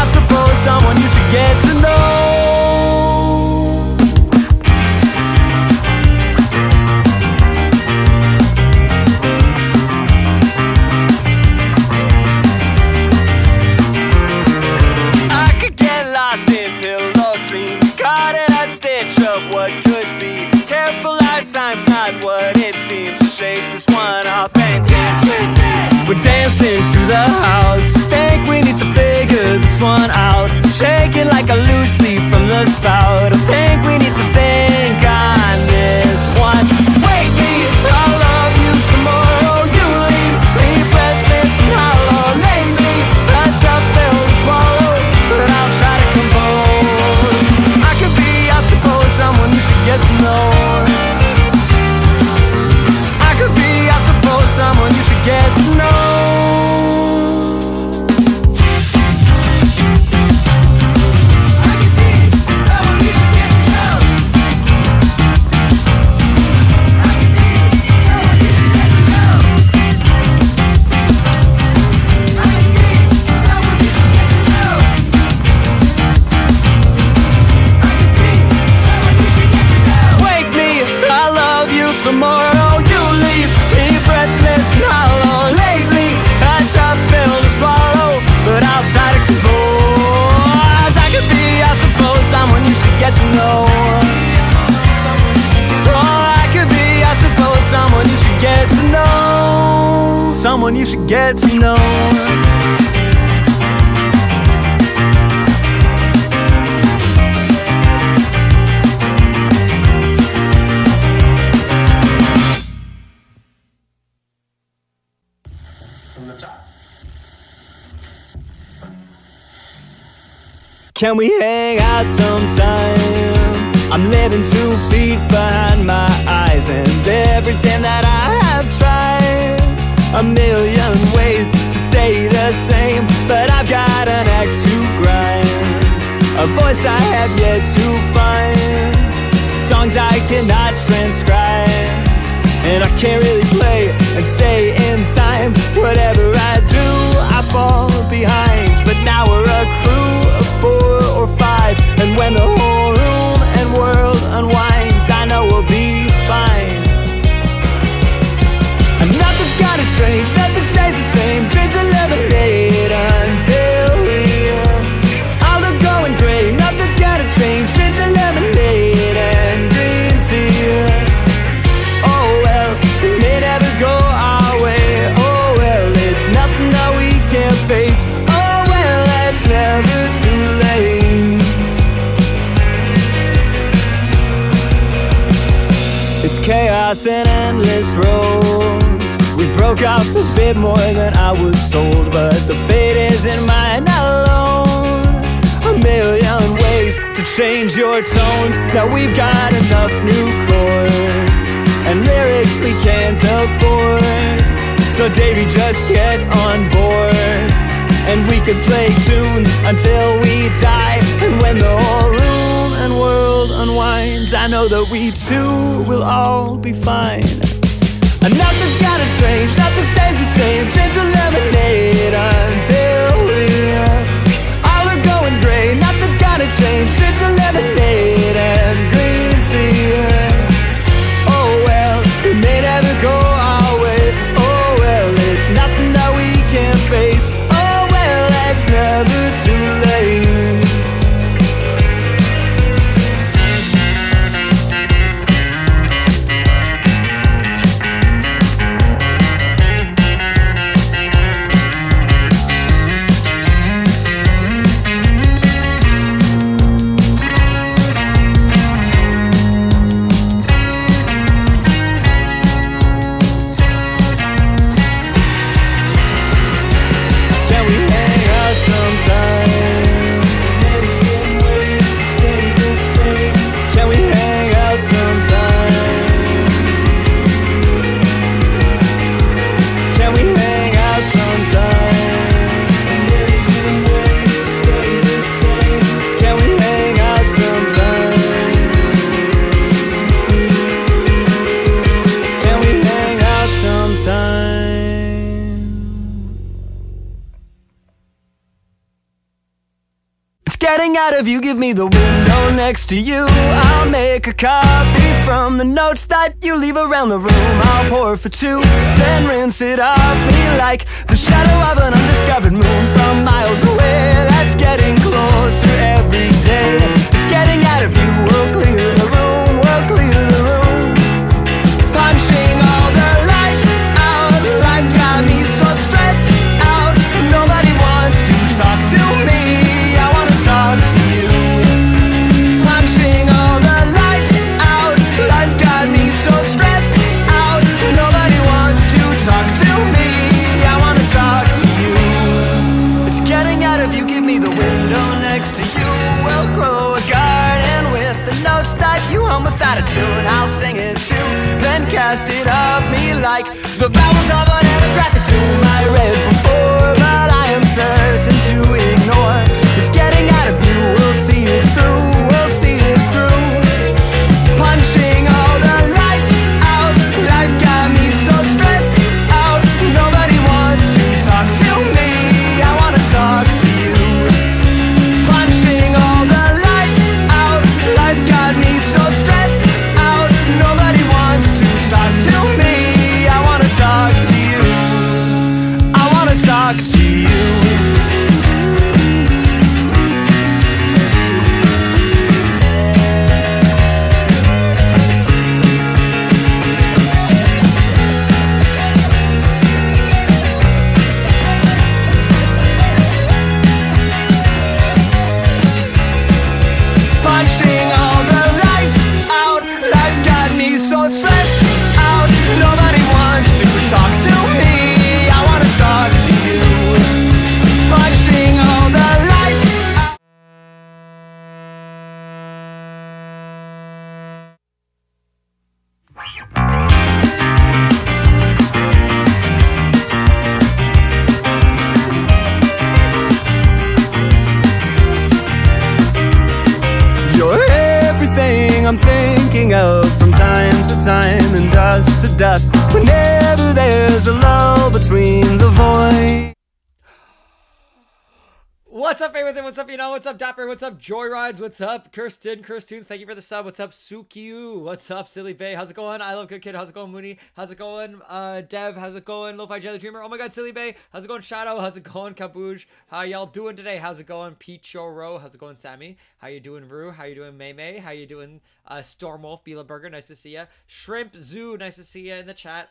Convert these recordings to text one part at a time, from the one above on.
I suppose, someone you should get to know. I could get lost in pillow dreams, caught in a stitch of what could be. Careful, our time's not what it seems. So shake this one off and dance with me. We're dancing through the house, think we need to figure this one out. Shake it like a loose leaf from the spout. I think we need to think on this one. Wake me, I love you some more. Oh, you leave me breathless and hollow. Lately, a tough pill to swallow, but I'll try to compose. I could be, I suppose, someone you should get to know. I could be, I suppose, someone you should get to know. Tomorrow you leave me breathless and hollow. Lately, a tough pill to swallow, but I'll try to compose. I could be, I suppose, someone you should get to know. Oh, I could be, I suppose, someone you should get to know. Someone you should get to know. Can we hang out sometime? I'm living 2 feet behind my eyes, and everything that I have tried, a million ways to stay the same, but I've got an axe to grind, a voice I have yet to find, songs I cannot transcribe, and I can't really play and stay in time. Whatever I do, I fall behind. But now we're a crew of 4 or 5, and when the whole room and world unwinds, I know we'll be fine. And nothing's gotta change, nothing stays the same. Drink the lemonade until we all are going gray. Nothing's gotta change, drink the lemonade and green tea. Oh well, it may never go our way. Oh well, it's nothing that we can't face. Oh well, that's never too late. It's chaos and endless roads. We broke off a bit more than I was told, but the fate isn't mine alone. A million ways to change your tones. Now we've got enough new chords and lyrics we can't afford. So Davey, just get on board, and we can play tunes until we die. And when the whole room and world unwinds, I know that we too will all be fine. And nothing's gotta change, nothing stays the same. Drink the lemonade until we all are going gray. Nothing's gotta change, drink the lemonade and green tea. Oh well, it may never go our way. Oh well, it's nothing that we can't face. Oh well, that's never too late. getting out of you, give me the window next to you. I'll make a coffee from the notes that you leave around the room. I'll pour for two, then rinse it off me like the shadow of an undiscovered moon from miles away. That's getting closer every day. It's getting out of you, we'll clear the room, we'll clear the room. Punching all the lights out, life got me so stressed out. Nobody wants to talk to me, I wanna talk to you. Punching all the lights out, life got me so stressed out. Nobody wants to talk to me, I wanna talk to you. It's getting out of you, give me the window next to you. We'll grow a garden with the notes that you hum without a tune. I'll sing it too, then cast it off me like the vowels of an ethnographic tomb I read before, but I am certain to ignore. It's getting out of you, we'll see it through, we'll see it through. Punching all the lights out, life got me so stressed out. Nobody wants to talk to me, I wanna talk to you. Punching all the lights out, life got me so stressed out. Nobody wants to talk to me, I wanna talk to you. I wanna talk to you. Punching all the lights out, life got me so stressed out. Nobody wants to talk to me, I wanna talk to you. Punching all the lights out. You're everything I'm thinking of from time to time and dust to dust. Whenever there's a lull between the void. What's up, everything? What's up, you know? What's up, Dapper? What's up, Joyrides? What's up, Kirsten? Kirstunes, thank you for the sub. What's up, Sukiu? What's up, Silly Bay? How's it going? I love Good Kid. How's it going, Mooney? How's it going, Dev? How's it going, Lo-Fi Jelly Dreamer? Oh my god, Silly Bay. How's it going, Shadow? How's it going, Kaboosh? How y'all doing today? How's it going, Pichoro? How's it going, Sammy? How you doing, Rue? How you doing, May May? How you doing, Stormwolf, Bila Burger? Nice to see ya. Shrimp Zoo, nice to see ya in the chat.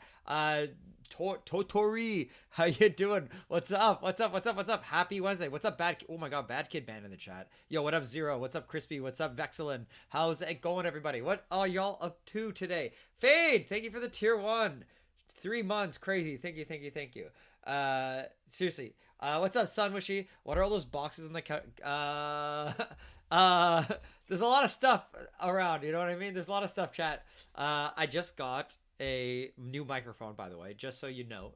Totori, how you doing? What's up? What's up? What's up? What's up? Happy Wednesday. What's up, Bad? Oh my god, Bad Kid Band in the chat. Yo, what up, Zero? What's up, Crispy? What's up, Vexilin? How's it going, everybody? What are y'all up to today? Fade, thank you for the tier 1. 3 months, crazy. Thank you, thank you, thank you. Seriously. What's up, Sunwishy? What are all those boxes in the there's a lot of stuff around, you know what I mean? There's a lot of stuff, chat. I just got a new microphone, by the way, just so you know.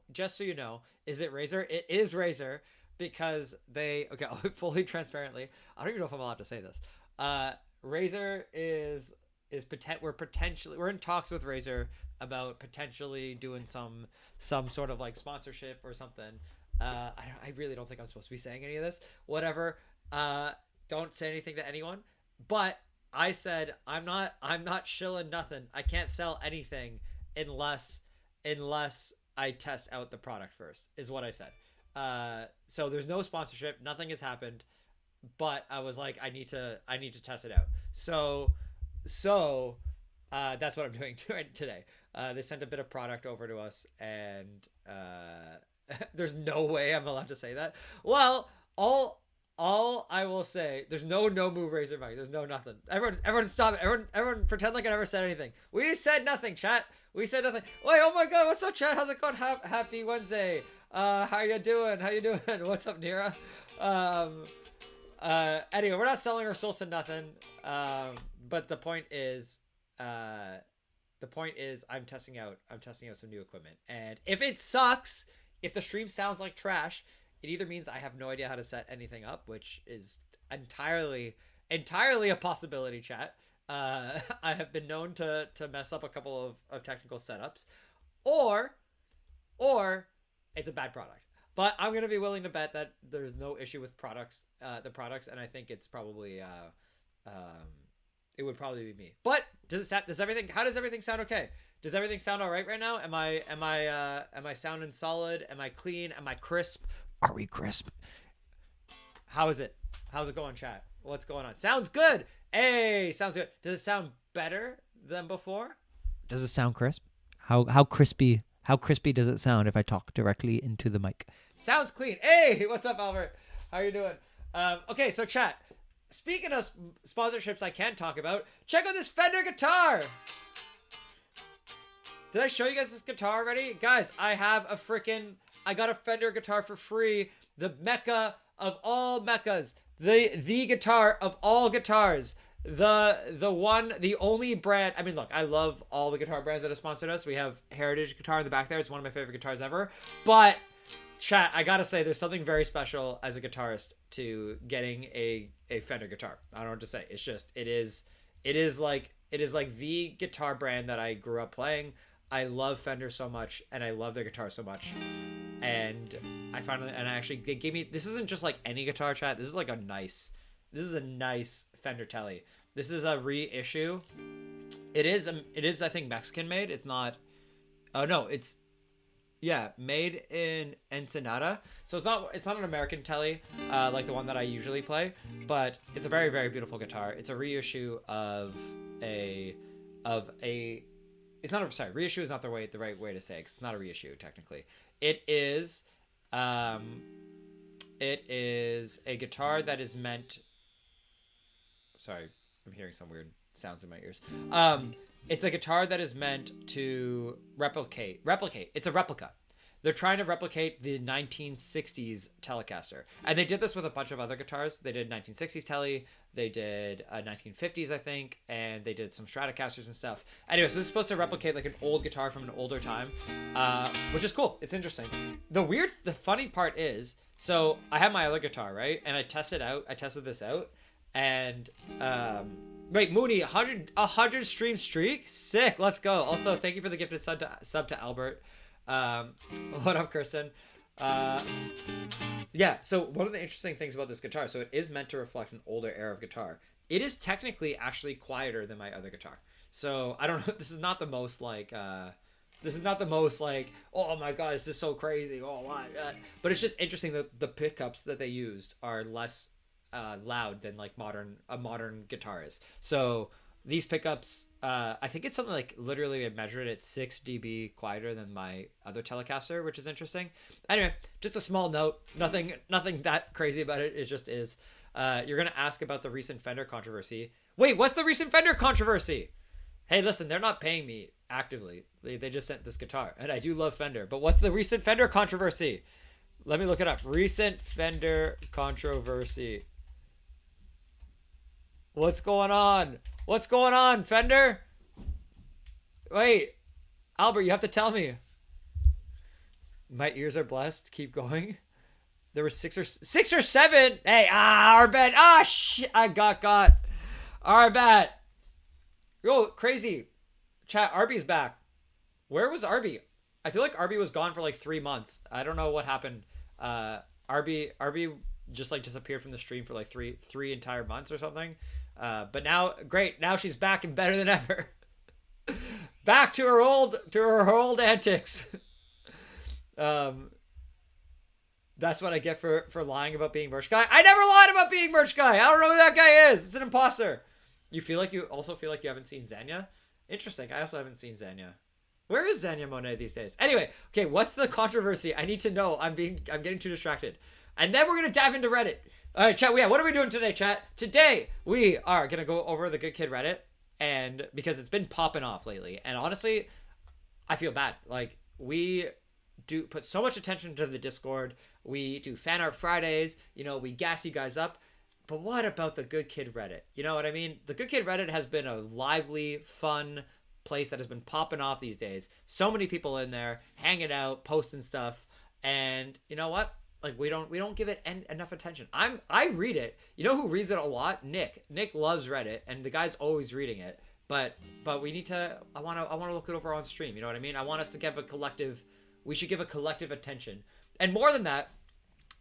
Is it Razer? It is Razer, because they, okay, fully transparently, I don't even know if I'm allowed to say this. Razer is we're in talks with Razer about potentially doing some sort of like sponsorship or something. I really don't think I'm supposed to be saying any of this. Whatever. Don't say anything to anyone. But I said I'm not shilling nothing. I can't sell anything unless I test out the product first, is what I said. So there's no sponsorship, nothing has happened, but I was like, I need to test it out. So that's what I'm doing today. They sent a bit of product over to us, and there's no way I'm allowed to say that. Well, all I will say, there's no move Razer mic. There's no nothing. Everyone stop it. Everyone pretend like I never said anything. We said nothing, chat. We said nothing. Wait, oh my god, what's up, chat? How's it going? Happy Wednesday. How you doing? How you doing? What's up, Nira? Anyway, we're not selling our souls to nothing. But the point is I'm testing out some new equipment. And if it sucks, if the stream sounds like trash, it either means I have no idea how to set anything up, which is entirely a possibility, chat. I have been known to mess up a couple of technical setups, or it's a bad product. But I'm gonna be willing to bet that there's no issue with the products, and I think it's probably it would probably be me. But how does everything sound okay? Does everything sound all right now? Am I sounding solid? Am I clean? Am I crisp? Are we crisp? How is it? How's it going, chat? What's going on? Sounds good. Hey, sounds good. Does it sound better than before? Does it sound crisp? How crispy does it sound if I talk directly into the mic? Sounds clean. Hey, what's up, Albert? How you doing? Okay, so chat. Speaking of sponsorships I can talk about, check out this Fender guitar. Did I show you guys this guitar already? Guys, I got a Fender guitar for free. The mecca of all meccas. The guitar of all guitars. The only brand. I mean, look, I love all the guitar brands that have sponsored us. We have Heritage Guitar in the back there. It's one of my favorite guitars ever. But chat, I gotta say, there's something very special as a guitarist to getting a Fender guitar. I don't know what to say. It's just it is like the guitar brand that I grew up playing. I love Fender so much, and I love their guitar so much. And they gave me, this isn't just like any guitar, chat. This is a nice Fender Tele. This is a reissue. It is I think Mexican made. It's not, oh no, it's, yeah, made in Ensenada. So it's not an American Tele like the one that I usually play, but it's a very, very beautiful guitar. It's a reissue reissue is not the right way to say it, 'cause it's not a reissue technically. It is a guitar that is meant, sorry, I'm hearing some weird sounds in my ears. It's a guitar that is meant to replicate. It's a replica. They're trying to replicate the 1960s Telecaster. And they did this with a bunch of other guitars. They did 1960s Tele, they did 1950s, I think, and they did some Stratocasters and stuff. Anyway, so this is supposed to replicate like an old guitar from an older time, which is cool. It's interesting. The funny part is, so I have my other guitar, right? And I tested this out, and wait, Mooney, 100 stream streak? Sick, let's go. Also, thank you for the gifted sub to Albert. What up, Kirsten? Yeah, so one of the interesting things about this guitar, so it is meant to reflect an older era of guitar. It is technically actually quieter than my other guitar. So I don't know, this is not the most like, oh my god, this is so crazy, oh what? But it's just interesting that the pickups that they used are less loud than like a modern guitar is. So these pickups, I think it's something like, literally I measured it 6 dB quieter than my other Telecaster, which is interesting. Anyway, just a small note, nothing that crazy about it. It just is. You're gonna ask about the recent Fender controversy. Wait, what's the recent Fender controversy? Hey, listen, they're not paying me actively. They just sent this guitar, and I do love Fender. But what's the recent Fender controversy? Let me look it up. Recent Fender controversy. What's going on? What's going on, Fender? Wait, Albert, you have to tell me. My ears are blessed. Keep going. There were six or seven. Hey, our bet. I got. Our bet. Yo, crazy. Chat, Arby's back. Where was Arby? I feel like Arby was gone for like 3 months. I don't know what happened. Arby just like disappeared from the stream for like three entire months or something. But now, great. Now she's back and better than ever. Back to her old antics. That's what I get for lying about being merch guy. I never lied about being merch guy. I don't know who that guy is. It's an imposter. You also feel like you haven't seen Xenia? Interesting. I also haven't seen Xenia. Where is Xenia Monet these days? Anyway, okay, what's the controversy? I need to know. I'm getting too distracted. And then we're gonna dive into Reddit. All right, chat. Yeah, what are we doing today, chat? Today we are gonna go over the Good Kid Reddit, and because it's been popping off lately, and honestly, I feel bad. Like, we do put so much attention to the Discord. We do fan art Fridays. You know, we gas you guys up. But what about the Good Kid Reddit? You know what I mean? The Good Kid Reddit has been a lively, fun place that has been popping off these days. So many people in there hanging out, posting stuff, and you know what? Like, we don't give it enough attention. I read it. You know who reads it a lot? Nick. Nick loves Reddit, and the guy's always reading it. But we need to. I want to look it over on stream. You know what I mean? I want us to give a collective. We should give a collective attention. And more than that,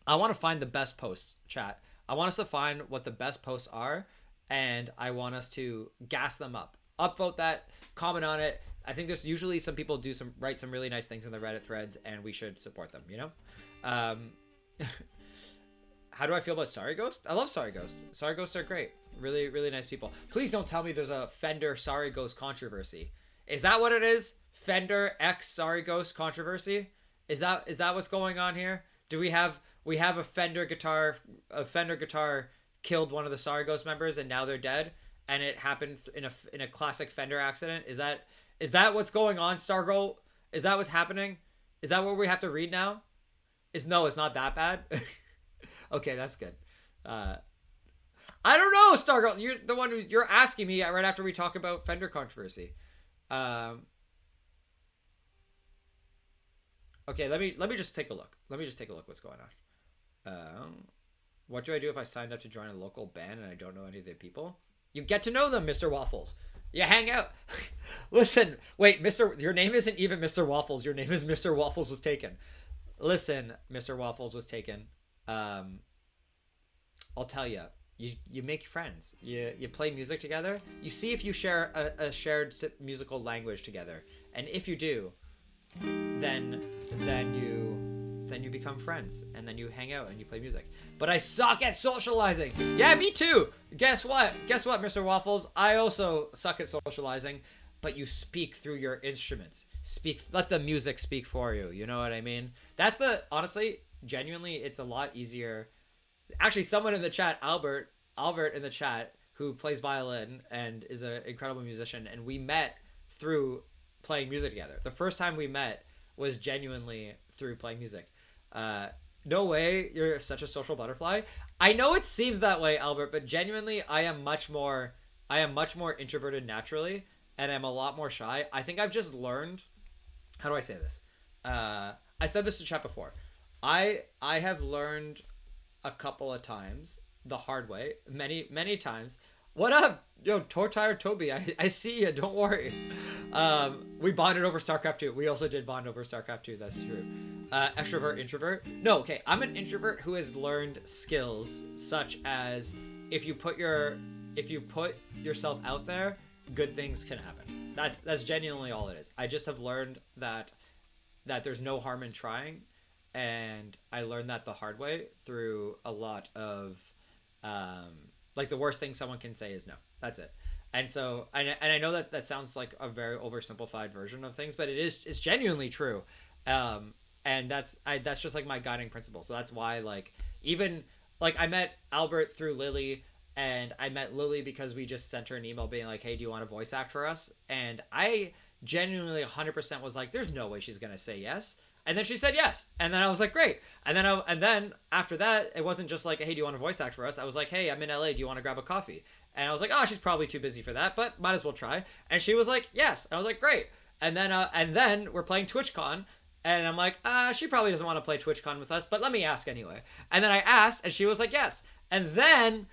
I want to find the best posts, chat. I want us to find what the best posts are, and I want us to gas them up. Upvote that, comment on it. I think there's usually some people write some really nice things in the Reddit threads, and we should support them, you know? How do I feel about Sorry Ghost? I love Sorry Ghost. Sorry Ghosts are great. Really, really nice people. Please don't tell me there's a Fender Sorry Ghost controversy. Is that what it is? Fender X Sorry Ghost controversy? Is that what's going on here? Do we have a Fender guitar killed one of the Sorry Ghost members and now they're dead, and it happened in a classic Fender accident? Is that what's going on, Stargirl? Is that what's happening? Is that what we have to read now? No, it's not that bad. Okay, that's good. I don't know, Stargirl. You're the one you're asking me right after we talk about Fender controversy. Okay, let me just take a look. Let me just take a look what's going on. What do I do if I signed up to join a local band and I don't know any of the people? You get to know them, Mr. Waffles. You hang out. Listen, wait, your name isn't even Mr. Waffles. Your name is Mr. Waffles was taken. Listen, Mr. Waffles was taken. I'll tell you. You make friends. You play music together. You see if you share a shared musical language together, and if you do, then you become friends, and then you hang out and you play music. But I suck at socializing. Yeah, me too. Guess what, Mr. Waffles? I also suck at socializing. But you speak through your instruments. Let the music speak for you. You know what I mean? Honestly, genuinely, it's a lot easier. Actually, someone in the chat, Albert in the chat, who plays violin and is an incredible musician, and we met through playing music together. The first time we met was genuinely through playing music. No way, you're such a social butterfly. I know it seems that way, Albert, but genuinely, I am much more introverted naturally, and I'm a lot more shy. I think I've just learned. How do I say this? I said this to chat before. I have learned a couple of times the hard way, many times. What up, yo, Tortire Toby? I see you. Don't worry. We bonded over StarCraft 2. We also did bond over StarCraft 2. That's true. Extrovert, introvert. No, okay. I'm an introvert who has learned skills such as if you put yourself out there, good things can happen. That's genuinely all it is. I just have learned that there's no harm in trying, and I learned that the hard way through a lot of like the worst thing someone can say is no. That's it. And so I know that sounds like a very oversimplified version of things, but it's genuinely true. And that's just like my guiding principle. So that's why even I met Albert through Lily. And I met Lily because we just sent her an email being like, hey, do you want to voice act for us? And I genuinely 100% was like, there's no way she's going to say yes. And then she said yes. And then I was like, great. And then after that, it wasn't just like, hey, do you want to voice act for us? I was like, hey, I'm in LA. Do you want to grab a coffee? And I was like, oh, she's probably too busy for that, but might as well try. And she was like, yes. And I was like, great. And then we're playing TwitchCon. And I'm like, she probably doesn't want to play TwitchCon with us, but let me ask anyway. And then I asked, and she was like, yes. And then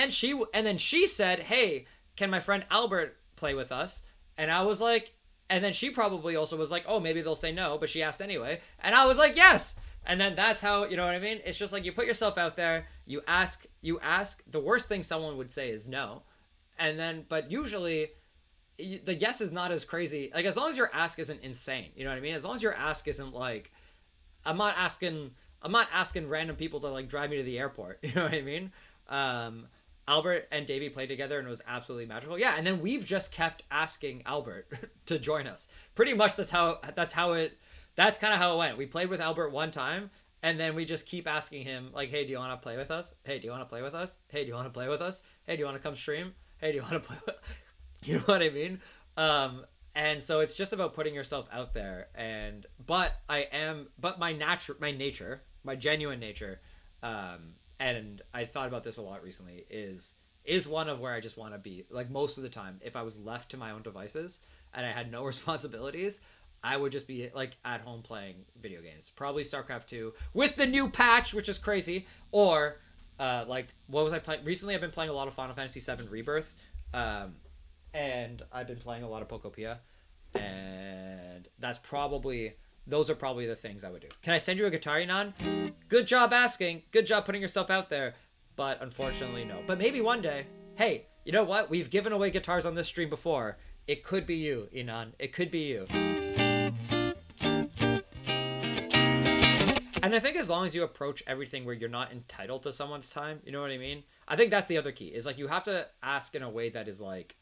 she said, hey, can my friend Albert play with us? And I was like, and then she probably also was like, oh, maybe they'll say no, but she asked anyway. And I was like, yes. And then that's how, you know what I mean? It's just like you put yourself out there, you ask. The worst thing someone would say is no. And then, but usually the yes is not as crazy. Like, as long as your ask isn't insane, you know what I mean? As long as your ask isn't like, I'm not asking random people to drive me to the airport. You know what I mean? Albert and Davey played together and it was absolutely magical. Yeah, and then we've just kept asking Albert to join us. Pretty much that's kind of how it went. We played with Albert one time and then we just keep asking him hey, do you want to play with us? Hey, do you want to play with us? Hey, do you want to play with us? Hey, do you want to come stream? Hey, do you want to play with You know what I mean? And so it's just about putting yourself out there but my nature, my genuine nature, and I thought about this a lot recently, is one of where I just want to be. Most of the time, if I was left to my own devices and I had no responsibilities, I would just be at home playing video games. Probably StarCraft 2 with the new patch, which is crazy. Or what was I playing? Recently, I've been playing a lot of Final Fantasy VII Rebirth. And I've been playing a lot of Pokopia. And that's probably Those are probably the things I would do. Can I send you a guitar, Inan? Good job asking. Good job putting yourself out there. But unfortunately, no. But maybe one day. Hey, you know what? We've given away guitars on this stream before. It could be you, Inan. It could be you. And I think as long as you approach everything where you're not entitled to someone's time, you know what I mean? I think that's the other key, is like you have to ask in a way that is like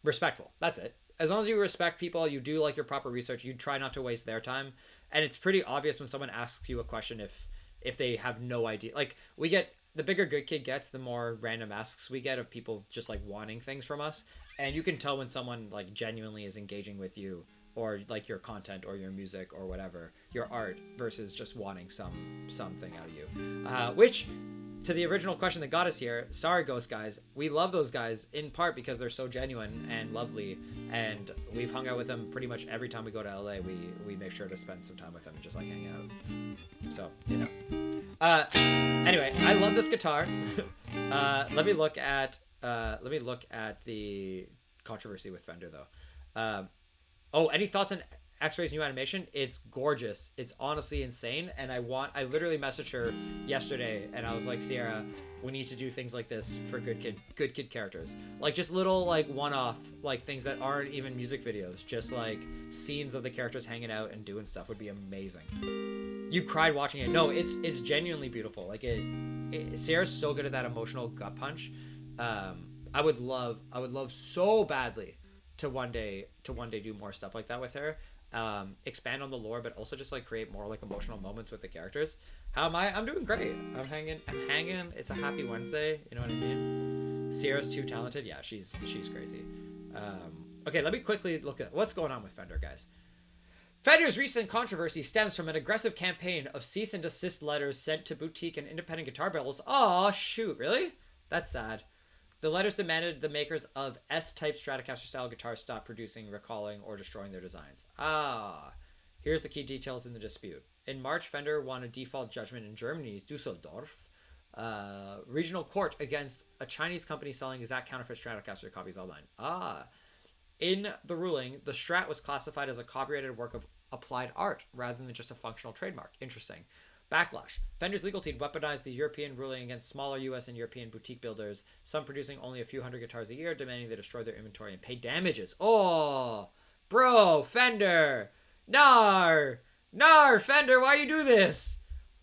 respectful. That's it. As long as you respect people, you do like your proper research, you try not to waste their time. And it's pretty obvious when someone asks you a question if they have no idea. Like, we get, the bigger Good Kid gets, the more random asks we get of people just like wanting things from us. And you can tell when someone like genuinely is engaging with you, or like your content or your music or whatever, your art, versus just wanting something out of you. Which, to the original question that got us here, sorry Ghost guys, we love those guys in part because they're so genuine and lovely, and we've hung out with them pretty much every time we go to LA. We make sure to spend some time with them and just like hang out. So, you know. Anyway, I love this guitar. Let me look at the controversy with Fender though. Oh, any thoughts on X-Ray's new animation? It's gorgeous. It's honestly insane. And I literally messaged her yesterday and I was like, Sierra, we need to do things like this for good kid characters. Like just little like one-off like things that aren't even music videos. Just like scenes of the characters hanging out and doing stuff would be amazing. You cried watching it. No, it's genuinely beautiful. Like Sierra's so good at that emotional gut punch. I would love so badly to one day do more stuff like that with her. Expand on the lore, but also just like create more like emotional moments with the characters. How am I? I'm doing great. I'm hanging. It's a happy Wednesday. You know what I mean? Sierra's too talented. Yeah, she's crazy. Okay, let me quickly look at what's going on with Fender, guys. Fender's recent controversy stems from an aggressive campaign of cease and desist letters sent to boutique and independent guitar builds. Oh shoot, really? That's sad. The letters demanded the makers of S-type Stratocaster-style guitars stop producing, recalling, or destroying their designs. Here's the key details in the dispute. In March, Fender won a default judgment in Germany's Dusseldorf regional court against a Chinese company selling exact counterfeit Stratocaster copies online. In the ruling, the Strat was classified as a copyrighted work of applied art rather than just a functional trademark. Interesting. Backlash. Fender's legal team weaponized the European ruling against smaller US and European boutique builders, some producing only a few hundred guitars a year, demanding they destroy their inventory and pay damages. Oh, bro, Fender. Nar, Fender, why you do this?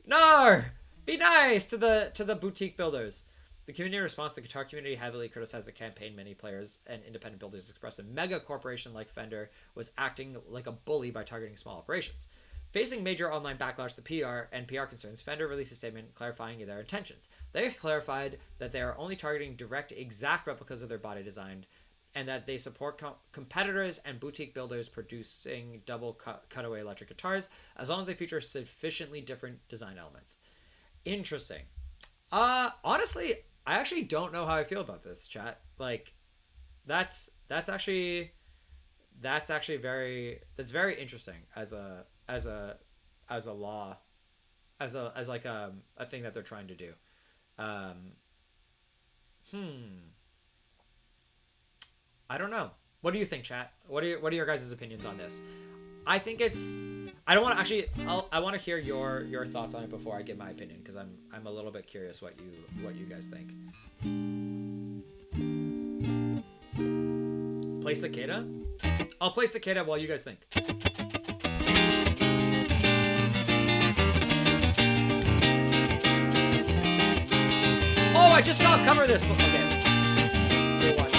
Nar, be nice to the boutique builders. The community response, the guitar community heavily criticized the campaign. Many players and independent builders expressed a mega corporation like Fender was acting like a bully by targeting small operations. Facing major online backlash, the PR concerns, Fender released a statement clarifying their intentions. They clarified that they are only targeting direct, exact replicas of their body design, and that they support competitors and boutique builders producing double cutaway electric guitars, as long as they feature sufficiently different design elements. Interesting. Honestly, I actually don't know how I feel about this, chat. Like, that's actually very interesting as a law, as a thing that they're trying to do. I don't know. What do you think, chat? What are your guys' opinions on this? I think I don't want to actually. I want to hear your thoughts on it before I give my opinion, because I'm a little bit curious what you guys think. Play Cicada? I'll play Cicada while you guys think. Oh, I just saw a cover of this. Okay. Here, watch.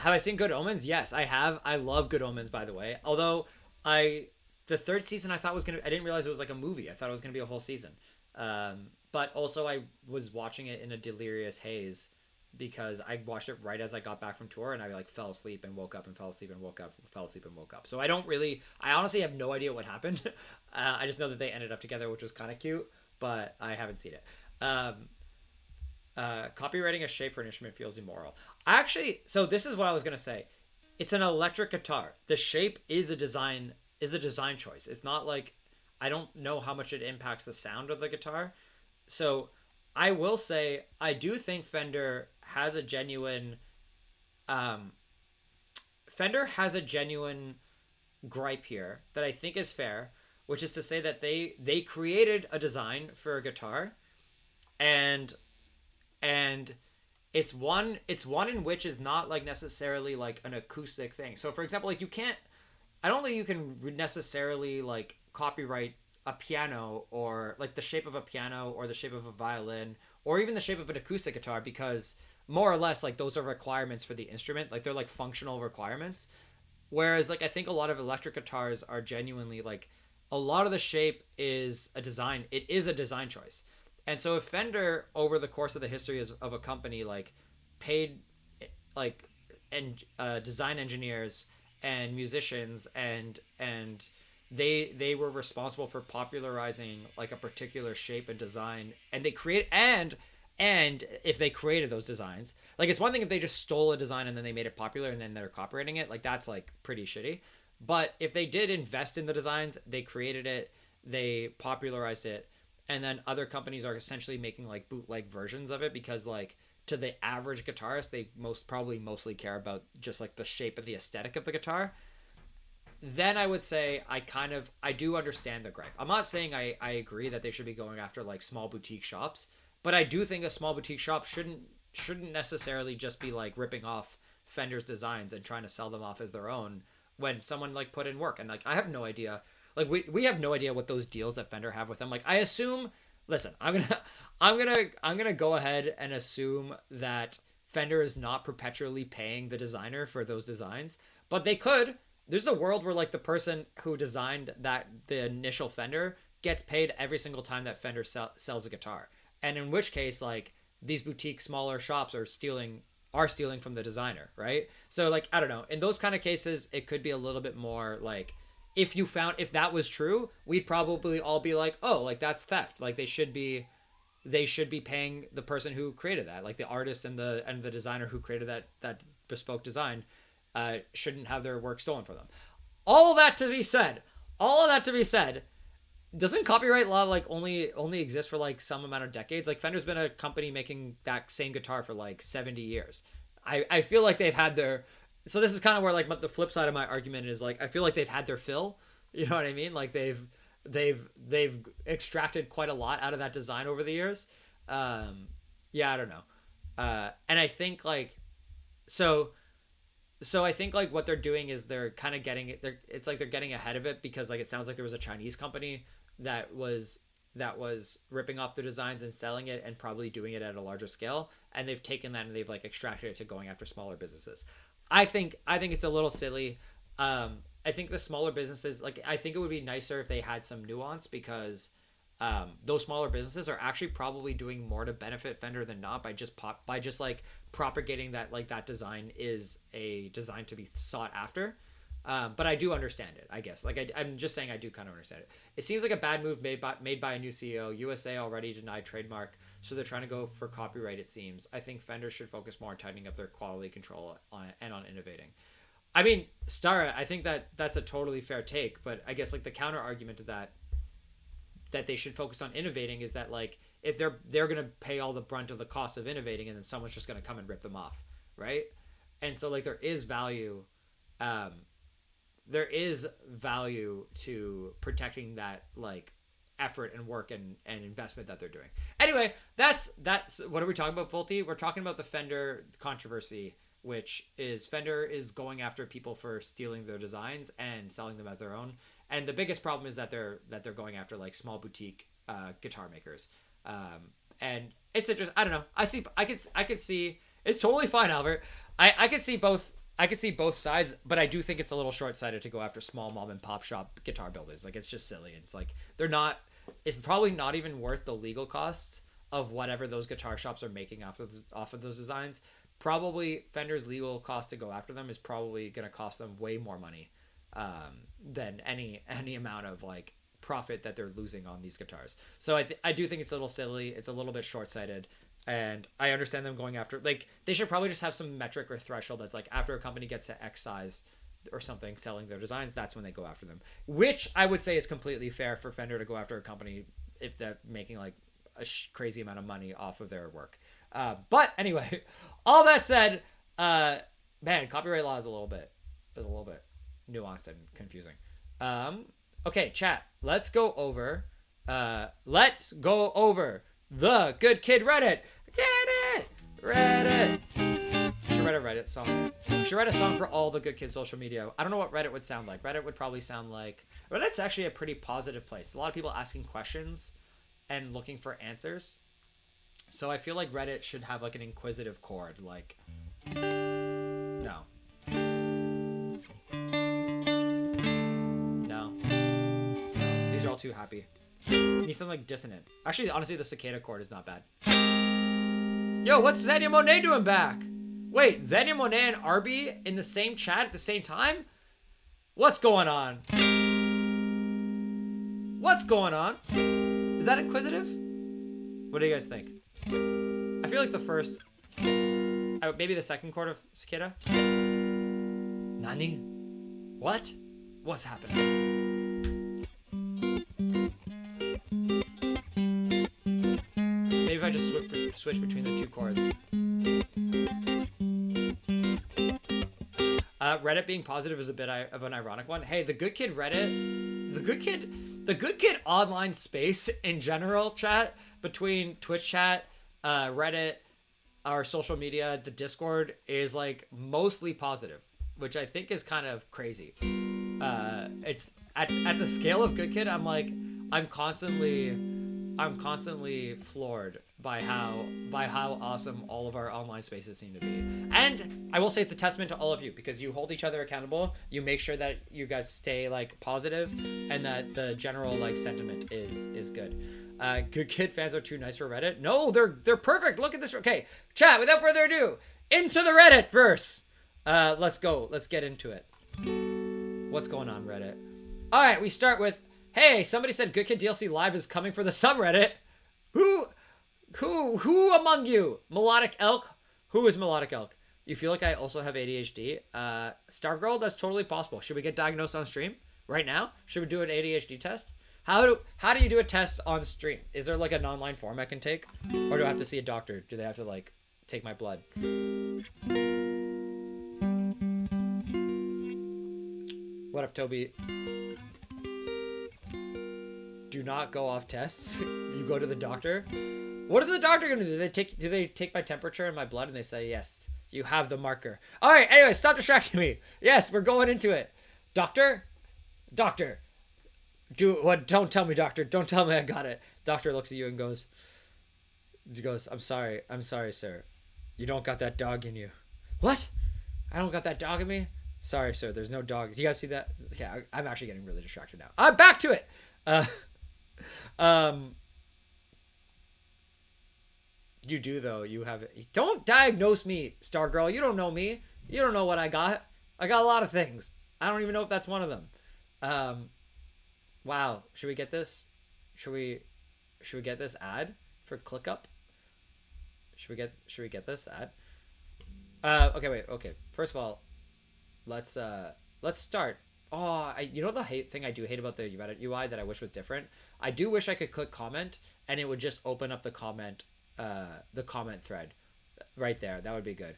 Have I seen Good Omens? Yes, I have. I love Good Omens, by the way. Although I the third season I thought was gonna. I didn't realize it was like a movie. I thought it was gonna be a whole season. But also I was watching it in a delirious haze because I watched it right as I got back from tour, and I like fell asleep and woke up and fell asleep and woke up, fell asleep and woke up. So I honestly have no idea what happened. I just know that they ended up together, which was kind of cute, but I haven't seen it. Copywriting a shape for an instrument feels immoral. So this is what I was gonna say. It's an electric guitar. The shape is a design choice. It's not like, I don't know how much it impacts the sound of the guitar. So I will say I do think Fender has a genuine gripe here that I think is fair, which is to say that they created a design for a guitar, and it's one in which is not like necessarily like an acoustic thing. So for example, like I don't think you can necessarily like copyright a piano, or like the shape of a piano, or the shape of a violin, or even the shape of an acoustic guitar, because more or less like those are requirements for the instrument. Like they're like functional requirements. Whereas like I think a lot of electric guitars are genuinely like, a lot of the shape is a design. It is a design choice. And so if Fender over the course of the history of a company like paid like design engineers and musicians, and they were responsible for popularizing like a particular shape and design, and they create and if they created those designs, like it's one thing if they just stole a design and then they made it popular and then they're copyrighting it, like that's like pretty shitty. But if they did invest in the designs, they created it, they popularized it, and then other companies are essentially making like bootleg versions of it, because like to the average guitarist, they mostly care about just like the shape and the aesthetic of the guitar. Then I would say I do understand the gripe. I'm not saying I agree that they should be going after like small boutique shops, but I do think a small boutique shop shouldn't necessarily just be like ripping off Fender's designs and trying to sell them off as their own, when someone like put in work. And like I have no idea, like we have no idea what those deals that Fender have with them. Like I assume, listen, I'm gonna go ahead and assume that Fender is not perpetually paying the designer for those designs, but they could. There's a world where like the person who designed the initial Fender gets paid every single time that Fender sells a guitar, and in which case like these boutique smaller shops are stealing from the designer, right? So like I don't know, in those kind of cases it could be a little bit more like, if that was true, we'd probably all be like, oh, like that's theft. Like they should be paying the person who created that, like the artist and the designer who created that bespoke design shouldn't have their work stolen from them. All of that to be said, doesn't copyright law like only exist for like some amount of decades? Like Fender's been a company making that same guitar for like 70 years. I feel like they've had their, so this is kind of where like the flip side of my argument is like, I feel like they've had their fill, you know what I mean? Like they've extracted quite a lot out of that design over the years. Yeah, I don't know. And I think like, so I think like what they're doing is they're kind of getting it. It's like they're getting ahead of it, because like it sounds like there was a Chinese company that was ripping off the designs and selling it and probably doing it at a larger scale, and they've taken that and they've like extracted it to going after smaller businesses. I think it's a little silly. I think the smaller businesses, like I think it would be nicer if they had some nuance, because those smaller businesses are actually probably doing more to benefit Fender than not by just like propagating that like that design is a design to be sought after. But I do understand it, I guess. Like I'm just saying I do kind of understand it. It seems like a bad move made by a new CEO. USA already denied trademark, so they're trying to go for copyright, it seems. I think Fender should focus more on tightening up their quality control and on innovating. I mean, Stara, I think that's a totally fair take, but I guess like the counter argument to that they should focus on innovating is that like if they're going to pay all the brunt of the cost of innovating, and then someone's just going to come and rip them off, right? And so like there is value to protecting that like effort and work and investment that they're doing. Anyway, that's what are we talking about, Fulte? We're talking about the Fender controversy, which is Fender is going after people for stealing their designs and selling them as their own. And the biggest problem is that they're going after like small boutique guitar makers. And it's interesting. I don't know. I could see it's totally fine, Albert. I could see both I could see both sides, but I do think it's a little short-sighted to go after small mom and pop shop guitar builders. Like, it's just silly. It's like they're not. It's probably not even worth the legal costs of whatever those guitar shops are making off of those designs. Probably Fender's legal cost to go after them is probably going to cost them way more money than any amount of like profit that they're losing on these guitars. So I do think it's a little silly. It's a little bit short-sighted. And I understand them going after, like, they should probably just have some metric or threshold that's like after a company gets to X size or something selling their designs, that's when they go after them. Which I would say is completely fair for Fender to go after a company if they're making like a crazy amount of money off of their work. But anyway, all that said, man, copyright law is a little bit nuanced and confusing. Okay, chat, let's go over the Good Kid Reddit. Get it! Reddit. Should write a Reddit song. Should write a song for all the Good Kid social media. I don't know what Reddit would sound like. Reddit would probably sound like... Reddit's actually a pretty positive place. A lot of people asking questions and looking for answers. So I feel like Reddit should have like an inquisitive chord. Like... No. No. These are all too happy. Need something like dissonant. Actually, honestly, the cicada chord is not bad. Yo, what's Zania Monet doing back? Wait, Zania Monet and Arby in the same chat at the same time? What's going on? What's going on? Is that inquisitive? What do you guys think? I feel like the first... maybe the second chord of cicada? Nani? What? What's happening? Maybe if I just switch between the two chords. Reddit being positive is a bit of an ironic one. Hey, the Good Kid Reddit, the Good Kid online space in general, chat, between Twitch chat, Reddit, our social media, the Discord, is like mostly positive, which I think is kind of crazy. It's at the scale of Good Kid, I'm constantly floored by how awesome all of our online spaces seem to be. And I will say it's a testament to all of you because you hold each other accountable. You make sure that you guys stay like positive and that the general like sentiment is good. Good Kid fans are too nice for Reddit. No, they're perfect. Look at this. Okay, chat, without further ado, into the Reddit verse. Let's go. Let's get into it. What's going on, Reddit? All right, we start with, hey, somebody said Good Kid DLC Live is coming for the subreddit. Who among you? Melodic Elk? Who is Melodic Elk? You feel like I also have ADHD? Stargirl, that's totally possible. Should we get diagnosed on stream right now? Should we do an ADHD test? How do you do a test on stream? Is there like an online form I can take? Or do I have to see a doctor? Do they have to like take my blood? What up, Toby? Do not go off tests. You go to the doctor. What is the doctor gonna do? Do they take my temperature and my blood and they say, yes, you have the marker. All right, anyway, stop distracting me. Yes, we're going into it. Doctor, do what? Don't tell me, doctor. Don't tell me I got it. Doctor looks at you and goes, I'm sorry, sir. You don't got that dog in you. What? I don't got that dog in me? Sorry, sir, there's no dog. Do you guys see that? Yeah, I'm actually getting really distracted now. I'm back to it. You do though. You have it. Don't diagnose me, Stargirl. You don't know me. You don't know what I got. I got a lot of things. I don't even know if that's one of them. Wow. Should we get this? Should we get this ad for ClickUp? Should we get this ad? Okay, wait. Okay. First of all, let's start. Oh, you know the thing I do hate about the Reddit UI that I wish was different? I do wish I could click comment and it would just open up the comment thread right there. That would be good.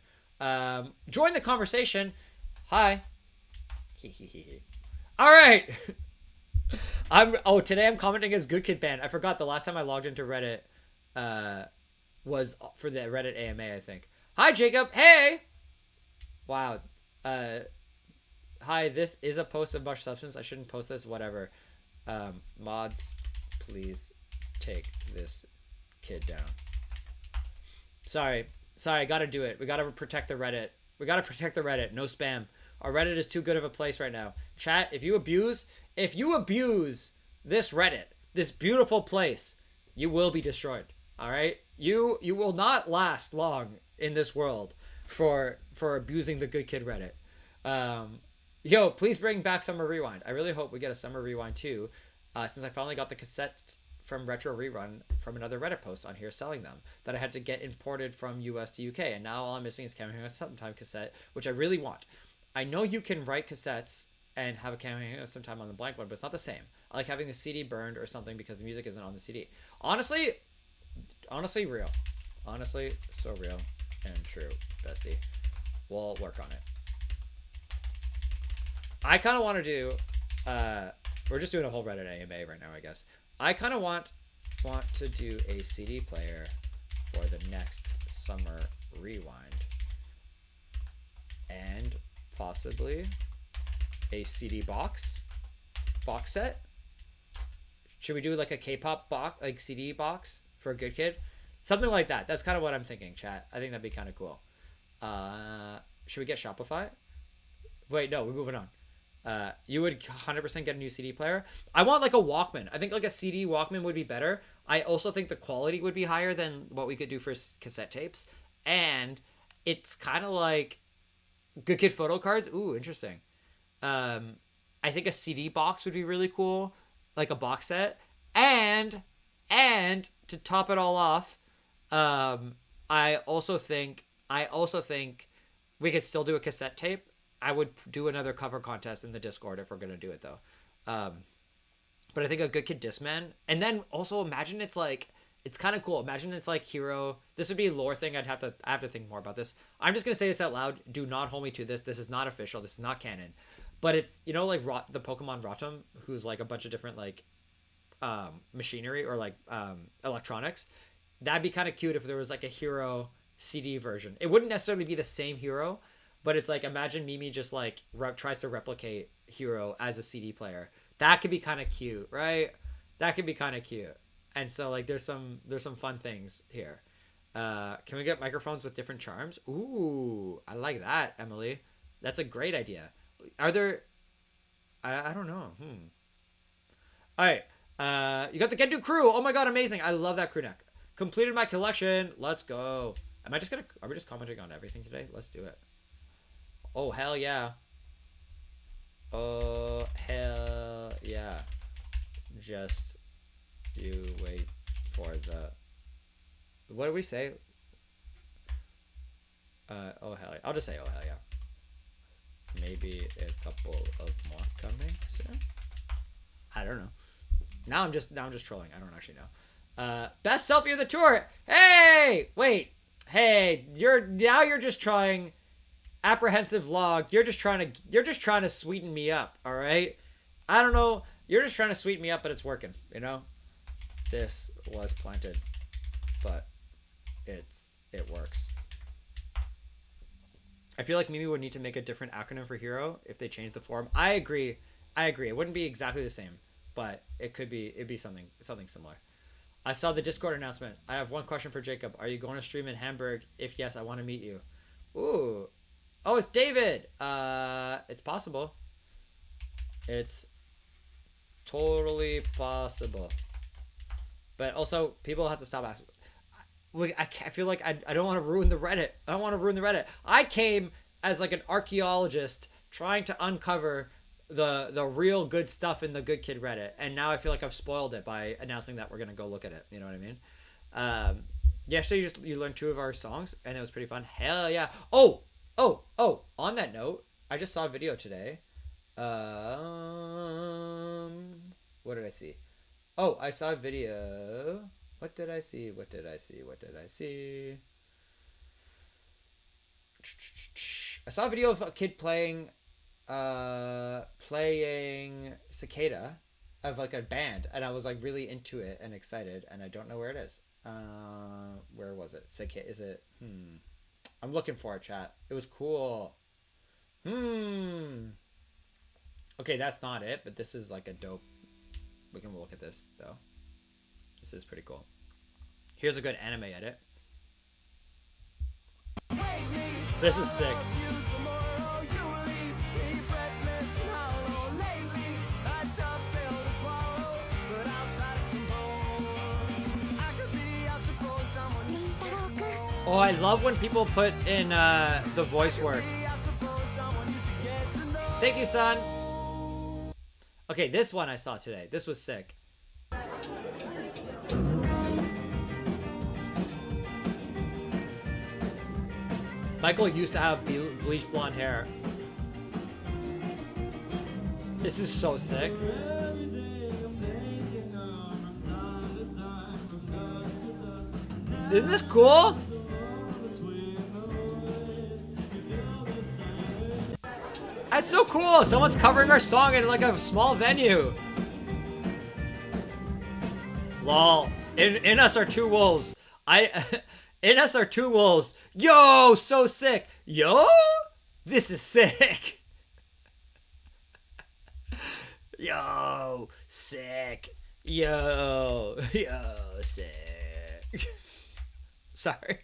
Join the conversation. Hi. All right. Today I'm commenting as Good Kid Band. I forgot the last time I logged into Reddit was for the Reddit AMA, I think. Hi, Jacob. Hey. Wow. Hi, this is a post of much substance. I shouldn't post this. Whatever. Mods, please take this kid down. Sorry. I gotta do it. We gotta protect the Reddit. We gotta protect the Reddit. No spam. Our Reddit is too good of a place right now. Chat, if you abuse this Reddit, this beautiful place, you will be destroyed. All right? You will not last long in this world for abusing the good kid Reddit. Yo, please bring back Summer Rewind. I really hope we get a Summer Rewind too, since I finally got the cassettes from Retro Rerun from another Reddit post on here selling them that I had to get imported from US to UK, and now all I'm missing is Cameo Sometime cassette, which I really want. I know you can write cassettes and have a Cameo Sometime on the blank one, but it's not the same. I like having the CD burned or something because the music isn't on the CD. Honestly, real. Honestly, so real and true, bestie. We'll work on it. I kind of want to do, we're just doing a whole Reddit AMA right now, I guess. I kind of want to do a CD player for the next Summer Rewind. And possibly a CD box set. Should we do like a K-pop box, like CD box for a good kid? Something like that. That's kind of what I'm thinking, chat. I think that'd be kind of cool. Should we get Shopify? Wait, no, we're moving on. You would 100% get a new CD player. I want like a Walkman. I think like a CD Walkman would be better. I also think the quality would be higher than what we could do for cassette tapes. And it's kind of like good kid photo cards. Ooh, interesting. I think a CD box would be really cool, like a box set. And to top it all off, I also think we could still do a cassette tape. I would do another cover contest in the Discord if we're going to do it, though. But I think a good kid Discman. And then also imagine it's like, it's kind of cool. Imagine it's like Hero. This would be a lore thing. I have to think more about this. I'm just going to say this out loud. Do not hold me to this. This is not official. This is not canon. But it's, you know, like the Pokemon Rotom, who's like a bunch of different like machinery or like electronics. That'd be kind of cute if there was like a Hero CD version. It wouldn't necessarily be the same Hero, but it's like, imagine Mimi just like tries to replicate Hero as a CD player. That could be kind of cute, right? That could be kind of cute. And so like there's some fun things here. Can we get microphones with different charms? Ooh, I like that, Emily. That's a great idea. Are there? I don't know. All right. You got the Gendu crew. Oh my god, amazing! I love that crew neck. Completed my collection. Let's go. Are we just commenting on everything today? Let's do it. Oh, hell yeah. Oh, hell yeah. Just you wait for the... What do we say? Oh, hell yeah. I'll just say, oh, hell yeah. Maybe a couple of more coming soon? I don't know. Now I'm just trolling. I don't actually know. Best selfie of the tour. Hey! Wait. Hey, you're just trying... Apprehensive vlog. You're just trying to sweeten me up, all right? I don't know. You're just trying to sweeten me up, but it's working, you know? This was planted, but it works. I feel like Mimi would need to make a different acronym for Hero if they changed the form. I agree. It wouldn't be exactly the same, but it'd be something similar. I saw the Discord announcement. I have one question for Jacob. Are you going to stream in Hamburg? If yes, I want to meet you. Ooh. Oh, it's David. It's possible. It's totally possible. But also, people have to stop asking. I feel like I don't want to ruin the Reddit. I don't want to ruin the Reddit. I came as like an archaeologist trying to uncover the real good stuff in the Good Kid Reddit, and now I feel like I've spoiled it by announcing that we're gonna go look at it. You know what I mean? Yesterday you learned 2 of our songs, and it was pretty fun. Hell yeah! Oh! On that note, I just saw a video today. What did I see? Oh, I saw a video. What did I see? I saw a video of a kid playing Cicada of like a band, and I was like really into it and excited, and I don't know where it is. Where was it? Cicada? Is it? I'm looking for it, chat. It was cool. Okay, that's not it, but this is like a dope. We can look at this though. This is pretty cool. Here's a good anime edit. This is sick. Oh, I love when people put in the voice work. Thank you, son. Okay, this one I saw today. This was sick. Michael used to have bleached blonde hair. This is so sick. Isn't this cool? That's so cool. Someone's covering our song in like a small venue. Lol. In us are two wolves. In us are two wolves. Yo, so sick. Yo, this is sick. Yo, sick. Yo, sick. Sorry.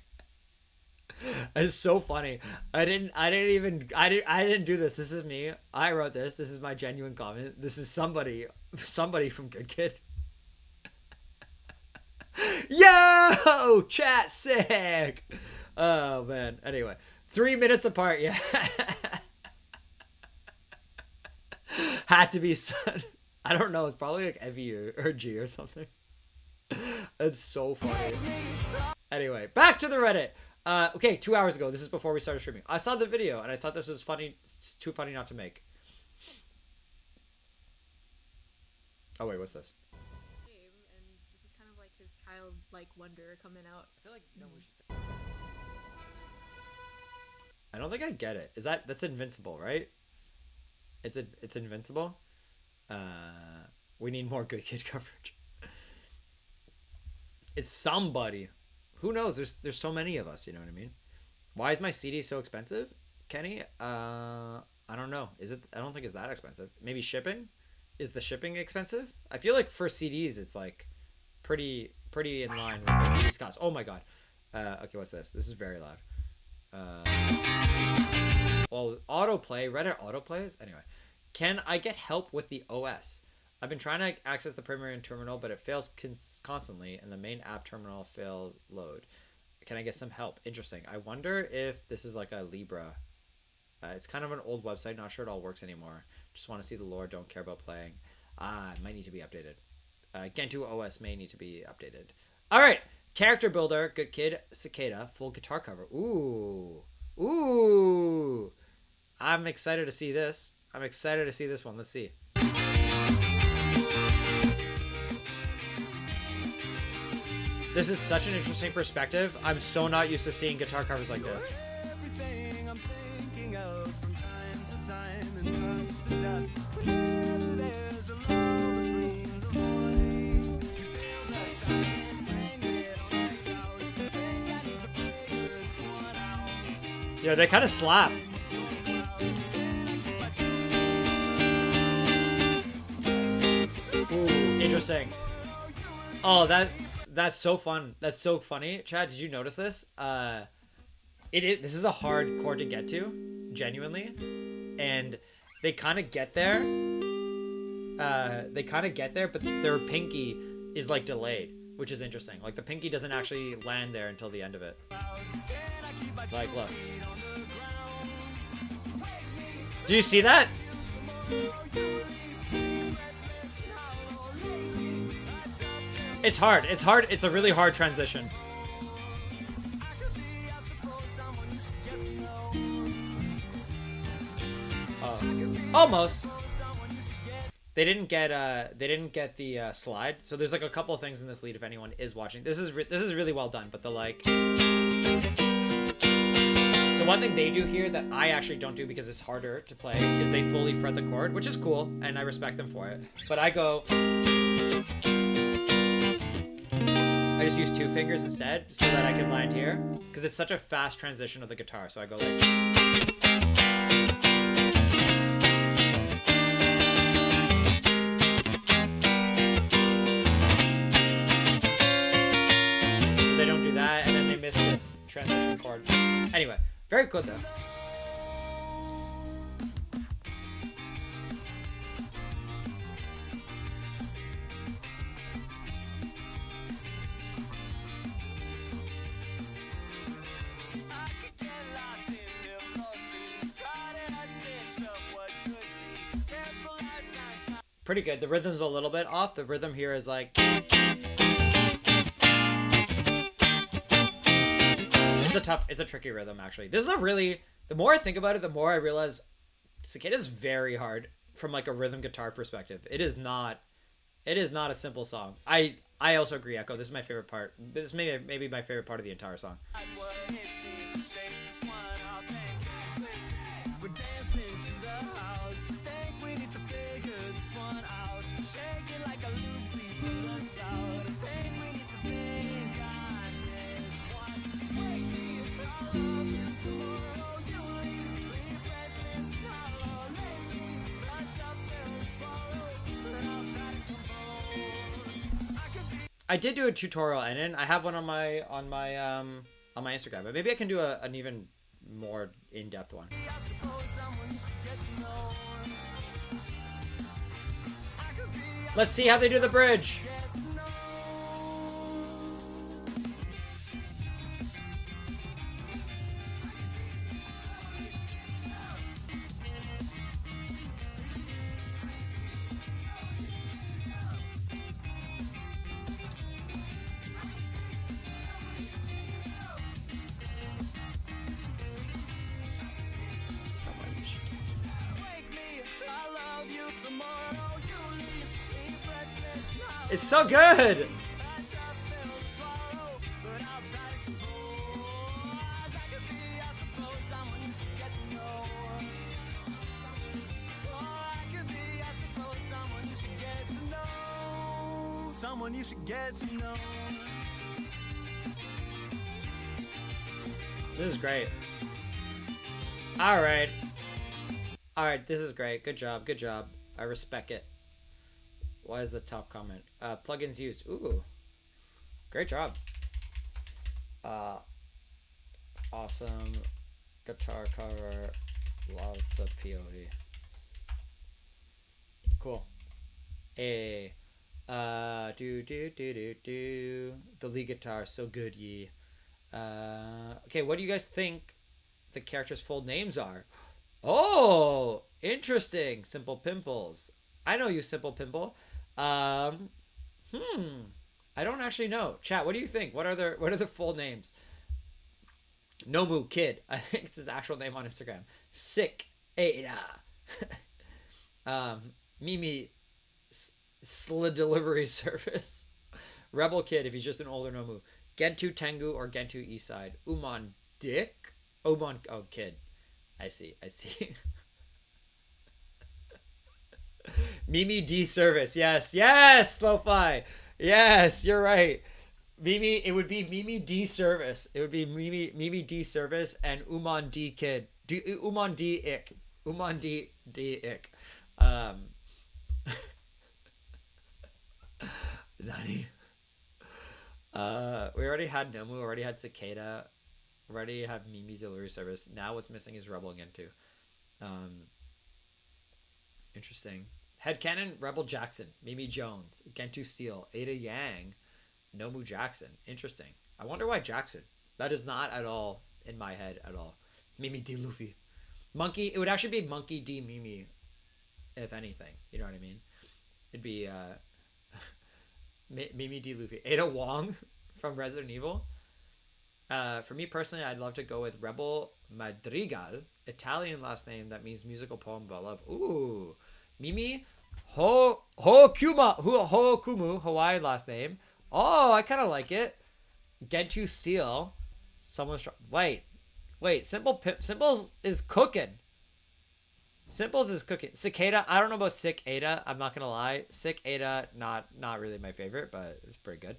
It's so funny. I didn't do this. This is me. I wrote this. This is my genuine comment. This is somebody from Good Kid. Yo, chat sick. Oh man. Anyway, 3 minutes apart. Yeah. Had to be son. I don't know. It's probably like Evie or G or something. That's so funny. Anyway, back to the Reddit. Okay, 2 hours ago. This is before we started streaming. I saw the video and I thought this was funny. It's too funny not to make. Oh wait, what's this? And this is kind of like his childlike wonder coming out. I feel like no one should say. I don't think I get it. That's Invincible, right? It's Invincible. We need more Good Kid coverage. It's somebody. Who knows? There's so many of us, you know what I mean? Why is my CD so expensive, Kenny? I don't know. Is it? I don't think it's that expensive. Maybe shipping? Is the shipping expensive? I feel like for CDs it's like pretty in line with what CDs cost. Oh my god. Okay, what's this? This is very loud. Well, autoplay, Reddit autoplays. Anyway, can I get help with the OS? I've been trying to access the Premium terminal, but it fails constantly, and the main app terminal fails load. Can I get some help? Interesting. I wonder if this is like a Libra. It's kind of an old website. Not sure it all works anymore. Just want to see the lore. Don't care about playing. It might need to be updated. Gentoo OS may need to be updated. All right. Character builder. Good Kid. Cicada. Full guitar cover. Ooh. Ooh. I'm excited to see this. I'm excited to see this one. Let's see. This is such an interesting perspective. I'm so not used to seeing guitar covers like this. Yeah, they kind of slap. Ooh, interesting. Oh, that's so fun. That's so funny. Chad, did you notice this? This is a hard chord to get to, genuinely. And they kind of get there. But their pinky is like delayed, which is interesting. Like the pinky doesn't actually land there until the end of it. Like, look. Do you see that? It's hard. It's hard. It's a really hard transition. Almost. They didn't get the slide. So there's like a couple of things in this lead if anyone is watching. This is really well done, but the like. So one thing they do here that I actually don't do because it's harder to play is they fully fret the chord, which is cool and I respect them for it. But I go. I just use 2 fingers instead so that I can land here because it's such a fast transition of the guitar. So I go like. So they don't do that and then they miss this transition chord. Anyway, very good though. pretty good. The rhythm's a little bit off. The rhythm here is like... It's a tricky rhythm, actually. This is a really... The more I think about it, the more I realize Cicada is very hard from like a rhythm guitar perspective. It is not a simple song. I also agree, Echo. This is my favorite part. This is maybe my favorite part of the entire song. I did do a tutorial, and I have one on my Instagram, but maybe I can do an even more in-depth one. Let's see how they do the bridge. It's so good. Someone you should get to know. This is great. All right, this is great. Good job. I respect it. Why is the top comment? Plugins used. Ooh. Great job. Awesome guitar cover. Love the POV. Cool. The lead guitar, so good, ye. Okay, what do you guys think the characters' full names are? Oh, interesting. Simple Pimples. I know you, Simple Pimple. I don't actually know. Chat, what do you think? What are the full names? Nomu Kid. I think it's his actual name on Instagram. Sick Ada. Mimi Sla Delivery Service. Rebel Kid if he's just an older Nomu. Gentu Tengu or Gentu Eastside. Uman Dick. Uman Kid. I see. Mimi D Service. Yes, Lo-Fi. Yes, you're right. Mimi, it would be Mimi D Service. It would be Mimi D Service and Uman D Kid. Uman D Ick. Uman D Ick. Nani? We already had Nomu, already had Cicada, already have Mimi's Delivery Service. Now what's missing is Rebel again too. Interesting. Headcanon, Rebel Jackson, Mimi Jones, Gentu Steel, Ada Yang, Nomu Jackson. Interesting. I wonder why Jackson. That is not at all in my head at all. Mimi D Luffy. Monkey, it would actually be Monkey D Mimi, if anything. You know what I mean? It'd be Mimi D Luffy. Ada Wong from Resident Evil. For me personally, I'd love to go with Rebel Madrigal. Italian last name that means musical poem about love. Ooh. Mimi Hokumu, Hawaii last name. Oh, I kind of like it. Gentu Steel. Someone's wait. Simples is cooking. Simples is cooking. Cicada, I don't know about Sick Ada. I'm not gonna lie. Sick Ada, not really my favorite, but it's pretty good.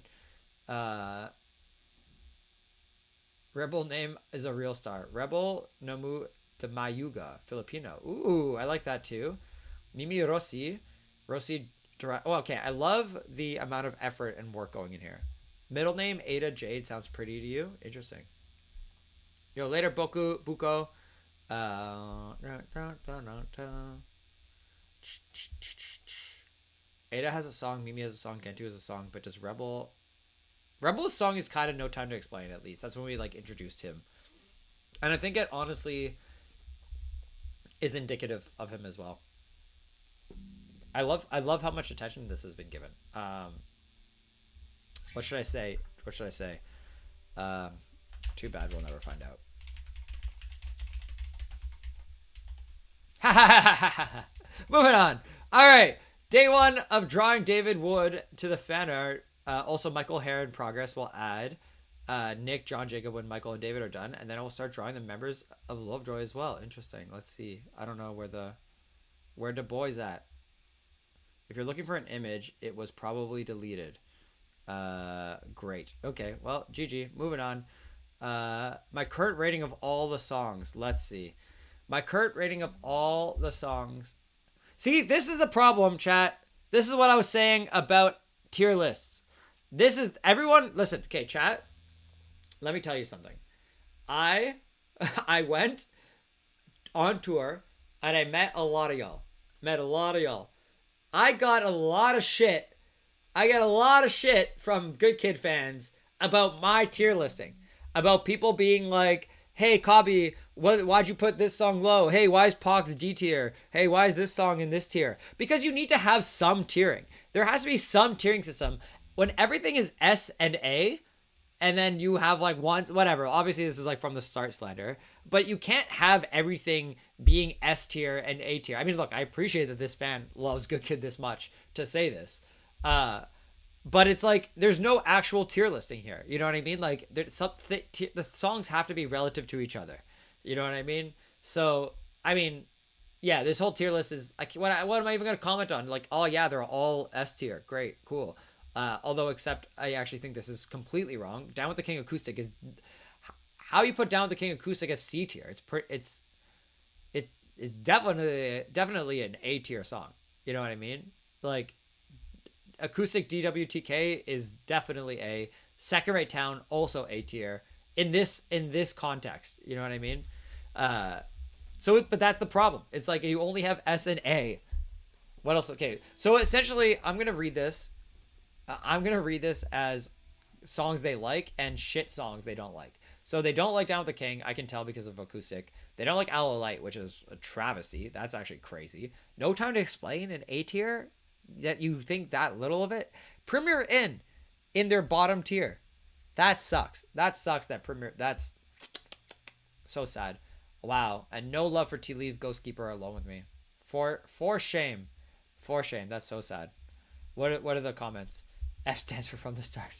Rebel name is a real star. Rebel Nomu Tamayuga, Filipino. Ooh, I like that too. Mimi Rossi. Oh, okay. I love the amount of effort and work going in here. Middle name Ada Jade sounds pretty to you. Interesting. Yo, later Buko. Ada has a song, Mimi has a song, Gentu has a song, but does Rebel's song is kind of No Time to Explain, at least. That's when we like introduced him. And I think it honestly is indicative of him as well. I love how much attention this has been given. What should I say? What should I say? Too bad we'll never find out. Moving on. All right. Day 1 of drawing David Wood to the fan art. Also, Michael Hare in progress will add. Nick, John, Jacob, when Michael and David are done. And then I will start drawing the members of Lovejoy as well. Interesting. Let's see. I don't know where the boy's at. If you're looking for an image, it was probably deleted. Great. Okay. Well, GG. Moving on. My current rating of all the songs. Let's see. My current rating of all the songs. See, this is a problem, chat. This is what I was saying about tier lists. This is everyone. Listen, okay, chat. Let me tell you something. I went on tour and I met a lot of y'all. I got a lot of shit. I got a lot of shit from Good Kid fans about my tier listing. About people being like, hey, Cobby, why'd you put this song low? Hey, why is Pox D tier? Hey, why is this song in this tier? Because you need to have some tiering. There has to be some tiering system. When everything is S and A, and then you have like one, whatever. Obviously, this is like from the start slander. But you can't have everything being S tier and A tier. I mean, look, I appreciate that this fan loves Good Kid this much to say this. But it's like, there's no actual tier listing here. You know what I mean? Like, there's the songs have to be relative to each other. You know what I mean? So, I mean, yeah, this whole tier list is, like, what am I even going to comment on? Like, oh, yeah, they're all S tier. Great, cool. Although, except, I actually think this is completely wrong. Down with the King Acoustic is, how you put Down with the King Acoustic as C tier. It's definitely an A tier song. You know what I mean? Like, Acoustic DWTK is definitely A. Second Rate Town, also A tier in this context. You know what I mean? But that's the problem. It's like you only have S and A. What else? Okay, so essentially, I'm gonna read this. I'm gonna read this as songs they like and shit songs they don't like. So they don't like Down with the King. I can tell because of Acoustic. They don't like Aloe Light, which is a travesty. That's actually crazy. No Time to Explain an A tier. That you think that little of it. Premier in their bottom tier. That sucks. That Premier, that's so sad. Wow. And no love for Tea Leaf, Ghost Keeper Alone with Me. For shame. That's so sad. What are the comments? F stands for From the Start.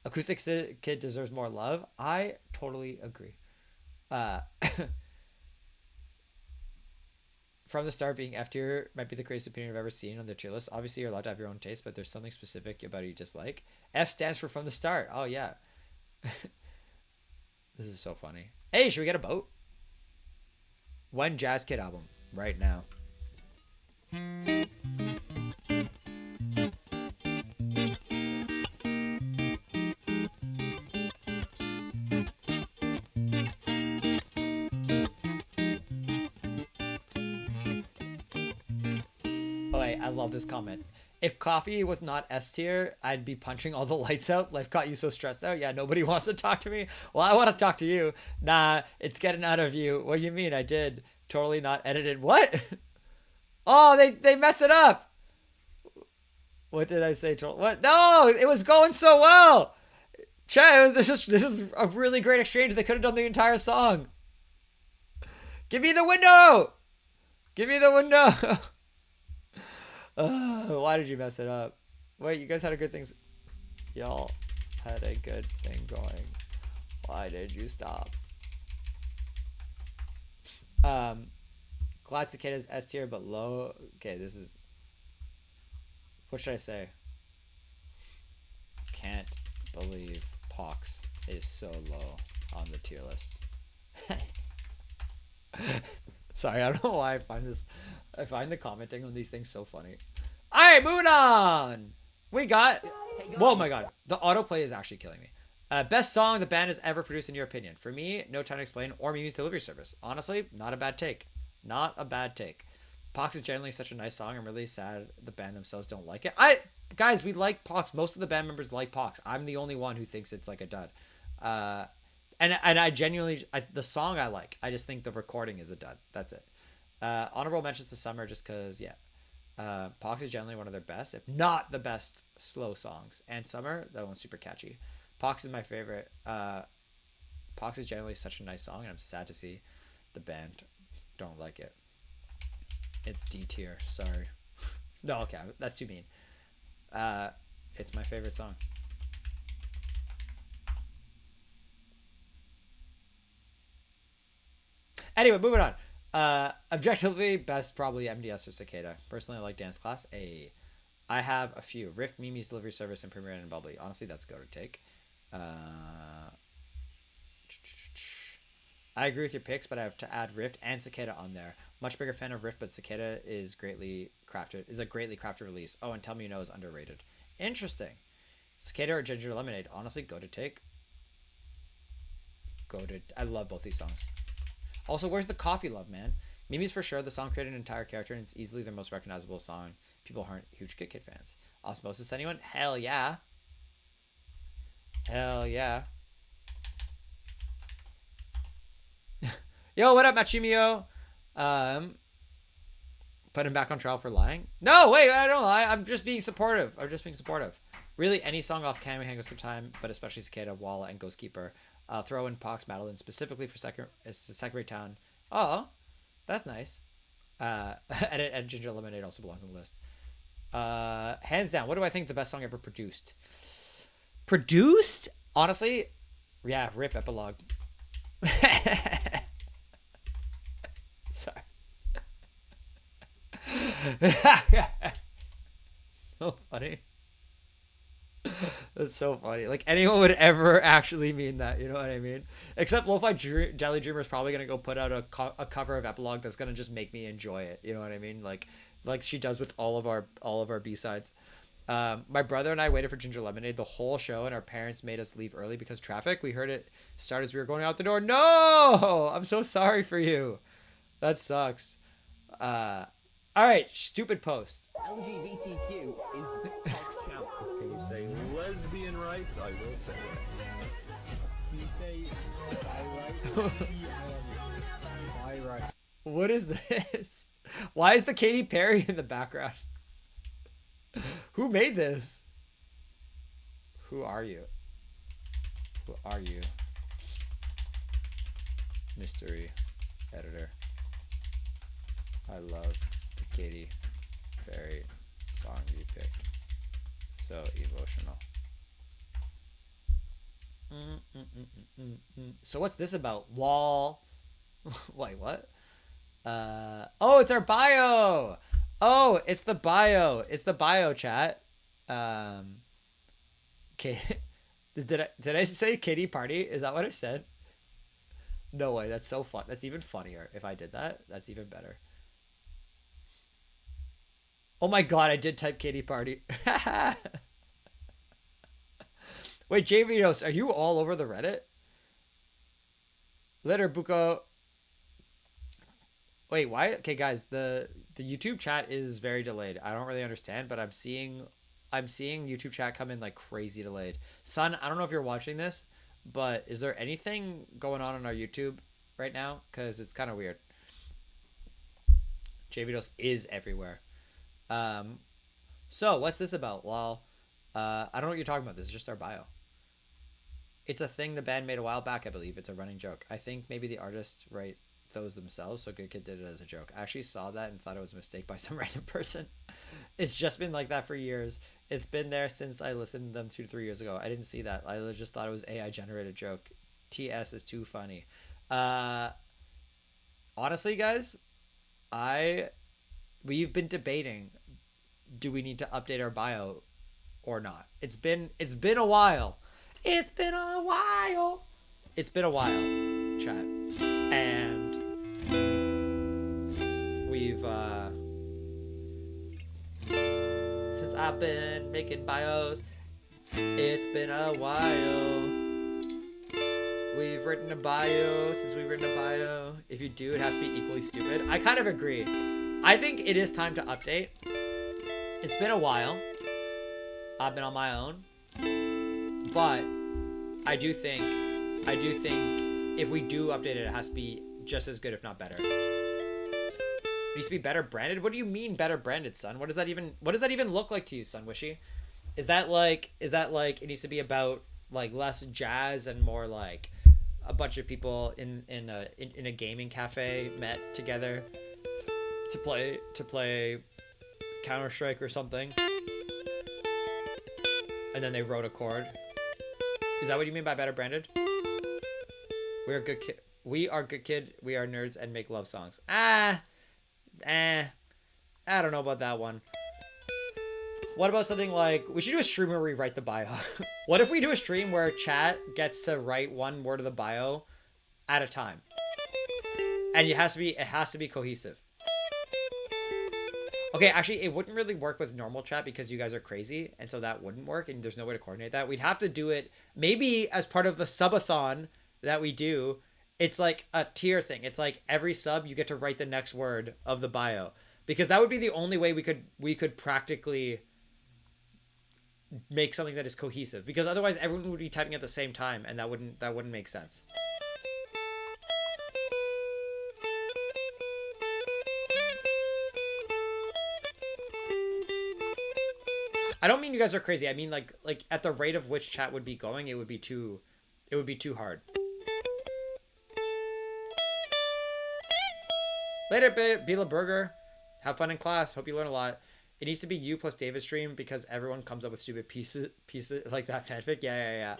Acoustic Kid deserves more love. I totally agree. From the Start being F tier might be the craziest opinion I've ever seen on the tier list. Obviously, you're allowed to have your own taste, but there's something specific about it you dislike. F stands for From the Start. Oh, yeah. This is so funny. Hey, should we get a boat? One Jazz Kid album right now. I love this comment. If coffee was not S tier, I'd be punching all the lights out. Life got you so stressed out. Yeah, nobody wants to talk to me. Well, I want to talk to you. Nah, it's getting out of you. What do you mean? I did. Totally not edited. What? Oh, they messed it up. What did I say? What? No, it was going so well. Chat, this is a really great exchange. They could have done the entire song. Give me the window. Give me the window. Why did you mess it up? Wait, you guys had a good thing. Y'all had a good thing going. Why did you stop? Glad Cicada's S tier, but low. Okay, this is. What should I say? Can't believe Pox is so low on the tier list. Sorry, I don't know why I find the commenting on these things so funny. All right, moving on. We got. Oh my god, the autoplay is actually killing me. Best song the band has ever produced in your opinion? For me, No Time to Explain or Mimi's Delivery Service. Honestly, not a bad take. Not a bad take. Pox is generally such a nice song. I'm really sad the band themselves don't like it. Guys, we like Pox. Most of the band members like Pox. I'm the only one who thinks it's like a dud. And I genuinely, the song I like. I just think the recording is a dud. That's it. Honorable mentions to Summer just because, yeah. Pox is generally one of their best, if not the best, slow songs. And Summer, that one's super catchy. Pox is my favorite. Pox is generally such a nice song, and I'm sad to see the band don't like it. It's D tier. Sorry. No, okay, that's too mean. It's my favorite song. Anyway, moving on. Objectively, best probably MDS or Cicada. Personally, I like Dance Class. I have a few. Rift, Mimi's Delivery Service, and Premier and Bubbly. Honestly, that's a go to take. I agree with your picks, but I have to add Rift and Cicada on there. Much bigger fan of Rift, but Cicada is a greatly crafted release. Oh, and Tell Me You Know is underrated. Interesting. Cicada or Ginger Lemonade? Honestly, go to take. I love both these songs. Also, where's the coffee love, man? Mimi's for sure. The song created an entire character, and it's easily their most recognizable song. People aren't huge Kid Kid fans. Osmosis, anyone? Hell yeah. Hell yeah. Yo, what up, Machimio? Put him back on trial for lying? No, wait, I don't lie. I'm just being supportive. Really, any song off Can We Hang Us Through Time, but especially Cicada, Walla, and Ghost Keeper. Throw in Pox Madeline specifically for Secretary Town. Oh, that's nice. And Ginger Lemonade also belongs on the list. Hands down, what do I think the best song ever produced? Produced? Honestly, yeah, rip Epilogue. Sorry. So funny. That's so funny. Like, anyone would ever actually mean that, you know what I mean? Except Lo-Fi Jelly Dreamer is probably gonna go put out a cover of Epilogue that's gonna just make me enjoy it, you know what I mean? Like she does with all of our B-sides. My brother and I waited for Ginger Lemonade the whole show, and our parents made us leave early because traffic. We heard it start as we were going out the door. No, I'm so sorry for you. That sucks. All right, stupid post. LGBTQ is champ. Can you say lesbian rights? I will say that. Can you say bi rights? Bi rights. What is this? Why is the Katy Perry in the background? Who made this? Who are you? Who are you? Mystery editor. I love the Katy Perry song you picked. So emotional. So what's this about? Lol. Wait, what? Oh, it's our bio. Oh, it's the bio. It's the bio, chat. Okay. Did I say kitty party? Is that what I said? No way. That's so fun. That's even funnier. If I did that, that's even better. Oh my god, I did type kitty party. Wait, JVDos, are you all over the Reddit? Later, Buko. Wait, why? Okay, guys, the YouTube chat is very delayed. I don't really understand, but I'm seeing YouTube chat come in like crazy delayed. Son, I don't know if you're watching this, but is there anything going on our YouTube right now? Because it's kind of weird. JVDos is everywhere. So what's this about? Well, I don't know what you're talking about. This is just our bio. It's a thing the band made a while back, I believe. It's a running joke. I think maybe the artists write those themselves, so Good Kid did it as a joke. I actually saw that and thought it was a mistake by some random person. It's just been like that for years. It's been there since I listened to them 2 to 3 years ago. I didn't see that. I just thought it was AI generated joke. TS is too funny. Honestly, guys, we've been debating, do we need to update our bio or not? It's been a while. It's been a while. It's been a while, chat. And we've since I've been making bios, it's been a while. We've written a bio since we've written a bio. If you do, it has to be equally stupid. I kind of agree. I think it is time to update. It's been a while. I've been on my own. But I do think if we do update it, it has to be just as good, if not better. needs to be better branded. What do you mean better branded, son? What does that even look like to you, son Wishy? Is that like it needs to be about like less jazz and more like a bunch of people in a gaming cafe met together to play Counter-Strike or something, and then they wrote a chord? Is that what you mean by better branded? We are good kid. We are good kid. We are nerds and make love songs. I don't know about that one. What about something like, we should do a stream where we write the bio. What if we do a stream where chat gets to write one word of the bio at a time? And it has to be cohesive. Okay, actually, it wouldn't really work with normal chat because you guys are crazy, and so that wouldn't work, and there's no way to coordinate that. We'd have to do it maybe as part of the subathon that we do. It's like a tier thing. It's like every sub you get to write the next word of the bio, because that would be the only way we could practically make something that is cohesive, because otherwise everyone would be typing at the same time, and that wouldn't make sense. I don't mean you guys are crazy. I mean like at the rate of which chat would be going, it would be too hard. Later, Bila Burger. Have fun in class. Hope you learn a lot. It needs to be you plus David's stream because everyone comes up with stupid pieces like that fanfic. Yeah.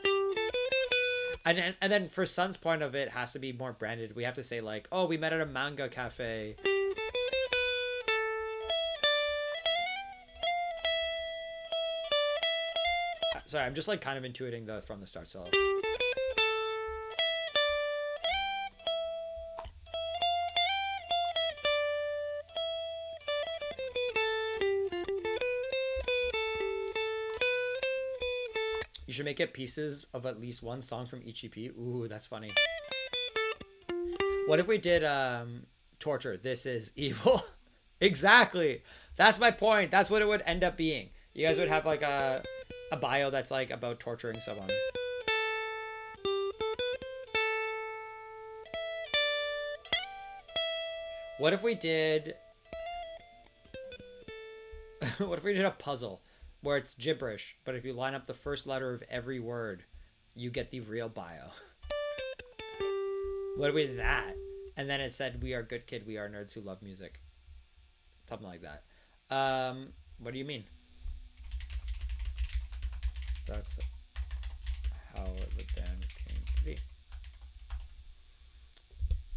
And then for Sun's point of it has to be more branded. We have to say like, oh, we met at a manga cafe. Sorry, I'm just like kind of intuiting from the start, so. You should make it pieces of at least one song from each EP. Ooh, that's funny. What if we did Torture? This is evil. Exactly. That's my point. That's what it would end up being. You guys would have like a bio that's like about torturing someone. What if we did a puzzle where it's gibberish, but if you line up the first letter of every word, you get the real bio? What if we did that? And then it said, we are good kid, we are nerds who love music. Something like that. What do you mean? That's how the band came to be.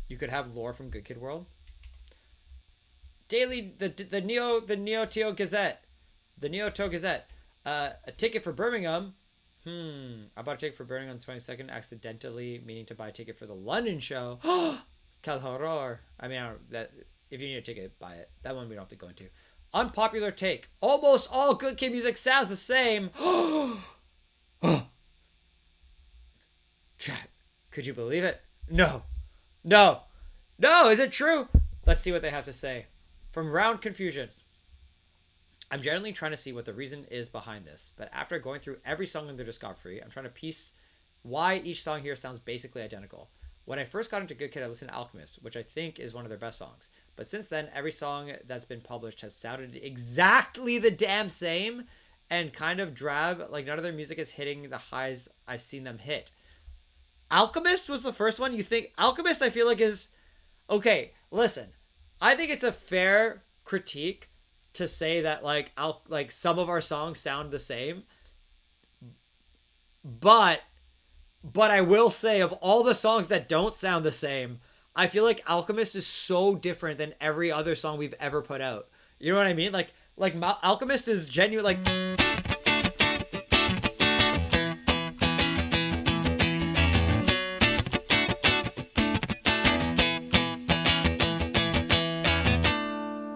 You could have lore from Good Kid World. Daily, the Neo Teo Gazette. The Neo Teo Gazette. A ticket for Birmingham. I bought a ticket for Birmingham on the 22nd, accidentally meaning to buy a ticket for the London show. Cal horror. I mean, if you need a ticket, buy it. That one we don't have to go into. Unpopular take. Almost all Good Kid music sounds the same. Chat, could you believe it? No, is it true? Let's see what they have to say. From Round Confusion. I'm generally trying to see what the reason is behind this, but after going through every song in their discography, I'm trying to piece why each song here sounds basically identical. When I first got into Good Kid, I listened to Alchemist, which I think is one of their best songs. But since then, every song that's been published has sounded exactly the damn same and kind of drab. Like none of their music is hitting the highs I've seen them hit. Alchemist was the first one. You think Alchemist, I feel like is okay. Listen, I think it's a fair critique to say that like some of our songs sound the same, but I will say of all the songs that don't sound the same, I feel like Alchemist is so different than every other song we've ever put out. You know what I mean? Like Alchemist is genuine.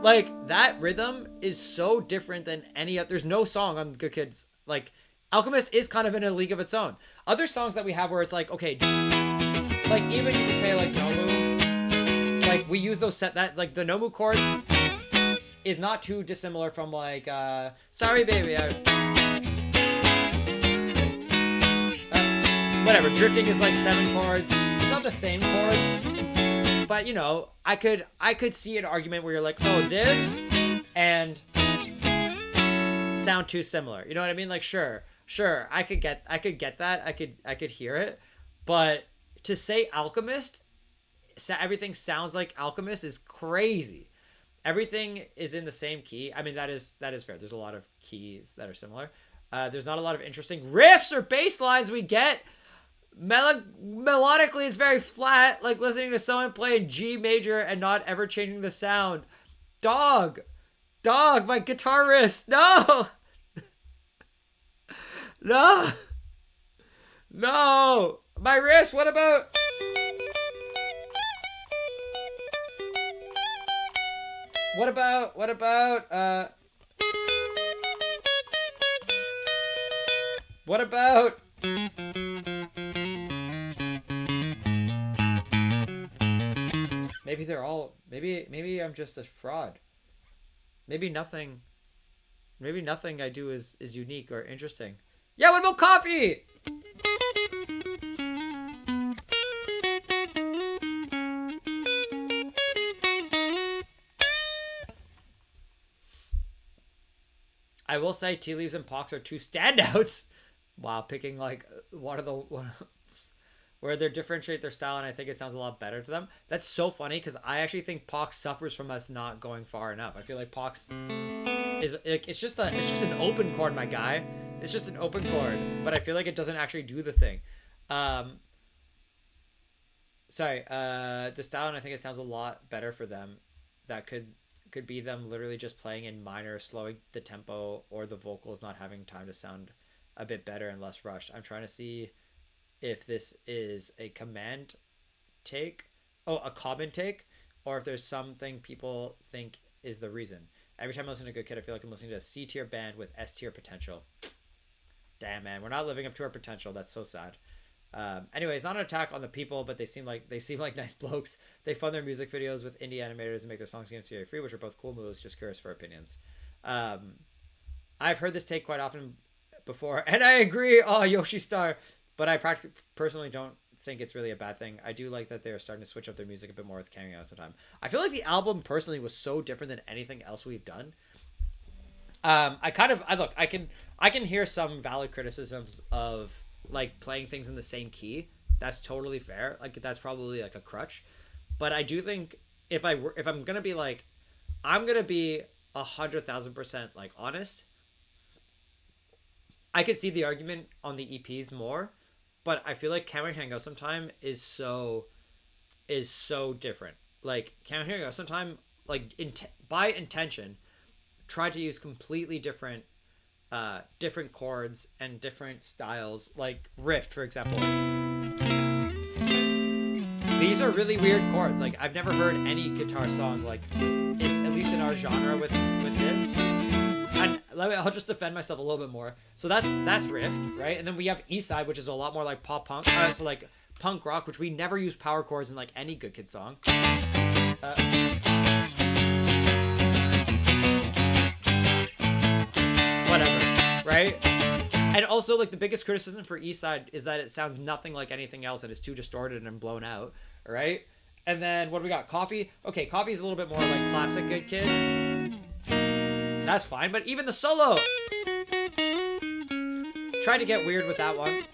Like that rhythm is so different than any other. There's no song on Good Kids. Like Alchemist is kind of in a league of its own. Other songs that we have where it's like, okay, like even you can say like Nomu, like we use those like the Nomu chords is not too dissimilar from like Sorry Baby. Whatever, Drifting is like 7 chords. It's not the same chords. But you know, I could see an argument where you're like, oh, this and sound too similar. You know what I mean? Like, sure, I could get that. I could hear it. But to say Alchemist, everything sounds like Alchemist is crazy. Everything is in the same key. I mean, that is fair. There's a lot of keys that are similar. There's not a lot of interesting riffs or bass lines we get. Melodically, it's very flat, like listening to someone play in G major and not ever changing the sound. Dog, my guitar riffs. No, no, my riffs. What about? What about? Maybe they're all. Maybe I'm just a fraud. Maybe nothing I do is unique or interesting. Yeah, what about coffee? I will say Tea Leaves and Pox are two standouts. Wow, picking like one of the where they differentiate their style, and I think it sounds a lot better to them. That's so funny because I actually think Pox suffers from us not going far enough. I feel like Pox is like it's just an open chord, my guy. It's just an open chord, but I feel like it doesn't actually do the thing. Sorry, the style, and I think it sounds a lot better for them. That could be them literally just playing in minor, slowing the tempo, or the vocals not having time to sound a bit better and less rushed. I'm trying to see if this is a common take, or if there's something people think is the reason. Every time I listen to Good Kid, I feel like I'm listening to a C tier band with S tier potential. Damn, man, we're not living up to our potential. That's so sad. Anyway, it's not an attack on the people, but they seem like nice blokes. They fund their music videos with indie animators and make their songs CMCA free, which are both cool moves. Just curious for opinions. I've heard this take quite often before, and I agree. Oh, Yoshi Star, but I personally don't think it's really a bad thing. I do like that they're starting to switch up their music a bit more with Cameo sometime. I feel like the album personally was so different than anything else we've done. I can hear some valid criticisms of like playing things in the same key. That's totally fair. Like that's probably like a crutch, but I do think if I'm gonna be like, I'm gonna be 100,000% like honest. I could see the argument on the EPs more, but I feel like Camera Can Go Sometime is so different. Like Camera Can Go Sometime, like by intention, tried to use completely different chords and different styles, like Rift, for example. These are really weird chords. Like I've never heard any guitar song like, at least in our genre, with this. And I'll just defend myself a little bit more. So that's Rift, right? And then we have Eastside, which is a lot more like pop punk, so like punk rock, which we never use power chords in like any Good Kid song. Whatever, right? And also, like, the biggest criticism for Eastside is that it sounds nothing like anything else and it's too distorted and blown out, right? And then what do we got? Coffee. Okay, Coffee's a little bit more like classic Good Kid. That's fine, but even the solo, tried to get weird with that one.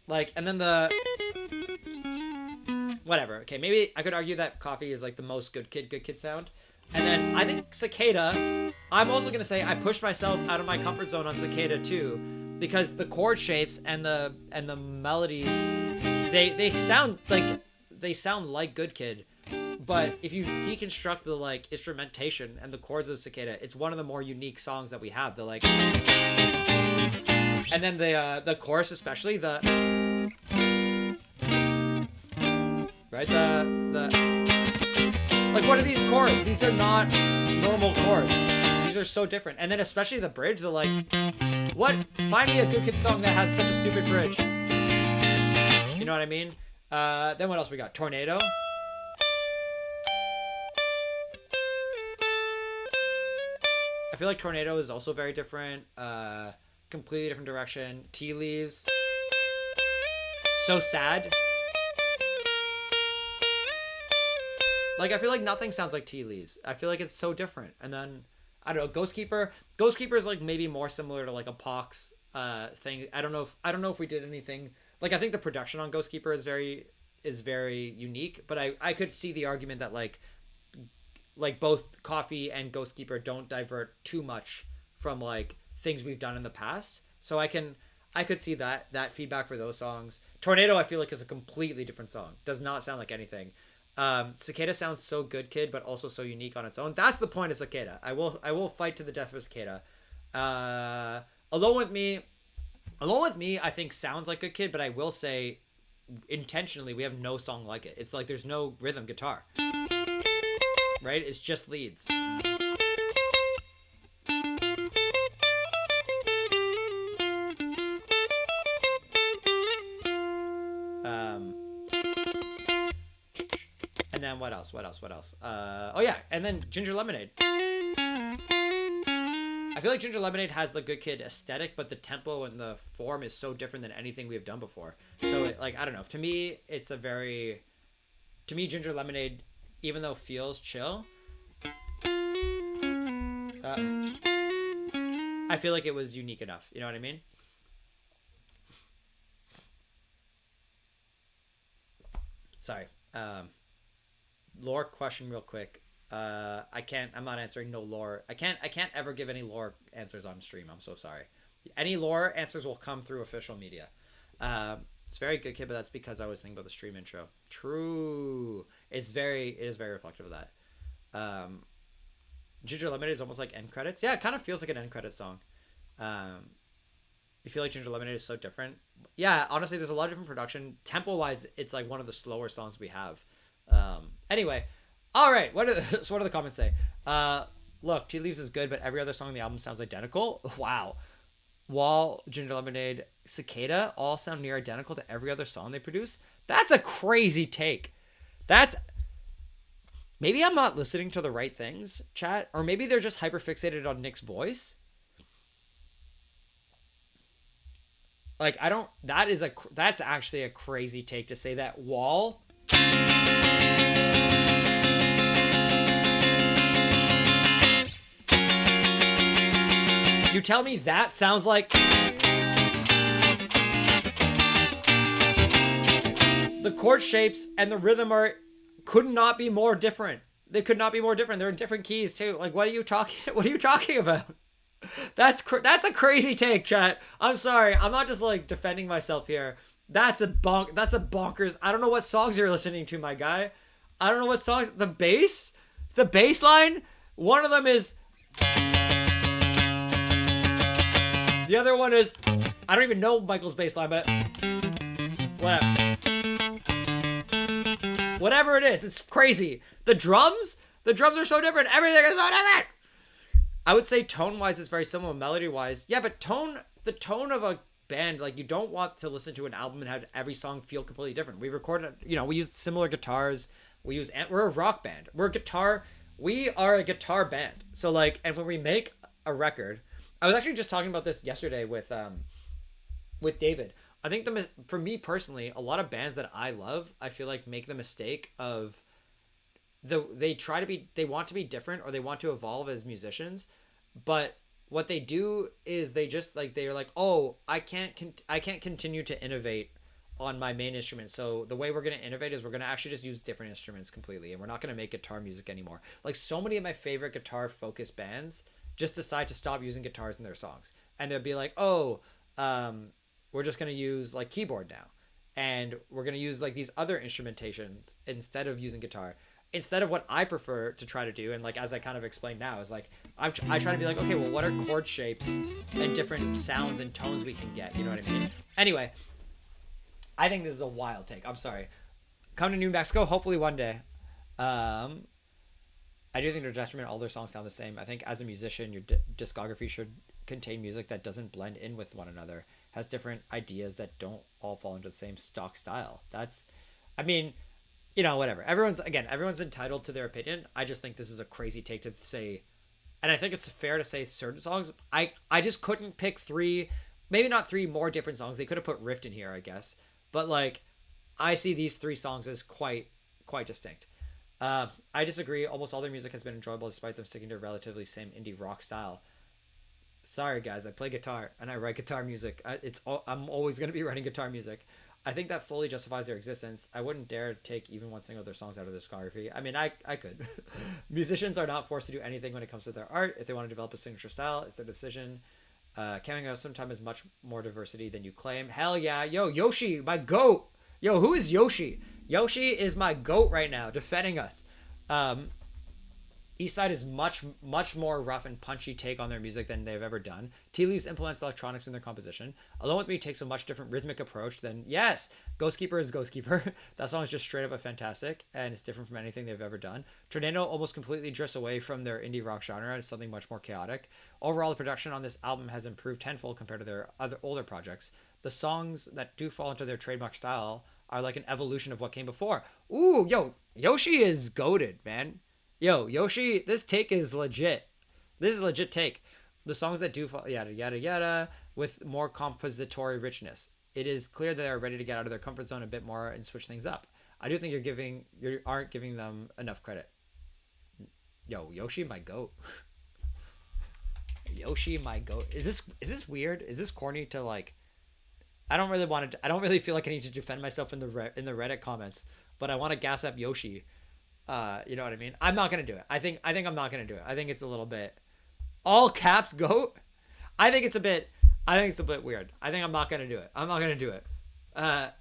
Like, and then the whatever. Okay, maybe I could argue that Coffee is like the most Good Kid sound. And then I think Cicada, I'm also gonna say I pushed myself out of my comfort zone on Cicada too, because the chord shapes and the melodies, they sound like Good Kid. But if you deconstruct the like instrumentation and the chords of Cicada, it's one of the more unique songs that we have. The like, and then the chorus, especially the right like, what are these chords? These are not normal chords. These are so different. And then especially the bridge, the like, what? Find me a Good Kid song that has such a stupid bridge. You know what I mean? Then what else we got? Tornado. I feel like Tornado is also very different. Completely different direction. Tea Leaves. So sad. Like, I feel like nothing sounds like Tea Leaves. I feel like it's so different. And then, I don't know, Ghostkeeper is like maybe more similar to like a Pox thing. I don't know if we did anything. Like, I think the production on Ghostkeeper is very unique, but I could see the argument that like both Coffee and Ghostkeeper don't divert too much from like things we've done in the past. So I could see that feedback for those songs. Tornado, I feel like, is a completely different song. Does not sound like anything. Cicada sounds so good, kid, but also so unique on its own. That's the point of Cicada. I will fight to the death for Cicada. Alone with me, I think sounds like Good Kid, but I will say intentionally we have no song like it. It's like there's no rhythm guitar. Right? It's just leads. And then what else? Oh yeah, and then Ginger Lemonade. I feel like Ginger Lemonade has the Good Kid aesthetic, but the tempo and the form is so different than anything we have done before. So it, like, I don't know. To me, Ginger Lemonade, even though feels chill, I feel like it was unique enough. You know what I mean? Sorry. Lore question real quick. I'm not answering no lore. I can't ever give any lore answers on stream. I'm so sorry. Any lore answers will come through official media. It's very Good Kid, but that's because I was thinking about the stream intro. True. It is very reflective of that. Ginger Lemonade is almost like end credits. Yeah, it kind of feels like an end credits song. You feel like Ginger Lemonade is so different. Yeah, honestly, there's a lot of different production. Tempo wise, it's like one of the slower songs we have. Anyway, all right. So what do the comments say? Look, Tea Leaves is good, but every other song on the album sounds identical. Wow. Wall, Ginger Lemonade, Cicada all sound near identical to every other song they produce. That's a crazy take. Maybe I'm not listening to the right things, chat, or maybe they're just hyper fixated on Nick's voice. Like, that's actually a crazy take to say that Wall. You tell me that sounds like the chord shapes and the rhythm could not be more different. They could not be more different. They're in different keys too. Like, what are you talking about? That's a crazy take, chat. I'm sorry. I'm not just like defending myself here. That's a bonkers. I don't know what songs you're listening to, my guy. I don't know what songs. The bass line. One of them is. The other one is, I don't even know Michael's bass line, but whatever it is, it's crazy. The drums are so different. Everything is so different. I would say tone-wise, it's very similar. Melody-wise, yeah, but the tone of a band, like, you don't want to listen to an album and have every song feel completely different. We recorded, we use similar guitars. We're a rock band. We are a guitar band. So, like, and when we make a record, I was actually just talking about this yesterday with David. I think for me personally, a lot of bands that I love, I feel like make the mistake of they want to be different, or they want to evolve as musicians, but what they do is they just like, they're like, oh, I can't continue to innovate on my main instrument. So the way we're going to innovate is we're going to actually just use different instruments completely, and we're not going to make guitar music anymore. Like, so many of my favorite guitar focused bands just decide to stop using guitars in their songs, and they'll be like, oh, we're just going to use like keyboard now, and we're going to use like these other instrumentations instead of using guitar. Instead of what I prefer to try to do, and like, as I kind of explained now, is like, I try to be like, okay, well, what are chord shapes and different sounds and tones we can get? You know what I mean? Anyway, I think this is a wild take. I'm sorry. Come to New Mexico, hopefully one day. I do think to their detriment, all their songs sound the same. I think as a musician, your discography should contain music that doesn't blend in with one another, has different ideas that don't all fall into the same stock style. Whatever. Everyone's entitled to their opinion. I just think this is a crazy take to say, and I think it's fair to say certain songs. I just couldn't pick maybe not three more different songs. They could have put Rift in here, I guess. But like, I see these three songs as quite distinct. I disagree. Almost all their music has been enjoyable despite them sticking to a relatively same indie rock style. Sorry guys, I play guitar and I write guitar music. I'm always going to be writing guitar music. I think that fully justifies their existence. I wouldn't dare take even one single of their songs out of their discography. I mean, I could. Musicians are not forced to do anything when it comes to their art. If they want to develop a signature style, it's their decision. Coming out sometimes is much more diversity than you claim. Hell yeah. Yo, Yoshi, my goat. Yo, who is Yoshi? Yoshi is my goat right now, defending us. Eastside is much more rough and punchy take on their music than they've ever done. Tea Leaves implements electronics in their composition. Alone With Me takes a much different rhythmic approach than, yes, Ghost Keeper is Ghost Keeper. That song is just straight up a fantastic, and it's different from anything they've ever done. Tornado almost completely drifts away from their indie rock genre to something much more chaotic. Overall, the production on this album has improved tenfold compared to their other older projects. The songs that do fall into their trademark style are like an evolution of what came before. Ooh, yo, Yoshi is goated, man. Yo, Yoshi, this take is legit. This is a legit take. The songs that do fall, yada, yada, yada, with more compository richness. It is clear they are ready to get out of their comfort zone a bit more and switch things up. I do think you aren't giving them enough credit. Yo, Yoshi, my goat. Yoshi, my goat. Is this weird? Is this corny to like? I don't really feel like I need to defend myself in the Reddit comments, but I want to gas up Yoshi. You know what I mean? I'm not gonna do it. I think I'm not gonna do it. I think it's a little bit all caps goat. I think it's a bit weird. I think I'm not gonna do it. I'm not gonna do it.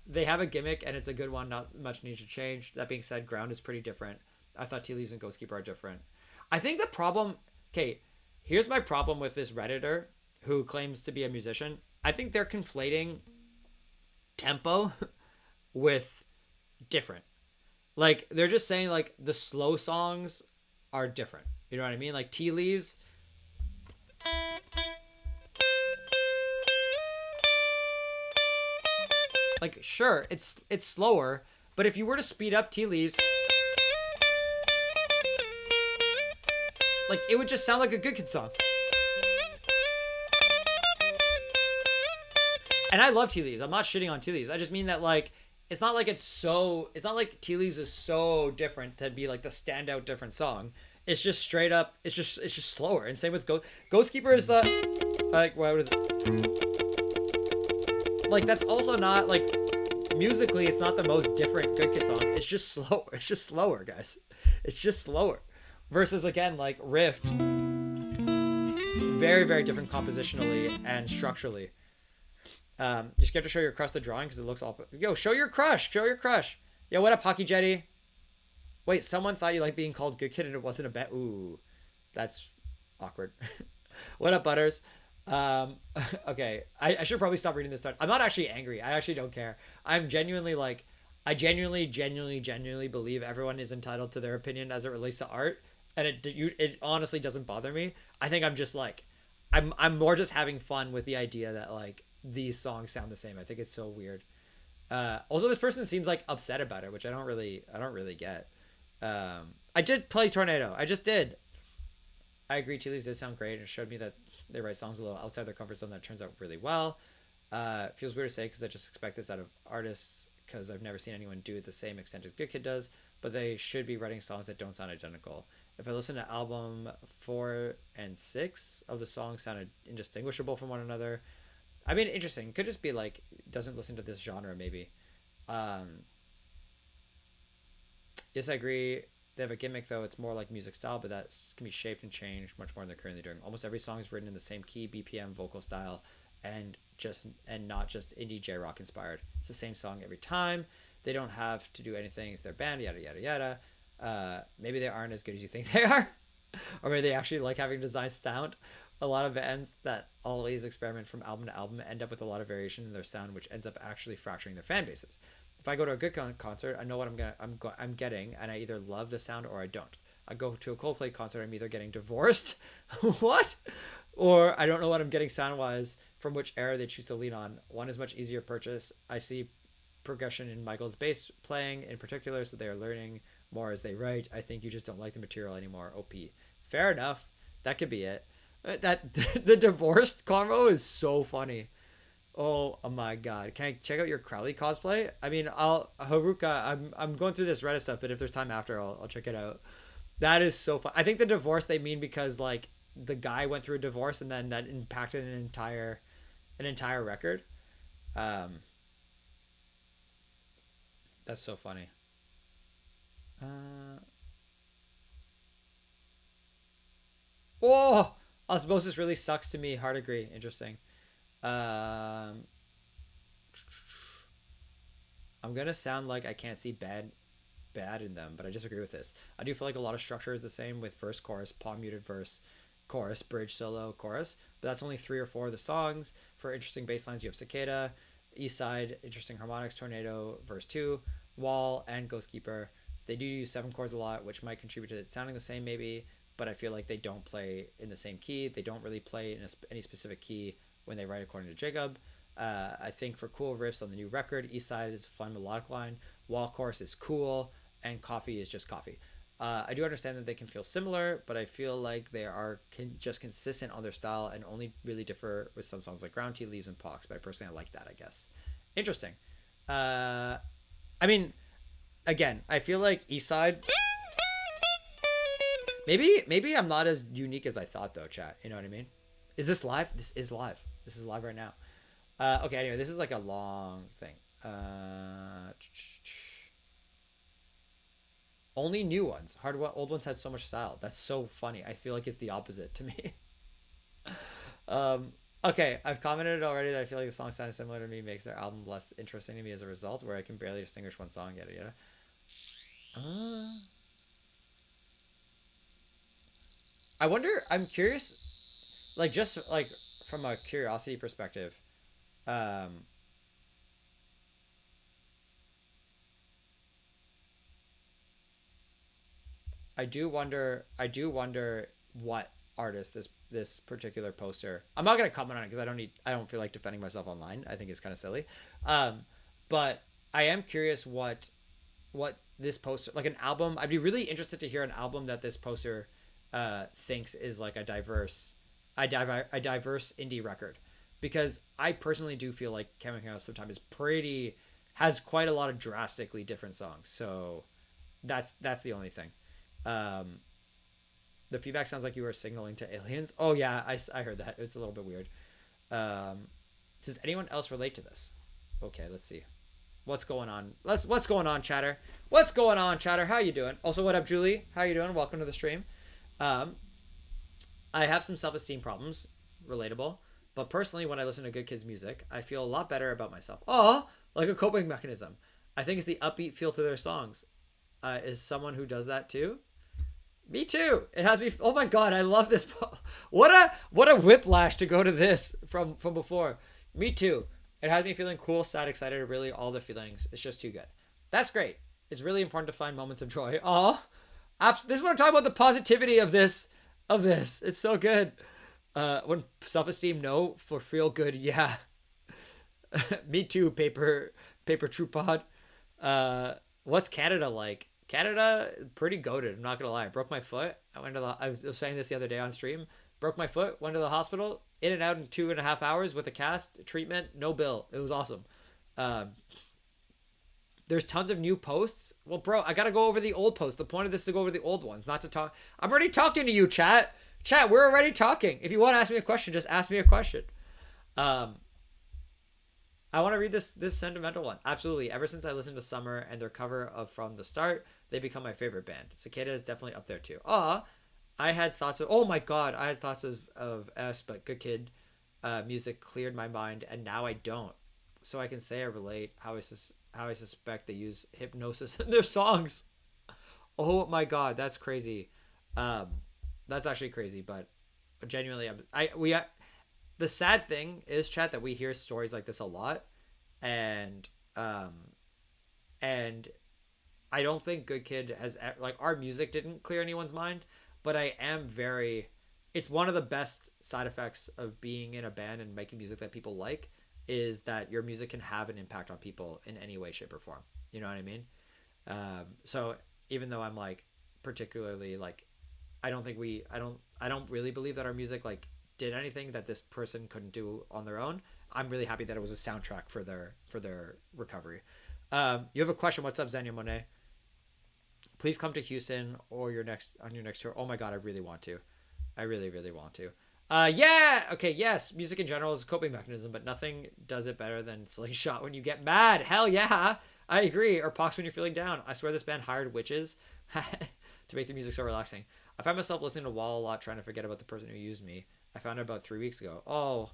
They have a gimmick and it's a good one. Not much needs to change. That being said, Ground is pretty different. I thought Tea Leaves and Ghost Keeper are different. I think the problem. Okay, here's my problem with this Redditor who claims to be a musician. I think they're conflating tempo with different. Like, they're just saying, like, the slow songs are different. You know what I mean? Like, Tea Leaves. Like, sure, it's slower, but if you were to speed up Tea Leaves, like, it would just sound like a Good Kid song. And I love Tea Leaves. I'm not shitting on Tea Leaves. I just mean that, like, it's not like Tea Leaves is so different to be like the standout different song. It's just straight up, it's just slower. And same with Ghost Keeper is like, what is it? Like, that's also not like musically, it's not the most different Good Kid song. It's just slower. It's just slower, guys. It's just slower. Versus again, like Rift, very, very different compositionally and structurally. You just get to show your crush the drawing because it looks all. Yo, show your crush. Show your crush. Yo, what up, Hockey Jetty? Wait, someone thought you liked being called Good Kid and it wasn't a bet. Ooh, that's awkward. What up, Butters? Okay, I should probably stop reading this stuff. I'm not actually angry. I actually don't care. I'm genuinely like, I genuinely believe everyone is entitled to their opinion as it relates to art, and it honestly doesn't bother me. I think I'm just like, I'm more just having fun with the idea that like these songs sound the same. I think it's so weird. Also, this person seems like upset about it, which I don't really get. I did play Tornado. I just did. I agree. Tea Leaves did sound great. And it showed me that they write songs a little outside their comfort zone that turns out really well. Feels weird to say because I just expect this out of artists because I've never seen anyone do it the same extent as Good Kid does, but they should be writing songs that don't sound identical. If I listen to album 4 and 6 of the songs sounded indistinguishable from one another. I mean, interesting. Could just be like, doesn't listen to this genre, maybe. Yes, I agree. They have a gimmick, though. It's more like music style, but that can be shaped and changed much more than they're currently doing. Almost every song is written in the same key, BPM, vocal style, and not just indie J-rock inspired. It's the same song every time. They don't have to do anything. It's their band, yada, yada, yada. Maybe they aren't as good as you think they are. Or maybe they actually like having designed sound. A lot of bands that always experiment from album to album end up with a lot of variation in their sound, which ends up actually fracturing their fan bases. If I go to a good concert, I know what I'm getting, and I either love the sound or I don't. I go to a Coldplay concert, I'm either getting divorced, what? Or I don't know what I'm getting sound-wise from which era they choose to lean on. One is much easier purchase. I see progression in Michael's bass playing in particular, so they are learning more as they write. I think you just don't like the material anymore. OP. Fair enough. That could be it. That the divorced convo is so funny. Oh, oh my god. Can I check out your Crowley cosplay? I mean, Haruka, I'm going through this Reddit stuff, but if there's time after, I'll check it out. That is so fun. I think the divorce they mean because like the guy went through a divorce and then that impacted an entire record. Um that's so funny. Uh Oh, osmosis really sucks to me. Hard agree. Interesting. Um I'm gonna sound like I can't see bad in them, but I disagree with this. I do feel like a lot of structure is the same with verse, chorus, palm muted verse, chorus, bridge, solo, chorus, but that's only 3 or 4 of the songs. For interesting bass lines, you have Cicada, East Side, interesting harmonics, Tornado, verse 2, Wall, and Ghost Keeper. They do use 7 chords a lot, which might contribute to it sounding the same maybe, but I feel like they don't play in the same key. They don't really play in any specific key when they write according to Jacob. I think for cool riffs on the new record, East Side is a fun melodic line, Wall chorus is cool, and Coffee is just Coffee. I do understand that they can feel similar, but I feel like they are just consistent on their style and only really differ with some songs like Ground Tea, Leaves, and Pox. But I personally like that, I guess. Interesting. I mean, again, I feel like Eastside. Maybe I'm not as unique as I thought though, chat. You know what I mean? Is this live? This is live. This is live right now. Okay. Anyway, this is like a long thing. Only new ones. Old ones had so much style. That's so funny. I feel like it's the opposite to me. Okay, I've commented already that I feel like the song sounding similar to me makes their album less interesting to me as a result, where I can barely distinguish one song, yada yada. I wonder, I'm curious, like just like from a curiosity perspective, um I do wonder what artist this particular poster. I'm not gonna comment on it because I don't feel like defending myself online. I think it's kind of silly. But I am curious what this poster, like an album. I'd be really interested to hear an album that this poster thinks is like a diverse indie record, because I personally do feel like Chemical House sometimes has quite a lot of drastically different songs. So that's the only thing. The feedback sounds like you were signaling to aliens. Oh yeah, I heard that. It's a little bit weird. Does anyone else relate to this? Okay, let's see. What's going on? What's going on, chatter? What's going on, chatter? How you doing? Also, what up, Julie? How you doing? Welcome to the stream. I have some self-esteem problems, relatable. But personally, when I listen to Good Kids music, I feel a lot better about myself. Oh, like a coping mechanism. I think it's the upbeat feel to their songs. Is someone who does that too? Me too. It has me. Oh my god, I love this. What a whiplash to go to this from before. Me too. It has me feeling cool, sad, excited, really all the feelings. It's just too good. That's great. It's really important to find moments of joy. Oh, this is what I'm talking about. The positivity of this. It's so good. When self-esteem, no. For feel good, yeah. Me too. Paper True Pod. What's Canada like? Canada, pretty goated. I'm not gonna lie. I broke my foot. I was saying this the other day on stream. Broke my foot. Went to the hospital. In and out in 2.5 hours with a cast, treatment, no bill. It was awesome. There's tons of new posts. Well, bro, I gotta go over the old posts. The point of this is to go over the old ones, not to talk. I'm already talking to you, chat. Chat, we're already talking. If you want to ask me a question, just ask me a question. I want to read this sentimental one. Absolutely. Ever since I listened to Summer and their cover of From the Start, they become my favorite band. Cicada is definitely up there too. I had thoughts of, oh my god, I had thoughts of S, but Good Kid music cleared my mind, and now I don't. So I can say I relate how I suspect they use hypnosis in their songs. Oh my god, that's crazy. That's actually crazy, but genuinely, the sad thing is, chat, that we hear stories like this a lot, and I don't think Good Kid has, like, our music didn't clear anyone's mind, but it's one of the best side effects of being in a band and making music that people like, is that your music can have an impact on people in any way, shape, or form. You know what I mean? So even though I'm like particularly like, I don't really believe that our music like did anything that this person couldn't do on their own. I'm really happy that it was a soundtrack for their recovery. You have a question? What's up, Zanya Monet? Please come to Houston or your next tour. Oh my god, I really want to. I really, really want to. Yeah. Okay. Yes. Music in general is a coping mechanism, but nothing does it better than Slingshot when you get mad. Hell yeah. I agree. Or Pox when you're feeling down. I swear this band hired witches to make the music so relaxing. I find myself listening to Wall a lot, trying to forget about the person who used me. I found it about 3 weeks ago. Oh,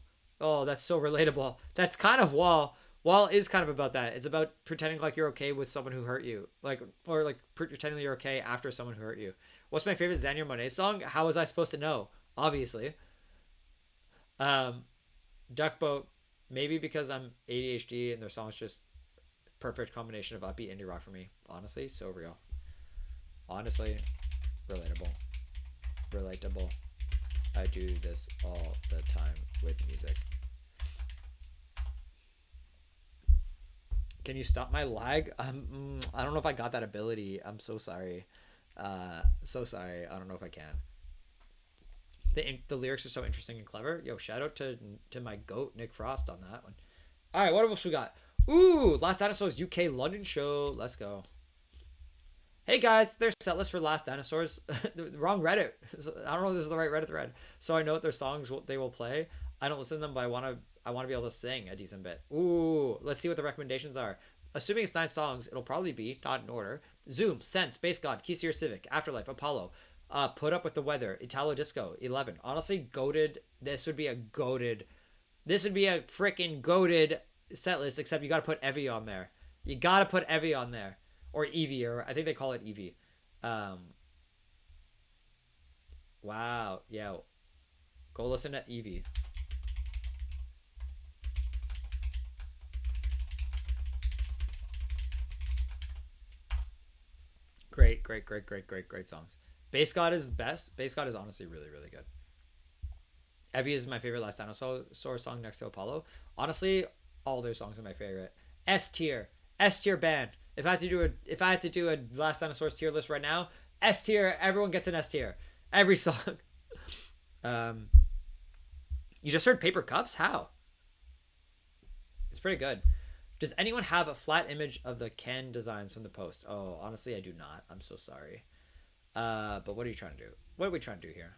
that's so relatable. That's kind of Wall. Wall is kind of about that. It's about pretending like you're okay with someone who hurt you, or pretending you're okay after someone who hurt you. What's my favorite Xander Monet song? How was I supposed to know? Obviously. Duckboat, maybe because I'm ADHD and their song's just perfect combination of upbeat indie rock for me. Honestly, so real. Honestly, relatable. I do this all the time with music. Can you stop my lag? I don't know if I got that ability. I'm so sorry. So sorry. I don't know if I can. The lyrics are so interesting and clever. Yo, shout out to my goat Nick Frost on that one. All right, what else we got? Ooh, Last Dinosaurs UK London show. Let's go. Hey guys, there's set list for Last Dinosaurs. The wrong Reddit. I don't know if this is the right Reddit thread. So I know what their songs they will play. I don't listen to them, but I want to be able to sing a decent bit. Ooh, let's see what the recommendations are. Assuming it's 9 songs, it'll probably be, not in order, Zoom, Sense, Space God, Keys to Your Civic, Afterlife, Apollo, Put Up With the Weather, Italo Disco, 11. Honestly, goated. This would be a freaking goated set list, except you got to put Evie on there. You got to put Evie on there. Or Evie, or I think they call it Evie. Wow. Yeah. Go listen to Evie. Great songs. Base God is best. Base God is honestly really, really good. Evie is my favorite Last Dinosaur song next to Apollo. Honestly, all their songs are my favorite. S tier band. If I had to do a Last Dinosaurs tier list right now, S tier, everyone gets an S tier. Every song. You just heard Paper Cups? How? It's pretty good. Does anyone have a flat image of the Ken designs from the post? Oh, honestly, I do not. I'm so sorry. But what are you trying to do? What are we trying to do here?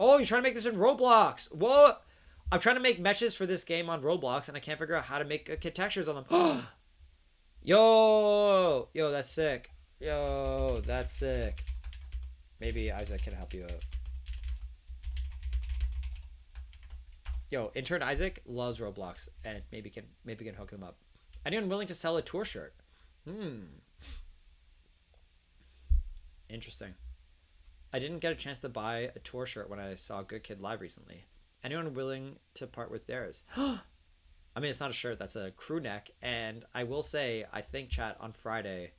Oh, you're trying to make this in Roblox. What? I'm trying to make meshes for this game on Roblox, and I can't figure out how to make textures on them. Yo, that's sick. Maybe Isaac can help you out. Yo, intern Isaac loves Roblox, and maybe can hook him up. Anyone willing to sell a tour shirt? Interesting. I didn't get a chance to buy a tour shirt when I saw Good Kid live recently. Anyone willing to part with theirs? I mean, it's not a shirt, that's a crew neck. And I will say, I think, chat, on Friday,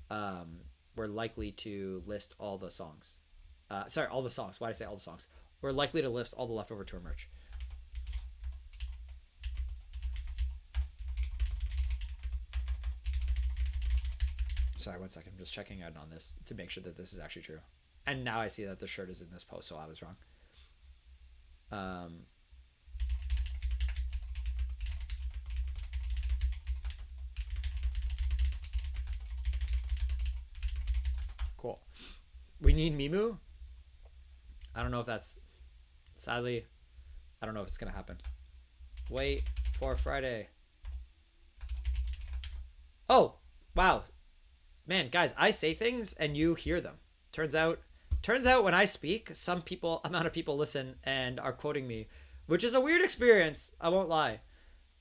we're likely to list all the songs. All the songs. Why did I say all the songs? We're likely to list all the leftover tour merch. Sorry, 1 second. I'm just checking out on this to make sure that this is actually true. And now I see that the shirt is in this post, so I was wrong. Cool. We need Mimu. I don't know if that's... Sadly, I don't know if it's going to happen. Wait for Friday. Oh, wow. Man, guys, I say things and you hear them. Turns out when I speak, amount of people listen and are quoting me, which is a weird experience. I won't lie.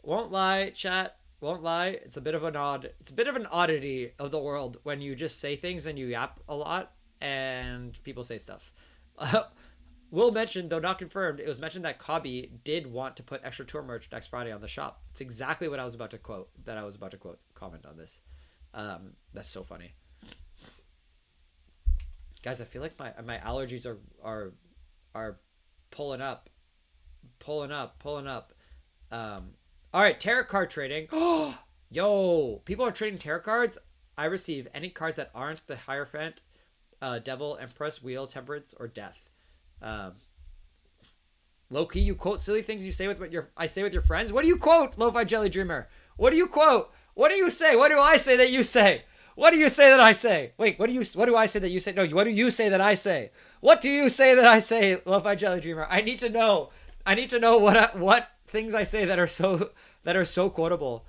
Won't lie, chat. Won't lie. It's a bit of an oddity of the world when you just say things and you yap a lot and people say stuff. Will mention, though not confirmed, it was mentioned that Kabi did want to put extra tour merch next Friday on the shop. It's exactly what I was about to quote. Comment on this. That's so funny. Guys, I feel like my allergies are pulling up. All right, tarot card trading. Yo, people are trading tarot cards. I receive any cards that aren't the Hierophant, Devil, Empress, Wheel, Temperance, or Death. Low key, you quote silly things you say with what I say with your friends. What do you quote, Lo-Fi Jelly Dreamer? What do you quote? What do you say? What do I say that you say? What do you say that I say? Wait, what do I say that you say? No, what do you say that I say? What do you say that I say, Lo-Fi Jelly Dreamer? I need to know. I need to know what things I say that are so quotable.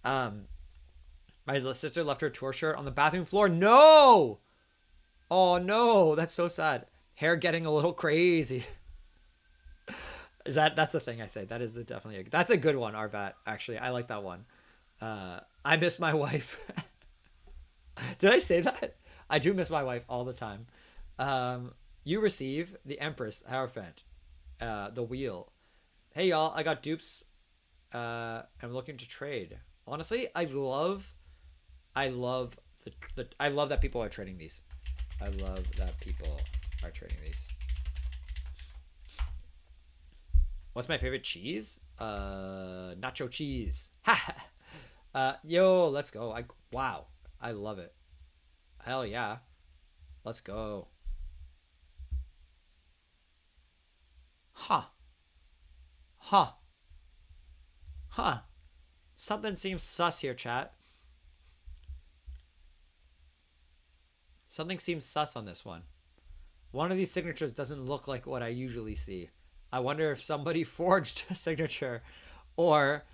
My sister left her tour shirt on the bathroom floor. No. Oh no, that's so sad. Hair getting a little crazy. That's the thing I say. That is definitely that's a good one, Arbat. Actually, I like that one. I miss my wife. Did I say that? I do miss my wife all the time. You receive the Empress Hierophant, the wheel. Hey y'all, I got dupes. I'm looking to trade. Honestly, I love that people are trading these. I love that people are trading these. What's my favorite cheese? Nacho cheese. Yo, let's go. Wow. I love it. Hell yeah. Let's go. Huh. Something seems sus here, chat. Something seems sus on this one. One of these signatures doesn't look like what I usually see. I wonder if somebody forged a signature or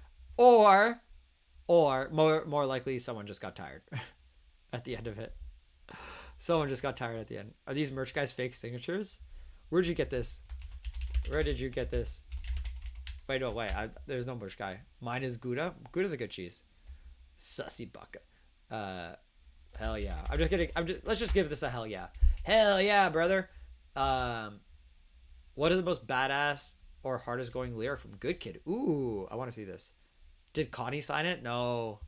more likely someone just got tired at the end of it. Someone just got tired at the end. Are these merch guys fake signatures? Where'd you get this? Where did you get this? Wait, no, wait. There's no merch guy. Mine is Gouda. Gouda's a good cheese. Sussy bucket. Hell yeah. Let's just give this a hell yeah. Hell yeah, brother. What is the most badass or hardest going lyric from Good Kid? Ooh, I want to see this. Did Connie sign it? No.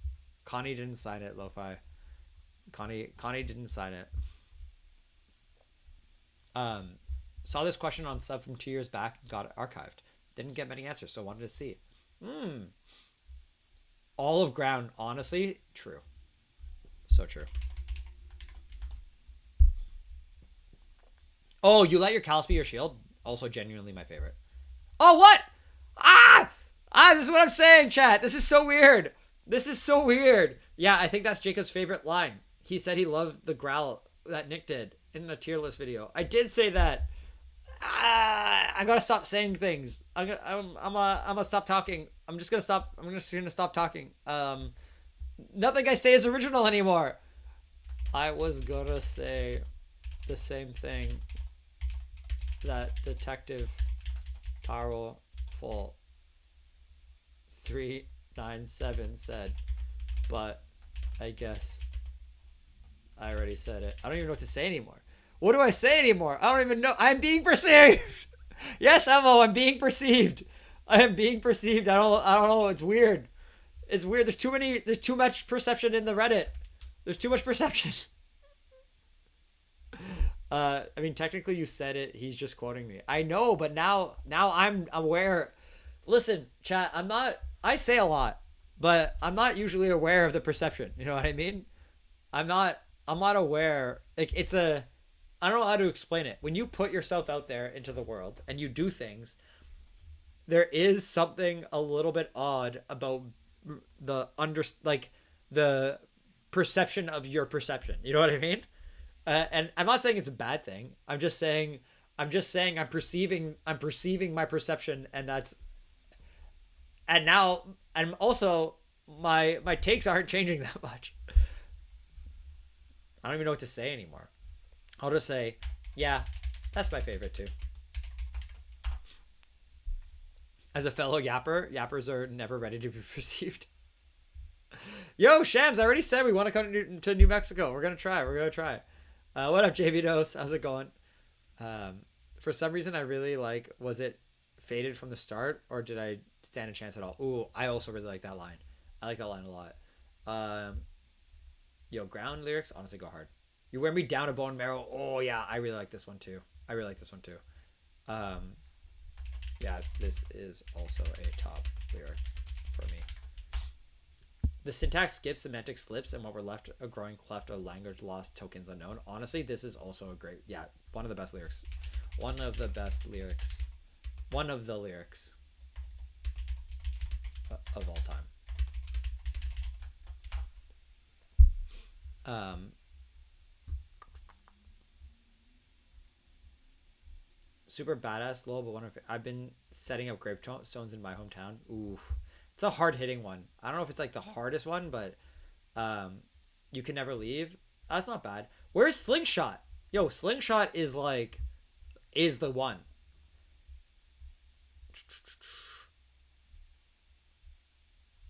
Connie didn't sign it, Lo-Fi. Connie didn't sign it. Saw this question on sub from 2 years back, got it archived. Didn't get many answers, so wanted to see. Olive ground, honestly, true. So true. Oh, you let your callus be your shield? Also genuinely my favorite. Oh, what? This is what I'm saying, chat. This is so weird. This is so weird. Yeah, I think that's Jacob's favorite line. He said he loved the growl that Nick did in a tier list video. I did say that. I gotta stop saying things. I'm gonna stop talking. I'm just gonna stop talking. Nothing I say is original anymore. I was gonna say the same thing that Detective Taro Full 397 said, but I guess I already said it. I don't even know what to say anymore. What do I say anymore? I don't even know. I'm being perceived. Yes, Emo, I'm being perceived. I am being perceived. I don't know. It's weird. It's weird. There's too much perception in the Reddit. There's too much perception. I mean, technically you said it. He's just quoting me. I know, but now I'm aware. Listen, chat, I say a lot, but I'm not usually aware of the perception. You know what I mean? I'm not aware. Like, I don't know how to explain it. When you put yourself out there into the world and you do things, there is something a little bit odd about the perception of your perception. You know what I mean? And I'm not saying it's a bad thing. I'm just saying I'm perceiving my perception, and now I'm also my takes aren't changing that much. I don't even know what to say anymore. I'll just say, yeah, that's my favorite too. As a fellow yapper, yappers are never ready to be perceived. Yo, Shams, I already said we want to come to New Mexico. We're gonna try. What up, JV Dose? How's it going? For some reason, I really was it faded from the start, or did I stand a chance at all? Ooh, I also really like that line. I like that line a lot. Yo, ground lyrics, honestly go hard. You wear me down to bone marrow. Oh yeah, I really like this one too. Yeah, this is also a top lyric for me. The syntax skips, semantic slips, and what we're left a growing cleft of language lost, tokens unknown. Honestly, this is also a great, one of the best lyrics. One of the best lyrics One of the lyrics of all time. Super badass, lol, but wonder if I've been setting up gravestones in my hometown. Oof. It's a hard hitting one. I don't know if it's like the hardest one, but you can never leave. That's not bad. Where's Slingshot? Yo, Slingshot is like the one.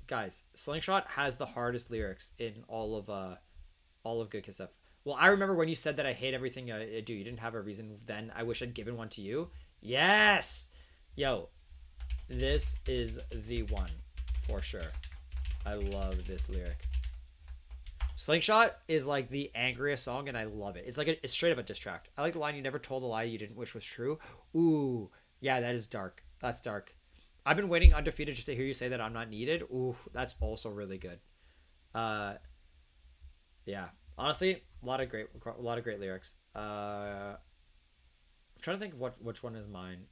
Guys, Slingshot has the hardest lyrics in all of Good Kiss Stuff. Well, I remember when you said that I hate everything I do. You didn't have a reason then. I wish I'd given one to you. Yes! Yo, this is the one for sure. I love this lyric. Slingshot is like the angriest song, and I love it. It's like it's straight up a diss track. I like the line, "You never told a lie you didn't wish was true." Ooh, yeah, that is dark. That's dark. I've been waiting undefeated just to hear you say that I'm not needed. Ooh, that's also really good. Yeah, honestly, a lot of great lyrics. I'm trying to think of which one is mine.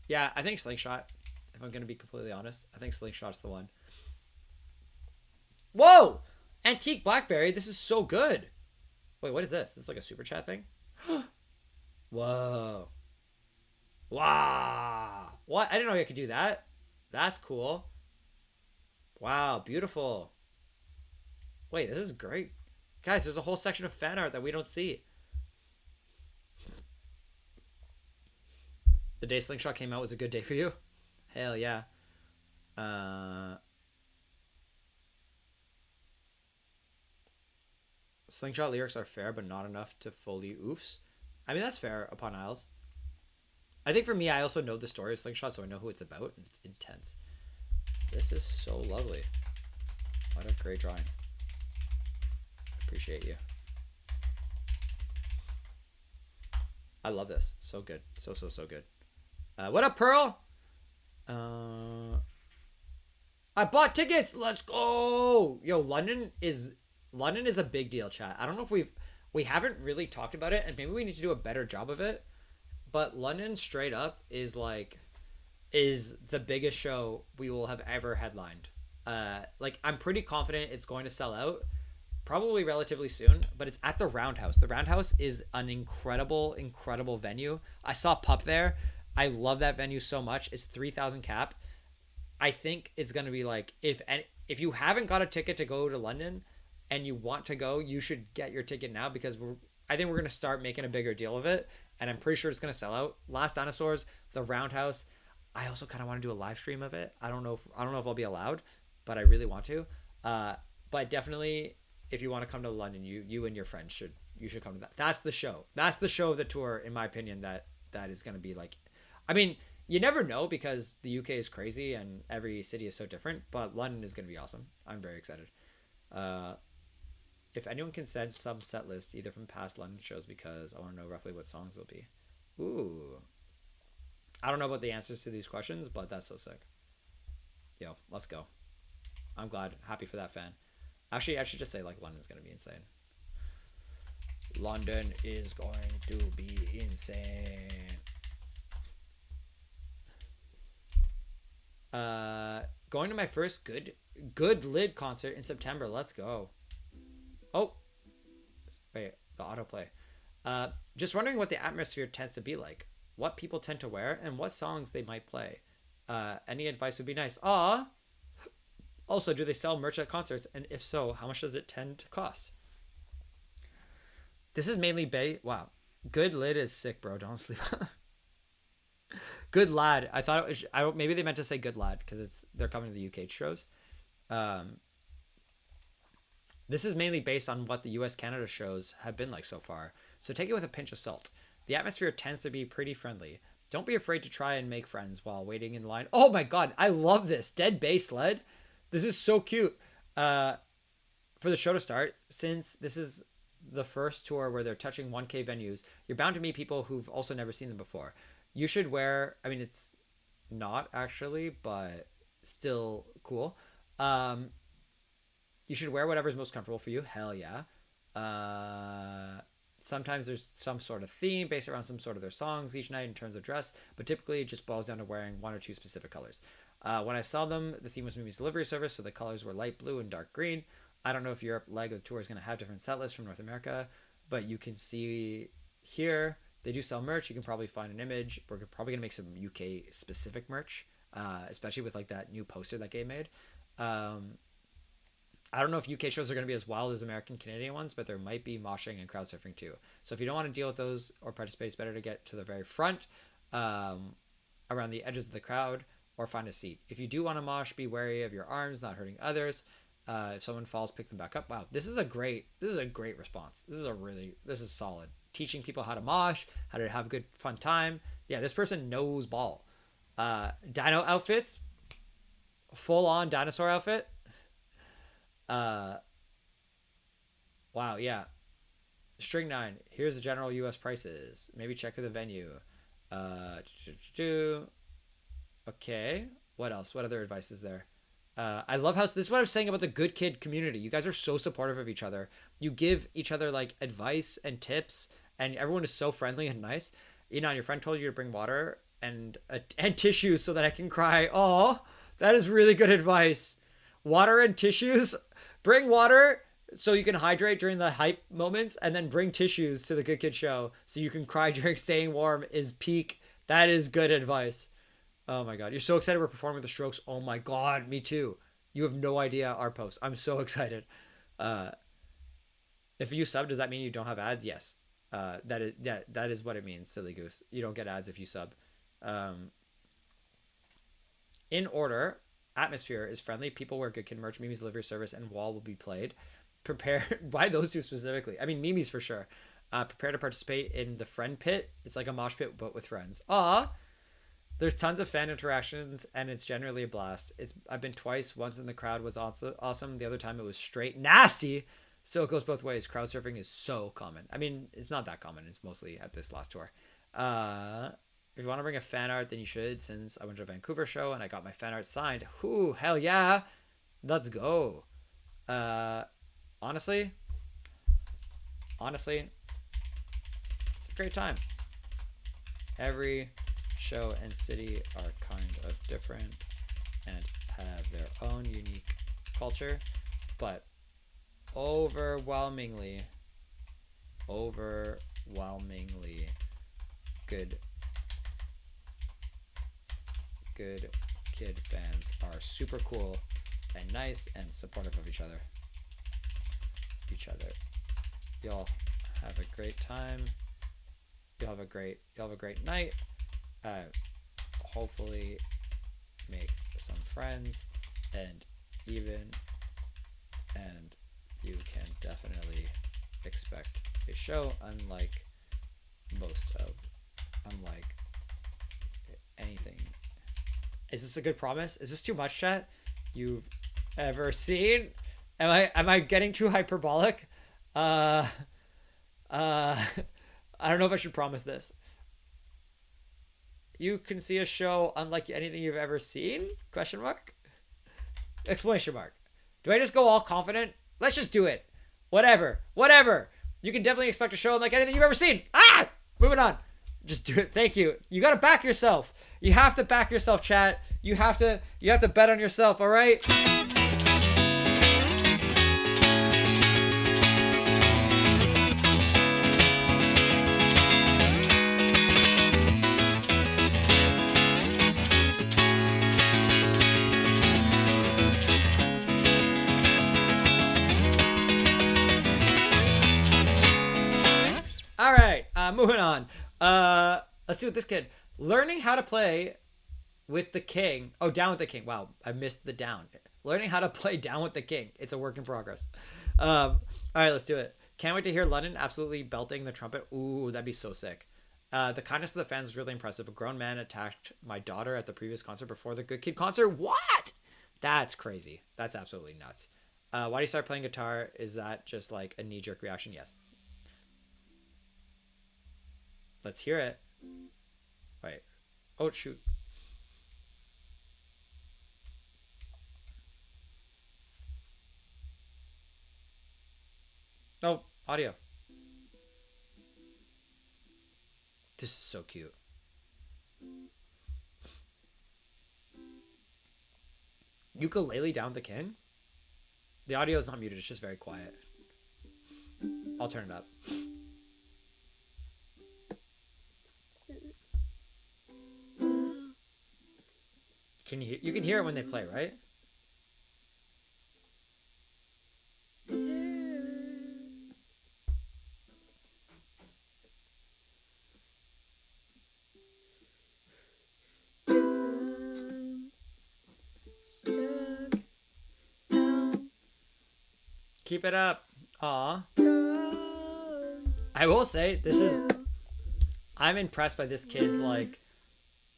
Yeah, I think Slingshot. If I'm gonna be completely honest, I think Slingshot's the one. Whoa! Antique Blackberry, this is so good. Wait, what is this? This is like a super chat thing? Whoa. Wow. What? I didn't know you could do that. That's cool. Wow, beautiful. Wait, this is great. Guys, there's a whole section of fan art that we don't see. The day Slingshot came out was a good day for you? Hell yeah. Slingshot lyrics are fair, but not enough to fully oofs. I mean, that's fair upon Isles. I think for me, I also know the story of Slingshot, so I know who it's about, and it's intense. This is so lovely. What a great drawing. Appreciate you. I love this. So good. So good. What up, Pearl? I bought tickets. Let's go. Yo, London is a big deal, chat. I don't know if we haven't really talked about it, and maybe we need to do a better job of it. But London straight up is the biggest show we will have ever headlined. Like, I'm pretty confident it's going to sell out probably relatively soon, but it's at the Roundhouse. The Roundhouse is an incredible venue. I saw Pup there. I love that venue so much. It's 3,000 cap. I think it's going to be like, if you haven't got a ticket to go to London and you want to go, you should get your ticket now, because I think we're going to start making a bigger deal of it, and I'm pretty sure it's going to sell out. Last Dinosaurs, the Roundhouse. I also kind of want to do a live stream of it. I don't know if I'll be allowed, but I really want to. But definitely, if you want to come to London, you and your friends should come to that. That's the show. That's the show of the tour, in my opinion. That is going to be like, I mean, you never know, because the UK is crazy and every city is so different. But London is going to be awesome. I'm very excited. If anyone can send some set lists, either from past London shows, because I want to know roughly what songs will be. Ooh. I don't know about the answers to these questions, but that's so sick. Yo, let's go. I'm glad. Happy for that fan. Actually, I should just say, like, London's going to be insane. London is going to be insane. Going to my first good lid concert in September. Let's go. Oh, wait, the autoplay. Just wondering what the atmosphere tends to be like, what people tend to wear, and what songs they might play. Any advice would be nice. Aw. Also, do they sell merch at concerts? And if so, how much does it tend to cost? This is mainly wow. Good lid is sick, bro. Don't sleep. Good lad. I thought it was, maybe they meant to say good lad, because they're coming to the UK shows. This is mainly based on what the US Canada shows have been like so far, so take it with a pinch of salt. The atmosphere tends to be pretty friendly. Don't be afraid to try and make friends while waiting in line. Oh my god, I love this. Dead Bass Sled. This is so cute. For the show to start, since this is the first tour where they're touching 1K venues, you're bound to meet people who've also never seen them before. You should wear, I mean, it's not actually, but still cool. You should wear whatever's most comfortable for you. Hell yeah. Sometimes there's some sort of theme based around some sort of their songs each night in terms of dress, but typically it just boils down to wearing one or two specific colors. When I saw them, the theme was Mimi's delivery service, so the colors were light blue and dark green. I don't know if Europe leg of the tour is going to have different set lists from North America, but you can see here they do sell merch. You can probably find an image. We're probably going to make some UK specific merch, especially with like that new poster that Gabe made. I don't know if UK shows are going to be as wild as American Canadian ones, but there might be moshing and crowd surfing too. So if you don't want to deal with those or participate, it's better to get to the very front, around the edges of the crowd, or find a seat. If you do want to mosh, be wary of your arms not hurting others. If someone falls, pick them back up. Wow, this is a great response. This is solid. Teaching people how to mosh, how to have a good fun time. Yeah, this person knows ball. Dino outfits, full on dinosaur outfit. Wow, yeah. String 9. Here's the general US prices. Maybe check the venue. Okay. What else? What other advice is there? I love how this is what I was saying about the good kid community. You guys are so supportive of each other. You give each other like advice and tips, and everyone is so friendly and nice. Your friend told you to bring water and tissues so that I can cry. Oh, that is really good advice. Water and tissues. Bring water so you can hydrate during the hype moments, and then bring tissues to the Good Kid show so you can cry during staying warm is peak. That is good advice. Oh my God. You're so excited we're performing the Strokes. Oh my God. Me too. You have no idea our post. I'm so excited. If you sub, does that mean you don't have ads? Yes. That is what it means, silly goose. You don't get ads if you sub. In order, atmosphere is friendly. People wear Good Kid merch. Mimi's delivery service and wall will be played. Prepare. Why those two specifically? I mean, Mimi's for sure. Prepare to participate in the friend pit. It's like a mosh pit, but with friends. There's tons of fan interactions, and it's generally a blast. I've been twice. Once in the crowd was awesome. The other time it was straight nasty. So it goes both ways. Crowd surfing is so common. I mean, it's not that common. It's mostly at this last tour. If you want to bring a fan art, then you should, since I went to a Vancouver show and I got my fan art signed. Whoo, hell yeah. Let's go. Honestly, it's a great time. Every show and city are kind of different and have their own unique culture, but overwhelmingly good kid fans are super cool and nice and supportive of each other. You'll have a great time. You'll have a great night. Hopefully make some friends, and you can definitely expect a show unlike anything. Is this a good promise? Is this too much, chat? You've ever seen? Am I getting too hyperbolic? I don't know if I should promise this. You can see a show unlike anything you've ever seen? Question mark? Exclamation mark. Do I just go all confident? Let's just do it. Whatever. You can definitely expect a show unlike anything you've ever seen. Moving on. Just do it. Thank you. You got to back yourself. You have to back yourself, chat. You have to bet on yourself, all right? All right, moving on. Let's see what this kid. Learning how to play with the king. Oh, down with the king. Wow, I missed the down. Learning how to play down with the king. It's a work in progress. All right, let's do it. Can't wait to hear London absolutely belting the trumpet. Ooh, that'd be so sick. The kindness of the fans was really impressive. A grown man attacked my daughter at the previous concert before the Good Kid concert. What? That's crazy. That's absolutely nuts. Why do you start playing guitar? Is that just like a knee-jerk reaction? Yes. Let's hear it. Wait. Oh, shoot. Oh, audio. This is so cute. Ukulele Down the King? The audio is not muted, it's just very quiet. I'll turn it up. You can hear it when they play, right? Keep it up. Aw. I will say, I'm impressed by this kid's, like,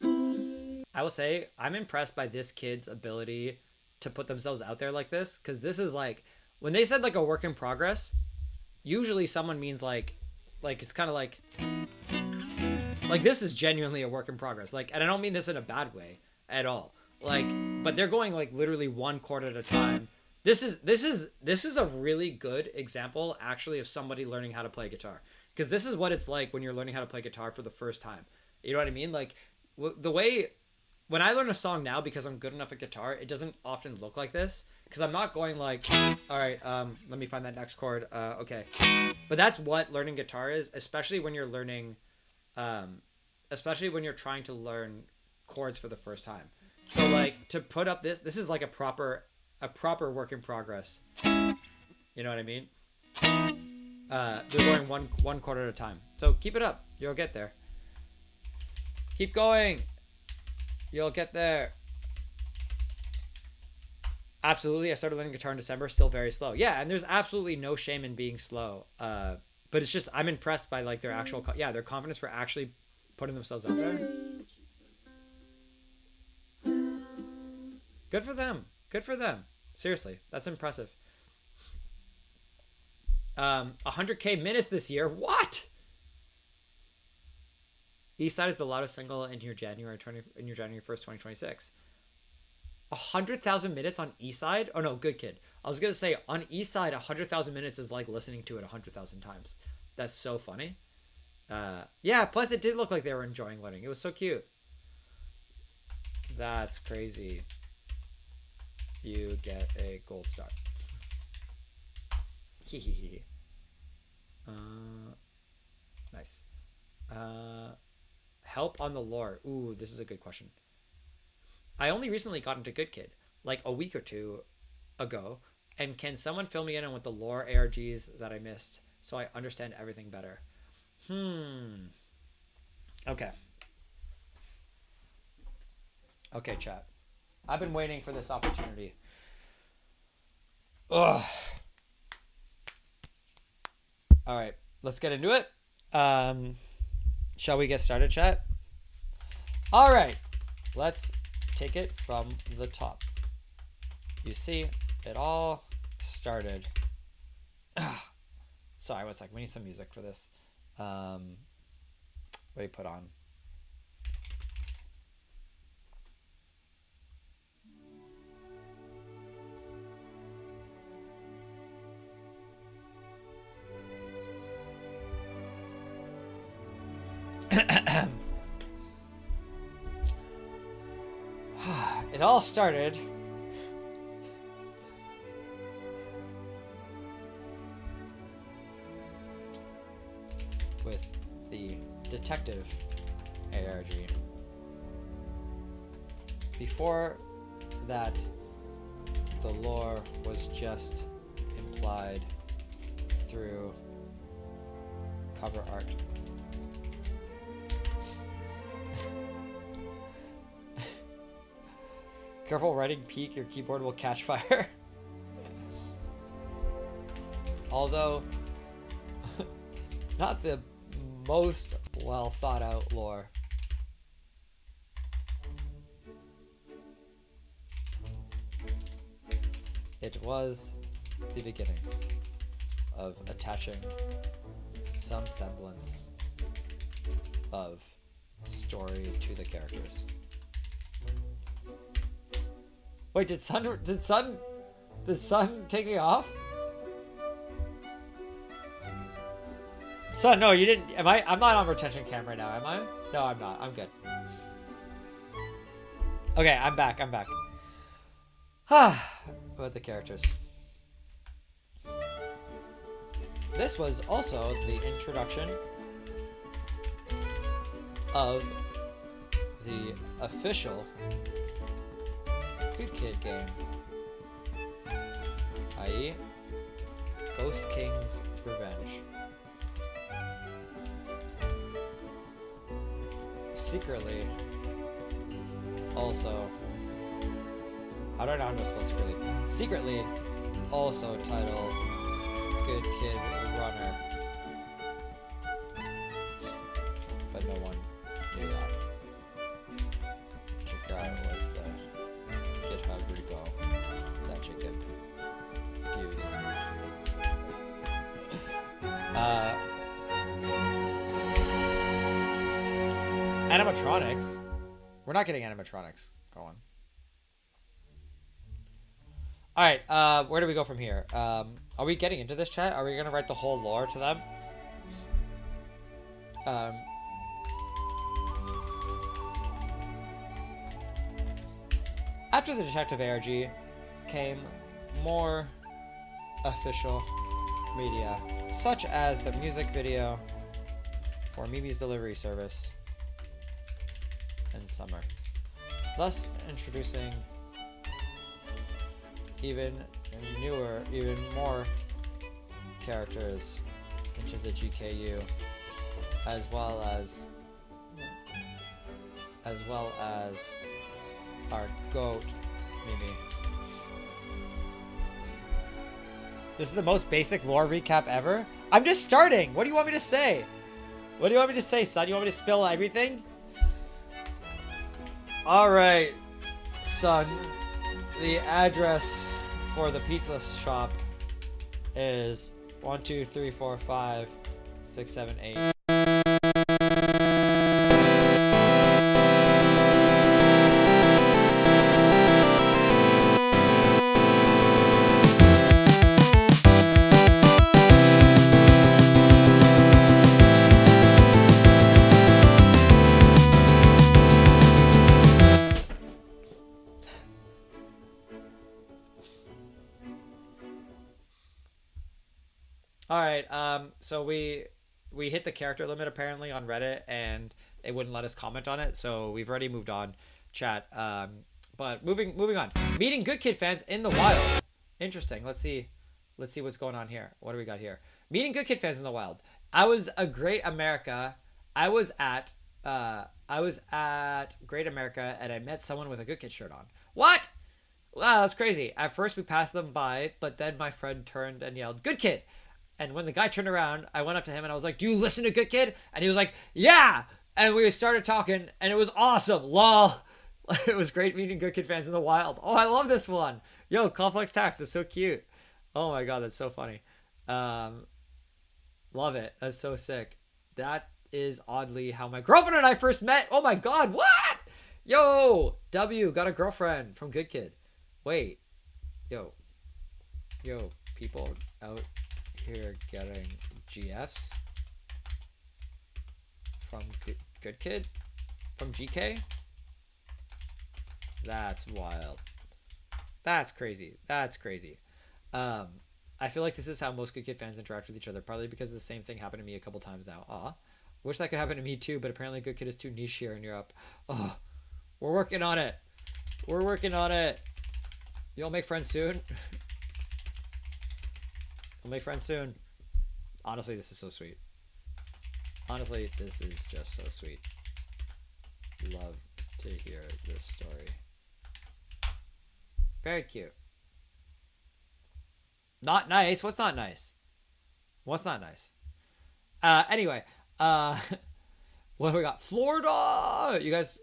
I will say, I'm impressed by this kid's ability to put themselves out there like this. Because this is, like, when they said, like, a work in progress, usually someone means, like, it's kind of like, this is genuinely a work in progress. Like, and I don't mean this in a bad way at all. Like, but they're going, like, literally one chord at a time. This is a really good example, actually, of somebody learning how to play guitar. Because this is what it's like when you're learning how to play guitar for the first time. You know what I mean? Like, the way... When I learn a song now, because I'm good enough at guitar, it doesn't often look like this. Because I'm not going like, all right, let me find that next chord. Okay. But that's what learning guitar is, especially when you're learning... especially when you're trying to learn chords for the first time. So, like, to put up this is like a proper work in progress. You know what I mean? They're going one chord at a time. So keep it up. You'll get there. Keep going. You'll get there. Absolutely. I started learning guitar in December. Still very slow. Yeah, and there's absolutely no shame in being slow. But it's just, I'm impressed by, like, their actual, their confidence for actually putting themselves out there. Good for them. Good for them. Seriously, that's impressive. 100K minutes this year. What? Eastside is the loudest single in your January 1st, 2026. 100,000 minutes on Eastside? Oh no, Good Kid. I was gonna say on Eastside, 100,000 minutes is like listening to it 100,000 times. That's so funny. Yeah. Plus, it did look like they were enjoying learning. It was so cute. That's crazy. You get a gold star. Hehehe. Nice. Help on the lore. Ooh, this is a good question. I only recently got into Good Kid, like a week or two ago. And can someone fill me in on what the lore ARGs that I missed so I understand everything better? Okay. Okay, chat. I've been waiting for this opportunity. Ugh. All right, let's get into it. Shall we get started, chat? All right, let's take it from the top. You see, it all started. Sorry, one sec. We need some music for this. What do you put on? It all started with the detective ARG. Before that, the lore was just implied through cover art. Careful writing peak, your keyboard will catch fire. Although, not the most well thought out lore. It was the beginning of attaching some semblance of story to the characters. Wait, did Sun take me off? Son, no, you didn't. Am I? I'm not on retention cam right now, am I? No, I'm not. I'm good. Okay, I'm back. I'm back. What about the characters? This was also the introduction of the official Good Kid game, i.e. Ghost King's Revenge. Secretly, also, how do I know how to spell secretly? Secretly, also titled Good Kid Runner, but no one knew that. Check out was the GitHub repo that Jacob used. Animatronics. We're not getting animatronics. Go on. All right. Where do we go from here? Are we getting into this chat? Are we gonna write the whole lore to them? After the Detective ARG came more official media, such as the music video for Mimi's Delivery Service and Summer, thus introducing even newer, even more characters into the GKU, as well as our goat, Mimi. This is the most basic lore recap ever? I'm just starting! What do you want me to say? What do you want me to say, son? You want me to spill everything? Alright, son. The address for the pizza shop is 1, 2, 3, 4, 5, 6, 7, 8. Alright, so we hit the character limit apparently on Reddit, and it wouldn't let us comment on it, so we've already moved on, chat. But moving on. Meeting Good Kid fans in the wild. Interesting. Let's see what's going on here. What do we got here? Meeting Good Kid fans in the wild. I was at Great America, and I met someone with a Good Kid shirt on. What? Wow, that's crazy. At first we passed them by, but then my friend turned and yelled, "Good Kid!" And when the guy turned around, I went up to him and I was like, "Do you listen to Good Kid?" And he was like, "Yeah!" And we started talking, and it was awesome. Lol. It was great meeting Good Kid fans in the wild. Oh, I love this one. Yo, Complex Tax is so cute. Oh my god, that's so funny. Love it. That's so sick. That is oddly how my girlfriend and I first met. Oh my god, what? Yo, W got a girlfriend from Good Kid. Wait. Yo, people out here getting GFs from Good Kid? From GK? That's wild. That's crazy. That's crazy. I feel like this is how most Good Kid fans interact with each other, probably because the same thing happened to me a couple times now. Aw. Wish that could happen to me too, but apparently Good Kid is too niche here in Europe. Oh, we're working on it. We're working on it. You'll make friends soon. We'll make friends soon. Honestly, this is so sweet. Honestly, this is just so sweet. Love to hear this story. Very cute. Not nice. What's not nice? What's not nice? Anyway, what do we got? Florida! You guys,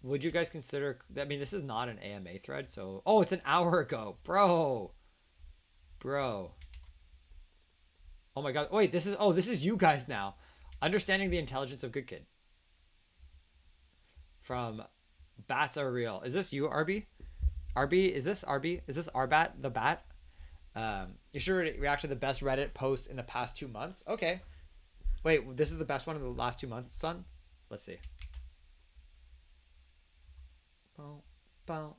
would you guys consider, I mean, this is not an AMA thread, so, oh, it's an hour ago. Bro. Oh my god. Wait, this is you guys now. Understanding the intelligence of Good Kid. From Bats Are Real. Is this you, Arby? Arby, is this Arby? Is this Arbat the Bat? You should react to the best Reddit post in the past 2 months. Okay. Wait, this is the best one in the last 2 months, son? Let's see. Bow, bow,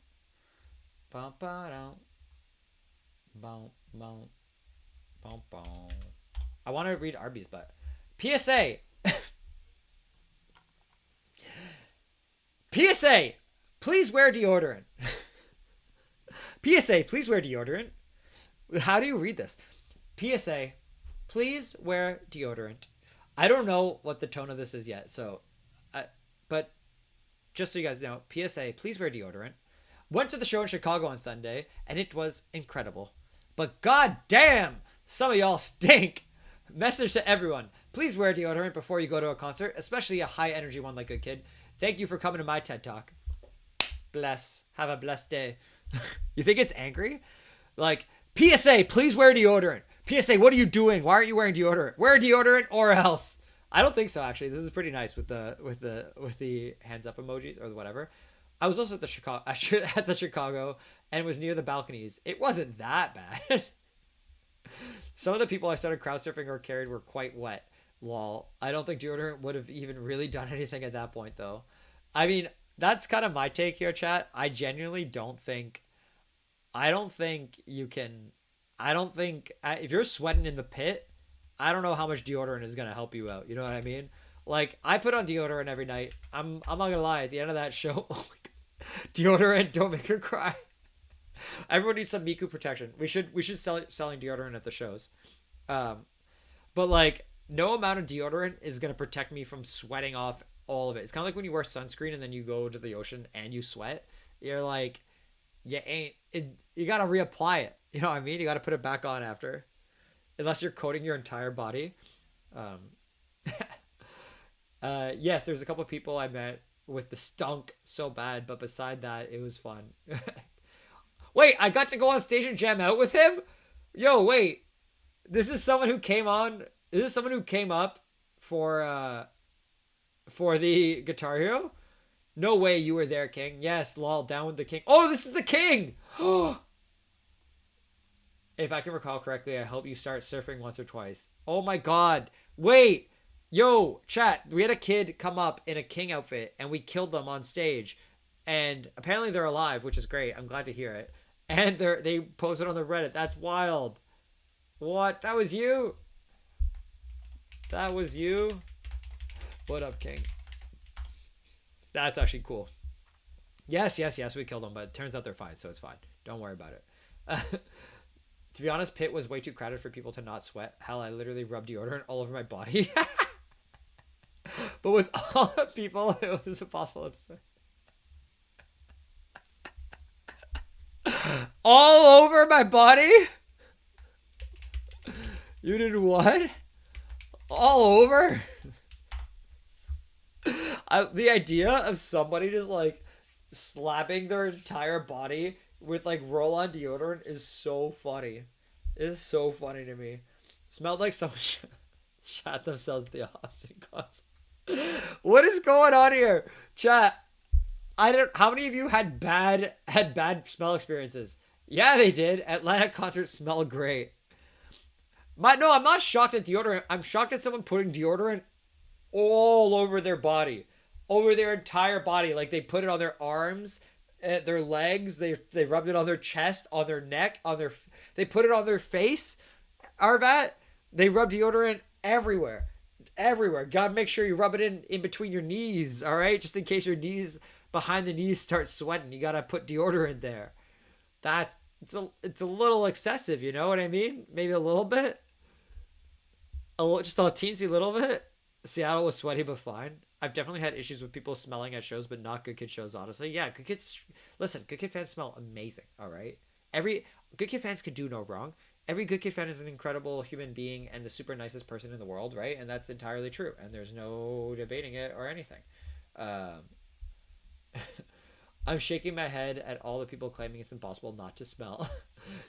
bow, bow, bow, bow, bow, bow. I want to read Arby's, but PSA. PSA, please wear deodorant. PSA, please wear deodorant. How do you read this? PSA, please wear deodorant. I don't know what the tone of this is yet, so, but just so you guys know, PSA, please wear deodorant. Went to the show in Chicago on Sunday, and it was incredible. But god damn, some of y'all stink. Message to everyone, please wear deodorant before you go to a concert, especially a high energy one like Good Kid. Thank you for coming to my TED Talk. Bless. Have a blessed day. You think it's angry? Like, PSA, please wear deodorant. PSA, what are you doing? Why aren't you wearing deodorant? Wear deodorant or else. I don't think so, actually. This is pretty nice with the hands up emojis or whatever. I was also at the Chicago and it was near the balconies. It wasn't that bad. Some of the people I started crowd surfing or carried were quite wet. Lol. I don't think deodorant would have even really done anything at that point, though. I mean, that's kind of my take here, chat. I genuinely don't think. I don't think you can. I don't think if you're sweating in the pit, I don't know how much deodorant is gonna help you out. You know what I mean? Like, I put on deodorant every night. I'm not gonna lie. At the end of that show, oh my god, deodorant, don't make her cry. Everyone needs some Miku protection. We should selling deodorant at the shows. But like, no amount of deodorant is gonna protect me from sweating off all of it. It's kind of like when you wear sunscreen and then you go to the ocean and you sweat. You're like, you gotta reapply it. You know what I mean? You gotta put it back on after, unless you're coating your entire body. Yes, there's a couple of people I met with the stunk so bad, but beside that, it was fun. Wait, I got to go on stage and jam out with him? Yo, wait. This is someone who came on. Is this someone who came up for the Guitar Hero? No way you were there, King. Yes, lol, down with the king. Oh, this is the king! If I can recall correctly, I hope you start surfing once or twice. Oh my god. Wait. Yo, chat. We had a kid come up in a king outfit, and we killed them on stage. And apparently they're alive, which is great. I'm glad to hear it. And they posted on the Reddit. That's wild. What? That was you? That was you? What up, King? That's actually cool. Yes, we killed them, but it turns out they're fine, so it's fine. Don't worry about it. To be honest, pit was way too crowded for people to not sweat. Hell, I literally rubbed deodorant all over my body. But with all the people, it was impossible to sweat. All over my body? You did what? All over? The idea of somebody just like slapping their entire body with like roll-on deodorant is so funny. It is so funny to me. Smelled like someone shot themselves at the Austin concert. What is going on here, chat? How many of you had bad smell experiences? Yeah, they did. Atlanta concerts smell great. No, I'm not shocked at deodorant. I'm shocked at someone putting deodorant all over their body, over their entire body. Like, they put it on their arms, their legs. They rubbed it on their chest, on their neck, they put it on their face. Arvat, they rub deodorant everywhere. Gotta make sure you rub it in between your knees, all right? Just in case your knees, behind the knees, start sweating. You gotta put deodorant there. It's a little excessive, you know what I mean? Maybe a little bit. Just a teensy little bit. Seattle was sweaty but fine. I've definitely had issues with people smelling at shows, but not Good Kid shows, honestly. Yeah, Good Kids... Listen, Good Kid fans smell amazing, all right? Good Kid fans could do no wrong. Every Good Kid fan is an incredible human being and the super nicest person in the world, right? And that's entirely true. And there's no debating it or anything. I'm shaking my head at all the people claiming it's impossible not to smell.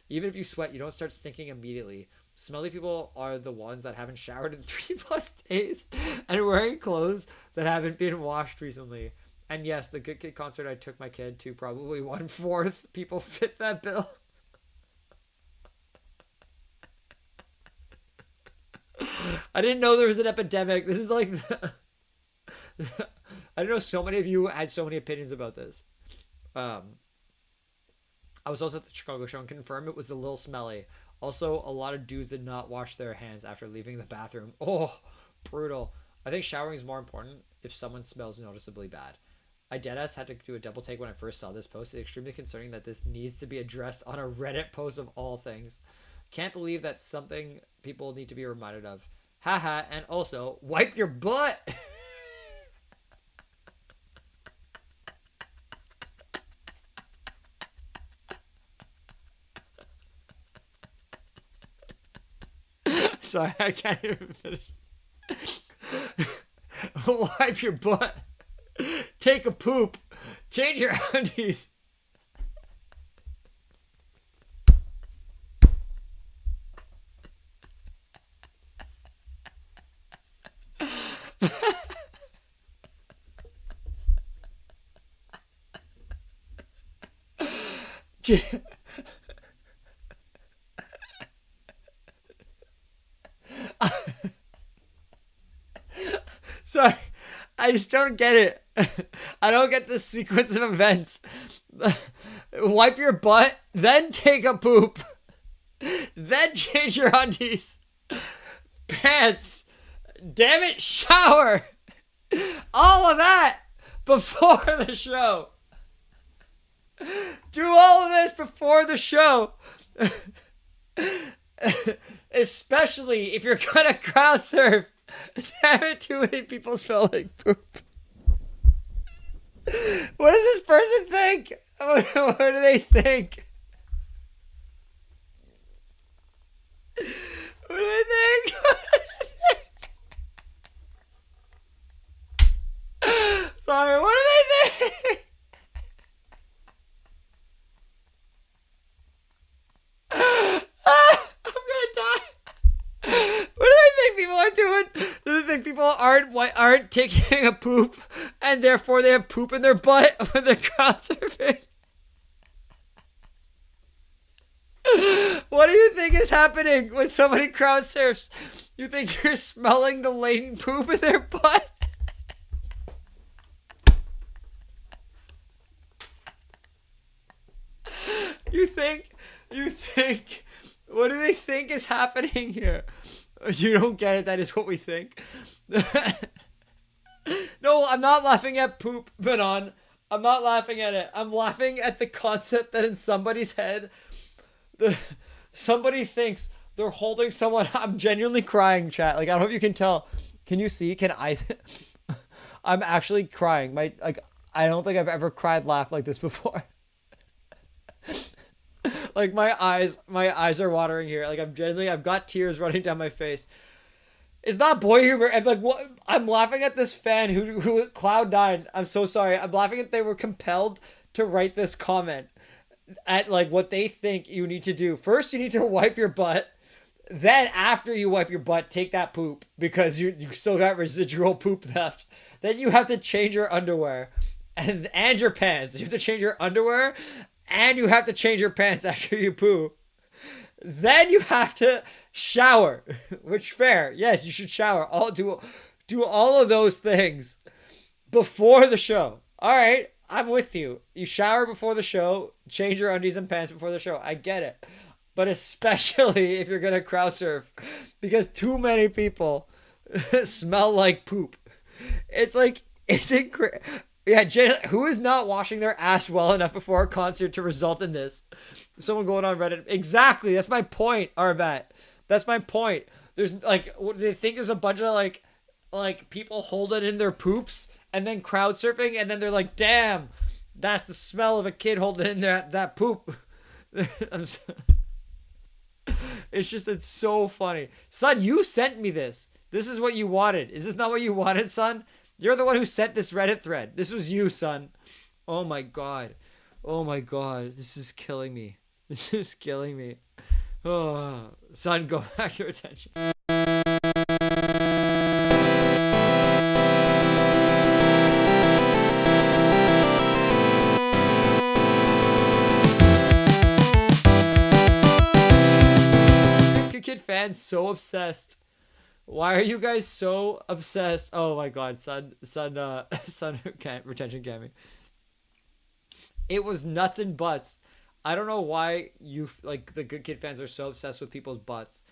Even if you sweat, you don't start stinking immediately. Smelly people are the ones that haven't showered in 3+ days and wearing clothes that haven't been washed recently. And yes, the Good Kid concert I took my kid to, probably 1/4 people fit that bill. I didn't know there was an epidemic. This is like I don't know, so many of you had so many opinions about this. I was also at the Chicago show and confirmed it was a little smelly. Also, a lot of dudes did not wash their hands after leaving the bathroom. Oh, brutal. I think showering is more important if someone smells noticeably bad. I deadass had to do a double take when I first saw this post. It's extremely concerning that this needs to be addressed on a Reddit post of all things. Can't believe that's something people need to be reminded of. Haha, and also, wipe your butt! Sorry, I can't even finish. Wipe your butt. Take a poop. Change your undies. Sorry, I just don't get it. I don't get the sequence of events. Wipe your butt, then take a poop, then change your undies, pants, damn it, shower. All of that before the show. Do all of this before the show. Especially if you're gonna crowd surf. Damn it, too many people smell like poop. What does this person think? What do they think? What do they think? Sorry, what do they think? I'm gonna die. What do they think people are doing? Do they think people aren't taking a poop and therefore they have poop in their butt when they're crowd surfing? What do you think is happening when somebody crowd surfs? You think you're smelling the latent poop in their butt? You think, what do they think is happening here? You don't get it, that is what we think. No, I'm not laughing at poop, Banon. I'm not laughing at it. I'm laughing at the concept that in somebody's head, somebody thinks they're holding someone. I'm genuinely crying, chat. Like, I don't know if you can tell. Can you see? Can I? I'm actually crying. I don't think I've ever cried laugh like this before. Like my eyes are watering here. Like I've got tears running down my face. It's not boy humor. I'm like, what? I'm laughing at this fan who Cloud9. I'm so sorry. I'm laughing at they were compelled to write this comment at like what they think you need to do. First, you need to wipe your butt. Then after you wipe your butt, take that poop because you still got residual poop left. Then you have to change your underwear and your pants. You have to change your underwear. And you have to change your pants after you poo. Then you have to shower, which fair. Yes, you should shower. Do all of those things before the show. All right, I'm with you. You shower before the show, change your undies and pants before the show. I get it. But especially if you're going to crowd surf, because too many people smell like poop. It's incredible. Yeah, who is not washing their ass well enough before a concert to result in this? Someone going on Reddit. Exactly. That's my point, Arbat. That's my point. There's like, what, they think there's a bunch of like people holding in their poops and then crowd surfing, and then they're like, damn, that's the smell of a kid holding in that poop. It's so funny. Son, you sent me this. This is what you wanted. Is this not what you wanted, son? You're the one who sent this Reddit thread. This was you, son. Oh my god. Oh my god. This is killing me. This is killing me. Oh, son, go back to your attention. Kid fans so obsessed Why are you guys so obsessed? Oh my god, son, son, retention camming. It was nuts and butts. I don't know why you like the Good Kid fans are so obsessed with people's butts.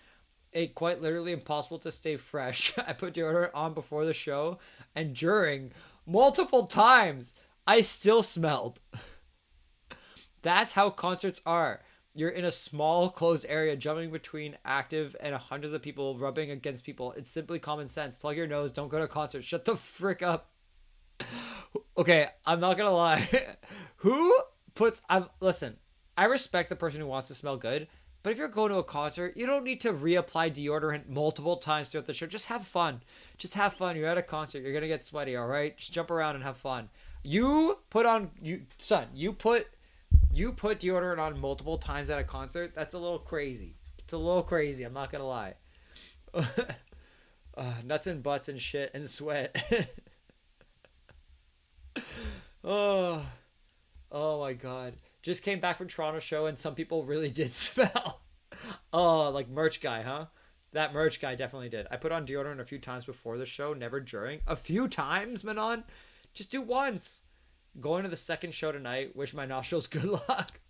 It quite literally impossible to stay fresh. I put deodorant on before the show and during multiple times. I still smelled. That's how concerts are. You're in a small closed area jumping between active and hundreds of people rubbing against people. It's simply common sense. Plug your nose. Don't go to a concert. Shut the frick up. Okay, I'm not gonna lie. Who puts listen, I respect the person who wants to smell good, but if you're going to a concert, you don't need to reapply deodorant multiple times throughout the show. Just have fun. Just have fun. You're at a concert. You're gonna get sweaty, all right? Just jump around and have fun. You put deodorant on multiple times at a concert. That's a little crazy. It's a little crazy. I'm not gonna lie. Nuts and butts and shit and sweat. Oh my god. Just came back from Toronto show and some people really did smell. Oh, like merch guy, huh? That merch guy definitely did. I put on deodorant a few times before the show, never during. A few times, Manon? Just do once. Going to the second show tonight. Wish my nostrils good luck.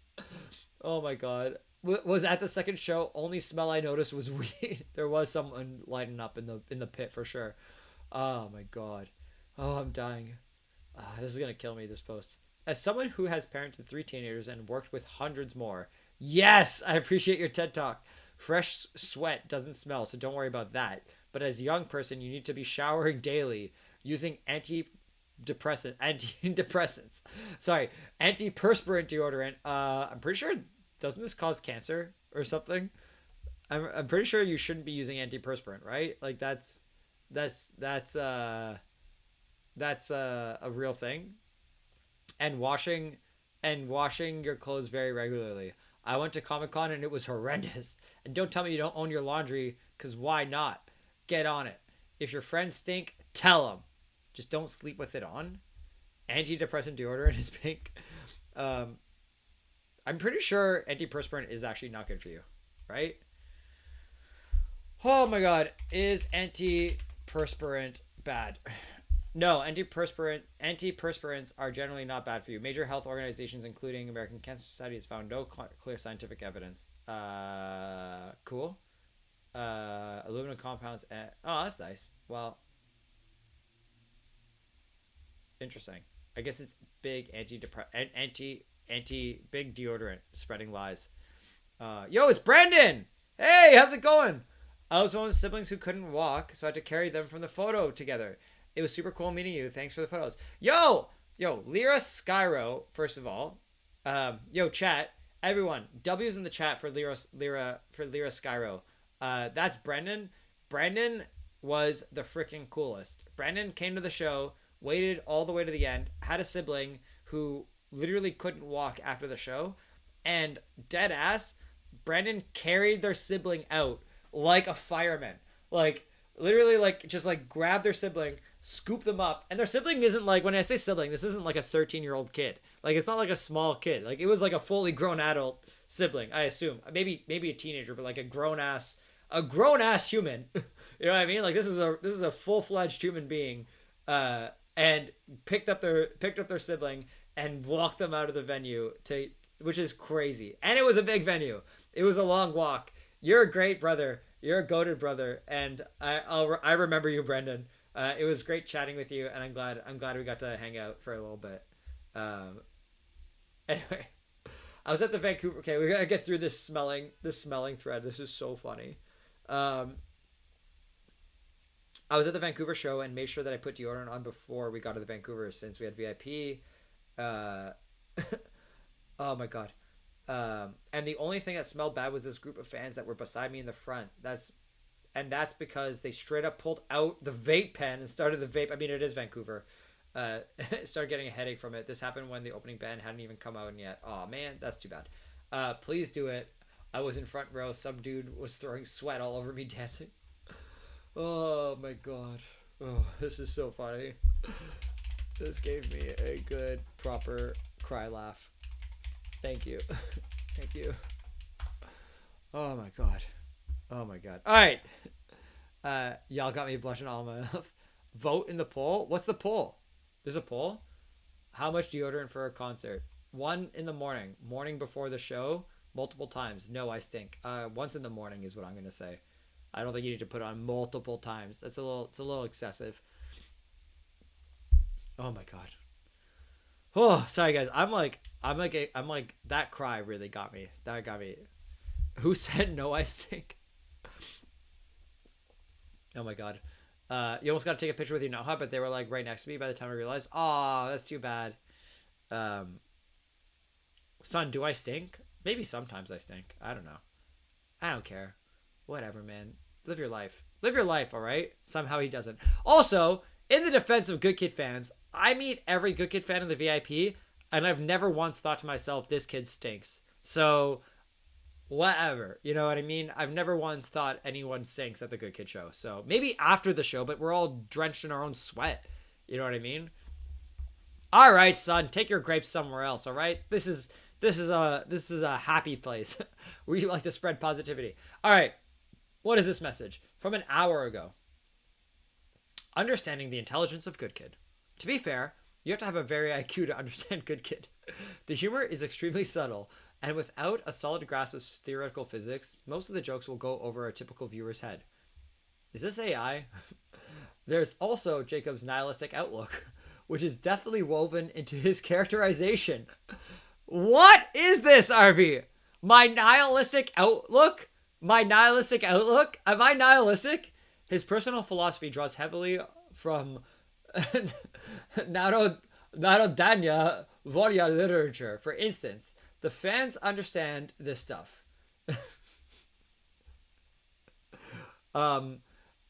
Oh my god. Was at the second show. Only smell I noticed was weed. There was someone lighting up in the pit for sure. Oh my god. Oh, I'm dying. This is gonna kill me, this post. As someone who has parented 3 teenagers and worked with hundreds more, yes, I appreciate your TED Talk. Fresh sweat doesn't smell, so don't worry about that. But as a young person, you need to be showering daily, using antiperspirant deodorant. I'm pretty sure, doesn't this cause cancer or something? I'm pretty sure you shouldn't be using antiperspirant, right? Like that's a real thing. And washing your clothes very regularly. I went to Comic-Con and it was horrendous. And don't tell me you don't own your laundry, because why not? Get on it. If your friends stink, tell them. Just don't sleep with it on. Antidepressant deodorant is pink. I'm pretty sure antiperspirant is actually not good for you, right? Oh my god, is antiperspirant bad? No, antiperspirants are generally not bad for you. Major health organizations, including American Cancer Society, has found no clear scientific evidence. Cool. Aluminum compounds. Oh, that's nice. Well, interesting. I guess it's big big deodorant spreading lies. Yo, it's Brandon. Hey, how's it going? I was one of the siblings who couldn't walk, so I had to carry them from the photo together. It was super cool meeting you. Thanks for the photos. Yo, Lyra Skyro, first of all. Yo, chat. Everyone, W's in the chat for Lyra Skyro. That's Brendan. Brandon was the freaking coolest. Brandon came to the show, waited all the way to the end, had a sibling who literally couldn't walk after the show, and dead ass, Brandon carried their sibling out like a fireman. Like, literally, like, just like grab their sibling, scoop them up, and their sibling isn't like, when I say sibling, this isn't like a 13-year-old kid. Like, it's not like a small kid. Like, it was like a fully grown adult sibling, I assume. Maybe a teenager, but like a grown ass human. You know what I mean? Like, this is a full-fledged human being, and picked up their sibling and walked them out of the venue, which is crazy. And it was a big venue. It was a long walk. You're a great brother. You're a goated brother, and I remember you, Brendan. It was great chatting with you, and I'm glad we got to hang out for a little bit. Anyway, I was at the Vancouver. Okay, we gotta get through this smelling thread. This is so funny. I was at the Vancouver show and made sure that I put deodorant on before we got to the Vancouver, since we had VIP. Oh my god. And the only thing that smelled bad was this group of fans that were beside me in the front. That's because they straight up pulled out the vape pen and started the vape. I mean, it is Vancouver. Started getting a headache from it. This happened when the opening band hadn't even come out yet. Oh man, that's too bad. Please do it. I was in front row. Some dude was throwing sweat all over me dancing. Oh my god. Oh, this is so funny. This gave me a good, proper cry laugh. Thank you. Thank you. Oh my god. Oh my god. All right. Y'all got me blushing all my life. Vote in the poll. What's the poll? There's a poll. How much deodorant for a concert? 1 in the morning before the show, multiple times. No, I stink. Once in the morning is what I'm gonna say. I don't think you need to put it on multiple times. It's a little excessive. Oh my god. Oh, sorry guys. I'm like that cry really got me. That got me. Who said no, I stink? Oh my god. You almost got to take a picture with your nut hub, but they were like right next to me by the time I realized. Oh, that's too bad. Son, do I stink? Maybe sometimes I stink. I don't know. I don't care. Whatever, man. Live your life. Live your life, all right? Somehow he doesn't. Also, in the defense of Good Kid fans, I meet every Good Kid fan in the VIP, and I've never once thought to myself, this kid stinks. So, whatever. You know what I mean? I've never once thought anyone stinks at the Good Kid show. So, maybe after the show, but we're all drenched in our own sweat. You know what I mean? All right, son, take your grapes somewhere else, all right? This is a happy place where you like to spread positivity. All right. What is this message? From an hour ago. Understanding the intelligence of Good Kid. To be fair, you have to have a very IQ to understand Good Kid. The humor is extremely subtle, and without a solid grasp of theoretical physics, most of the jokes will go over a typical viewer's head. Is this AI? There's also Jacob's nihilistic outlook, which is definitely woven into his characterization. What is this, RV? My nihilistic outlook? My nihilistic outlook? Am I nihilistic? His personal philosophy draws heavily from Narodanya Vorya literature. For instance, the fans understand this stuff.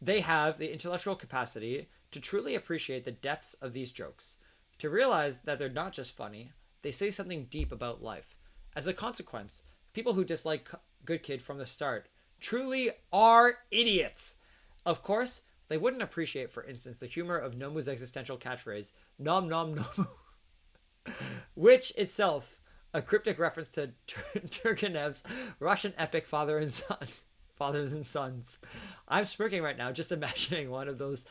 They have the intellectual capacity to truly appreciate the depths of these jokes, to realize that they're not just funny, they say something deep about life. As a consequence, people who dislike Good Kid from the start truly are idiots. Of course, they wouldn't appreciate, for instance, the humor of Nomu's existential catchphrase, nom nom nom, which itself a cryptic reference to Turgenev's Russian epic Fathers and Sons. I'm smirking right now, just imagining one of those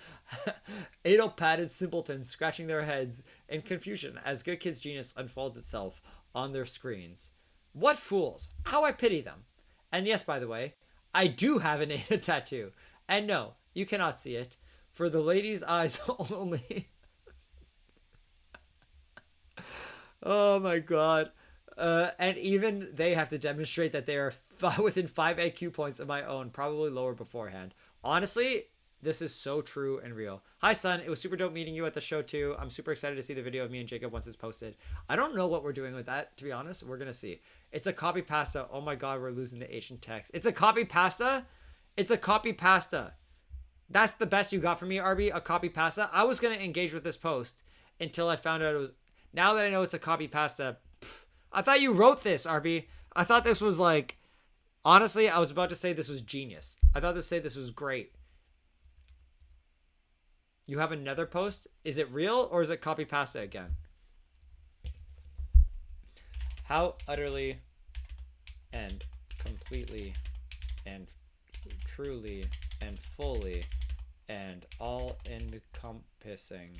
anal-padded simpletons scratching their heads in confusion as Good Kid's genius unfolds itself on their screens. What fools! How I pity them! And yes, by the way, I do have an Ada tattoo. And no, you cannot see it. For the lady's eyes only. Oh my god. And even they have to demonstrate that they are within 5 IQ points of my own, probably lower beforehand. Honestly, this is so true and real. Hi, son. It was super dope meeting you at the show, too. I'm super excited to see the video of me and Jacob once it's posted. I don't know what we're doing with that, to be honest. We're going to see. It's a copy pasta. Oh, my God. We're losing the Asian text. It's a copy pasta? It's a copy pasta. That's the best you got from me, RB? A copy pasta? I was going to engage with this post until I found out it was... Now that I know it's a copy pasta... I thought you wrote this, RB. I thought this was like... Honestly, I was about to say this was genius. I thought to say this was great. You have another post? Is it real or is it copy pasta again? How utterly and completely and truly and fully and all encompassingly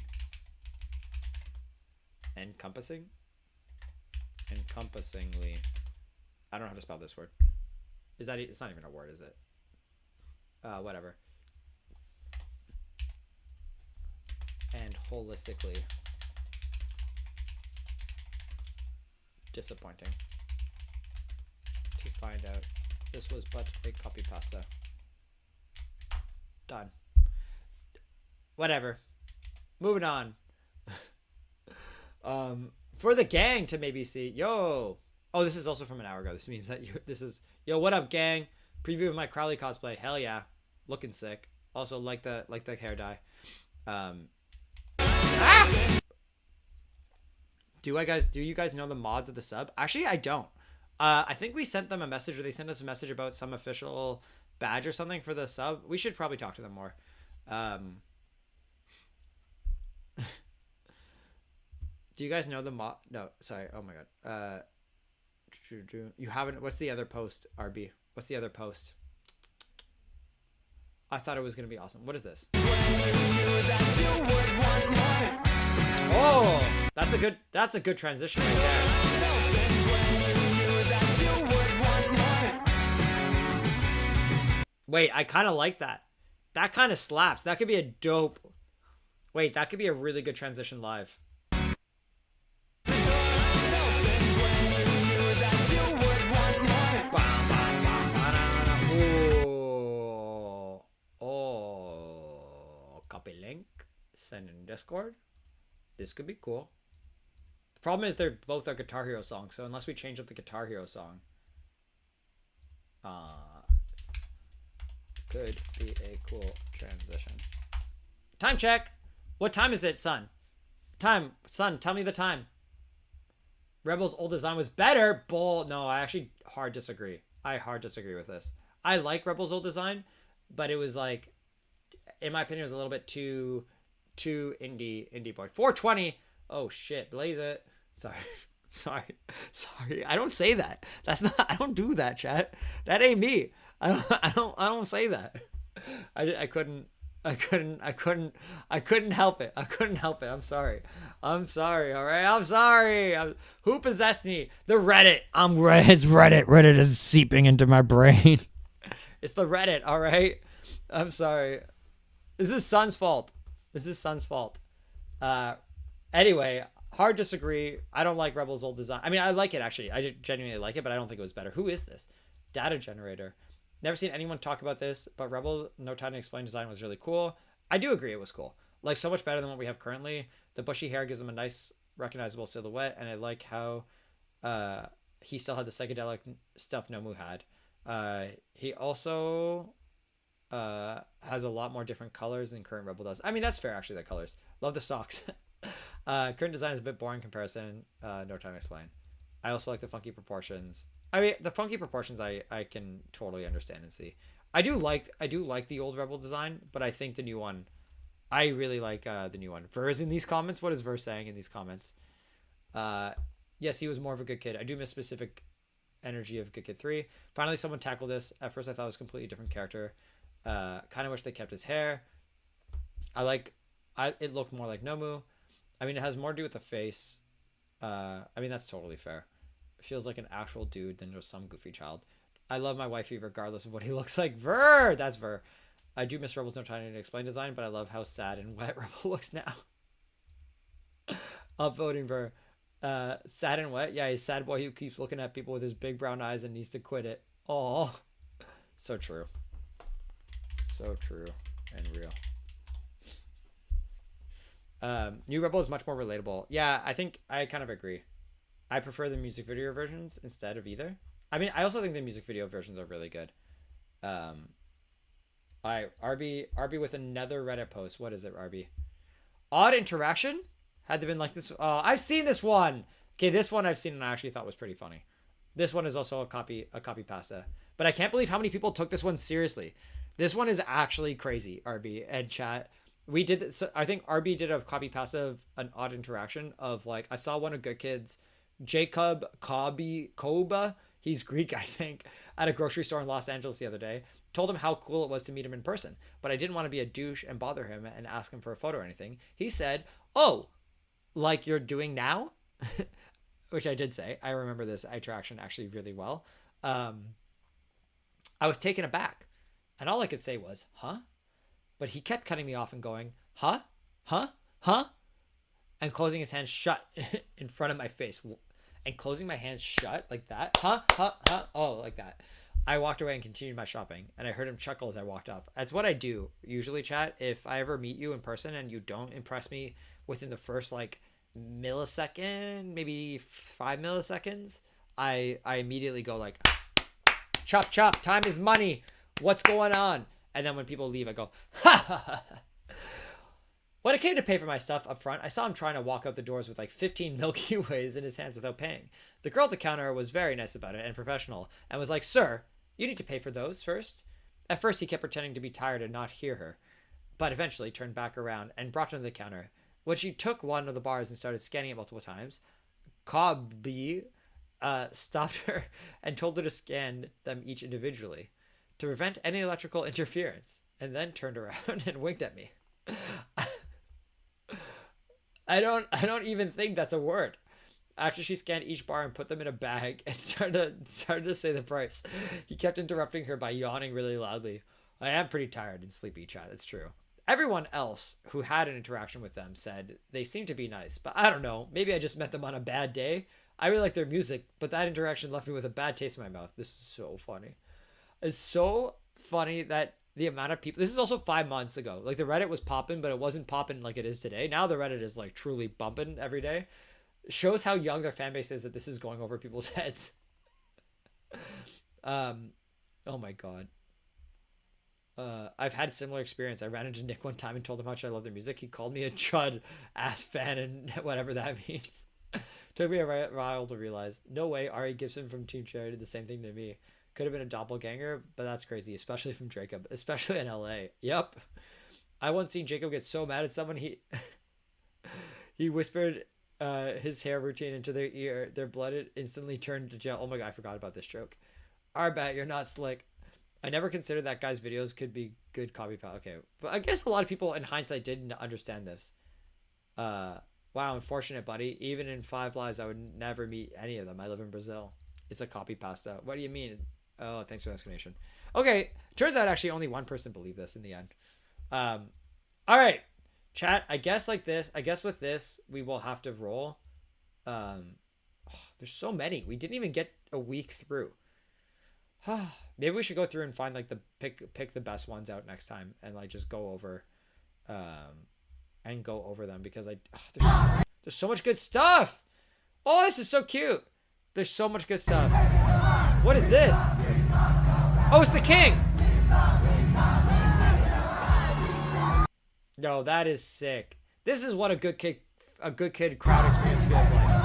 I don't know how to spell this word. Is that it's not even a word, is it? Whatever. And holistically disappointing to find out this was but a copy pasta. Done. Whatever. Moving on. For the gang to maybe see. Yo. Oh, this is also from an hour ago. This means that yo, what up, gang? Preview of my Crowley cosplay. Hell yeah. Looking sick. Also like the hair dye. Do you guys know the mods of the sub? Actually, I don't. I think we sent them a message, or they sent us a message about some official badge or something for the sub. We should probably talk to them more. Do you guys know the mod? No, sorry. Oh my god. You haven't. What's the other post, RB? What's the other post? I thought it was gonna be awesome. What is this? Oh, that's a good transition right there. Wait, I kind of like that. That kind of slaps. That could be a dope. Wait, that could be a really good transition live. Copy link. Send in Discord. This could be cool. The problem is they're both a Guitar Hero song, so unless we change up the Guitar Hero song, could be a cool transition. Time check. What time is it, son? Son, tell me the time. Rebel's old design was better. Bull. No, I actually hard disagree. I hard disagree with this. I like Rebel's old design, but it was like, in my opinion, it was a little bit too indie boy. 420. Oh shit, blaze it. Sorry. I don't say that. That's not. I don't do that, chat. That ain't me. I don't say that. I couldn't help it. I'm sorry. All right. I'm sorry. Who possessed me? The Reddit. It's Reddit. Reddit is seeping into my brain. It's the Reddit. All right. I'm sorry. This is Sun's fault. Anyway, hard disagree. I don't like Rebel's old design. I mean, I like it actually. I genuinely like it, but I don't think it was better. Who is this? Data generator. Never seen anyone talk about this, but Rebel's No Time to Explain design was really cool. I do agree it was cool. Like, so much better than what we have currently. The bushy hair gives him a nice, recognizable silhouette, and I like how he still had the psychedelic stuff Nomu had. He also has a lot more different colors than current Rebel does. I mean, that's fair, actually, the colors. Love the socks. Current design is a bit boring in comparison. No Time to Explain. I also like the funky proportions. I mean, the funky proportions I can totally understand and see. I do like the old Rebel design, but I think the new one, I really like the new one. Ver's in these comments. What is Ver saying in these comments? Yes, he was more of a good kid. I do miss specific energy of Good Kid 3. Finally, someone tackled this. At first, I thought it was a completely different character. Kind of wish they kept his hair. It looked more like Nomu. I mean, it has more to do with the face. I mean, that's totally fair. It feels like an actual dude than just some goofy child. I love my wifey regardless of what he looks like. Ver! That's Ver. I do miss Rebel's No Time to Explain design, but I love how sad and wet Rebel looks now. Upvoting Ver. Sad and wet? Yeah, he's a sad boy who keeps looking at people with his big brown eyes and needs to quit it. Aw. So true. So true and real. New Rebel is much more relatable. Yeah, I think I kind of agree. I prefer the music video versions instead of either. I mean, I also think the music video versions are really good. RB with another Reddit post. What is it, RB? Odd interaction? Had to been like this. I've seen this one. Okay, this one I've seen and I actually thought was pretty funny. This one is also a copy pasta. But I can't believe how many people took this one seriously. This one is actually crazy, RB and chat. We did this. I think RB did a copy pasta of an odd interaction of like, I saw one of Good Kids, Jacob Koba. He's Greek, I think, at a grocery store in Los Angeles the other day. Told him how cool it was to meet him in person, but I didn't want to be a douche and bother him and ask him for a photo or anything. He said, "Oh, like you're doing now?" Which I did say. I remember this interaction actually really well. I was taken aback, and all I could say was, "Huh?" But he kept cutting me off and going, "Huh? Huh? Huh?" and closing his hands shut in front of my face. And closing my hands shut like that. Huh? Oh, like that. I walked away and continued my shopping, and I heard him chuckle as I walked off. That's what I do usually, chat. If I ever meet you in person and you don't impress me within the first like millisecond, maybe 5 milliseconds, I immediately go like, chop, chop, time is money. What's going on? And then when people leave, I go, ha ha ha. When it came to pay for my stuff up front, I saw him trying to walk out the doors with like 15 Milky Ways in his hands without paying. The girl at the counter was very nice about it and professional and was like, "Sir, you need to pay for those first." At first, he kept pretending to be tired and not hear her, but eventually turned back around and brought them to the counter. When she took one of the bars and started scanning it multiple times, Kobe stopped her and told her to scan them each individually to prevent any electrical interference. and then turned around and winked at me. I don't even think that's a word. After she scanned each bar and put them in a bag and started to say the price, he kept interrupting her by yawning really loudly. I am pretty tired and sleepy, Chad. It's true. Everyone else who had an interaction with them said they seemed to be nice, but I don't know. Maybe I just met them on a bad day. I really like their music, but that interaction left me with a bad taste in my mouth. This is so funny. It's so funny that the amount of people... This is also 5 months ago. Like, the Reddit was popping, but it wasn't popping like it is today. Now the Reddit is, like, truly bumping every day. Shows how young their fan base is that this is going over people's heads. Oh my god. I've had a similar experience. I ran into Nick one time and told him how much I love their music. He called me a chud ass fan and whatever that means. Took me a while to realize. No way Ari Gibson from Team Cherry did the same thing to me. Could have been a doppelganger, but that's crazy, especially from Jacob, especially in LA. Yep. I once seen Jacob get so mad at someone he whispered his hair routine into their ear. Their blood instantly turned to gel. Oh my god, I forgot about this joke. Arbat, you're not slick. I never considered that guy's videos could be good copy paste. Okay, but I guess a lot of people in hindsight didn't understand this. Wow, unfortunate, buddy. Even in 5 lives, I would never meet any of them. I live in Brazil. It's a copy pasta. What do you mean? Oh, thanks for the explanation. Okay, turns out actually only one person believed this in the end. All right, chat. I guess with this, we will have to roll. There's so many. We didn't even get a week through. Maybe we should go through and find like the pick the best ones out next time and like just go over them because there's so much good stuff. Oh, this is so cute. There's so much good stuff. What is this? Oh, it's the king. No, that is sick. This is what a good kid crowd experience feels like.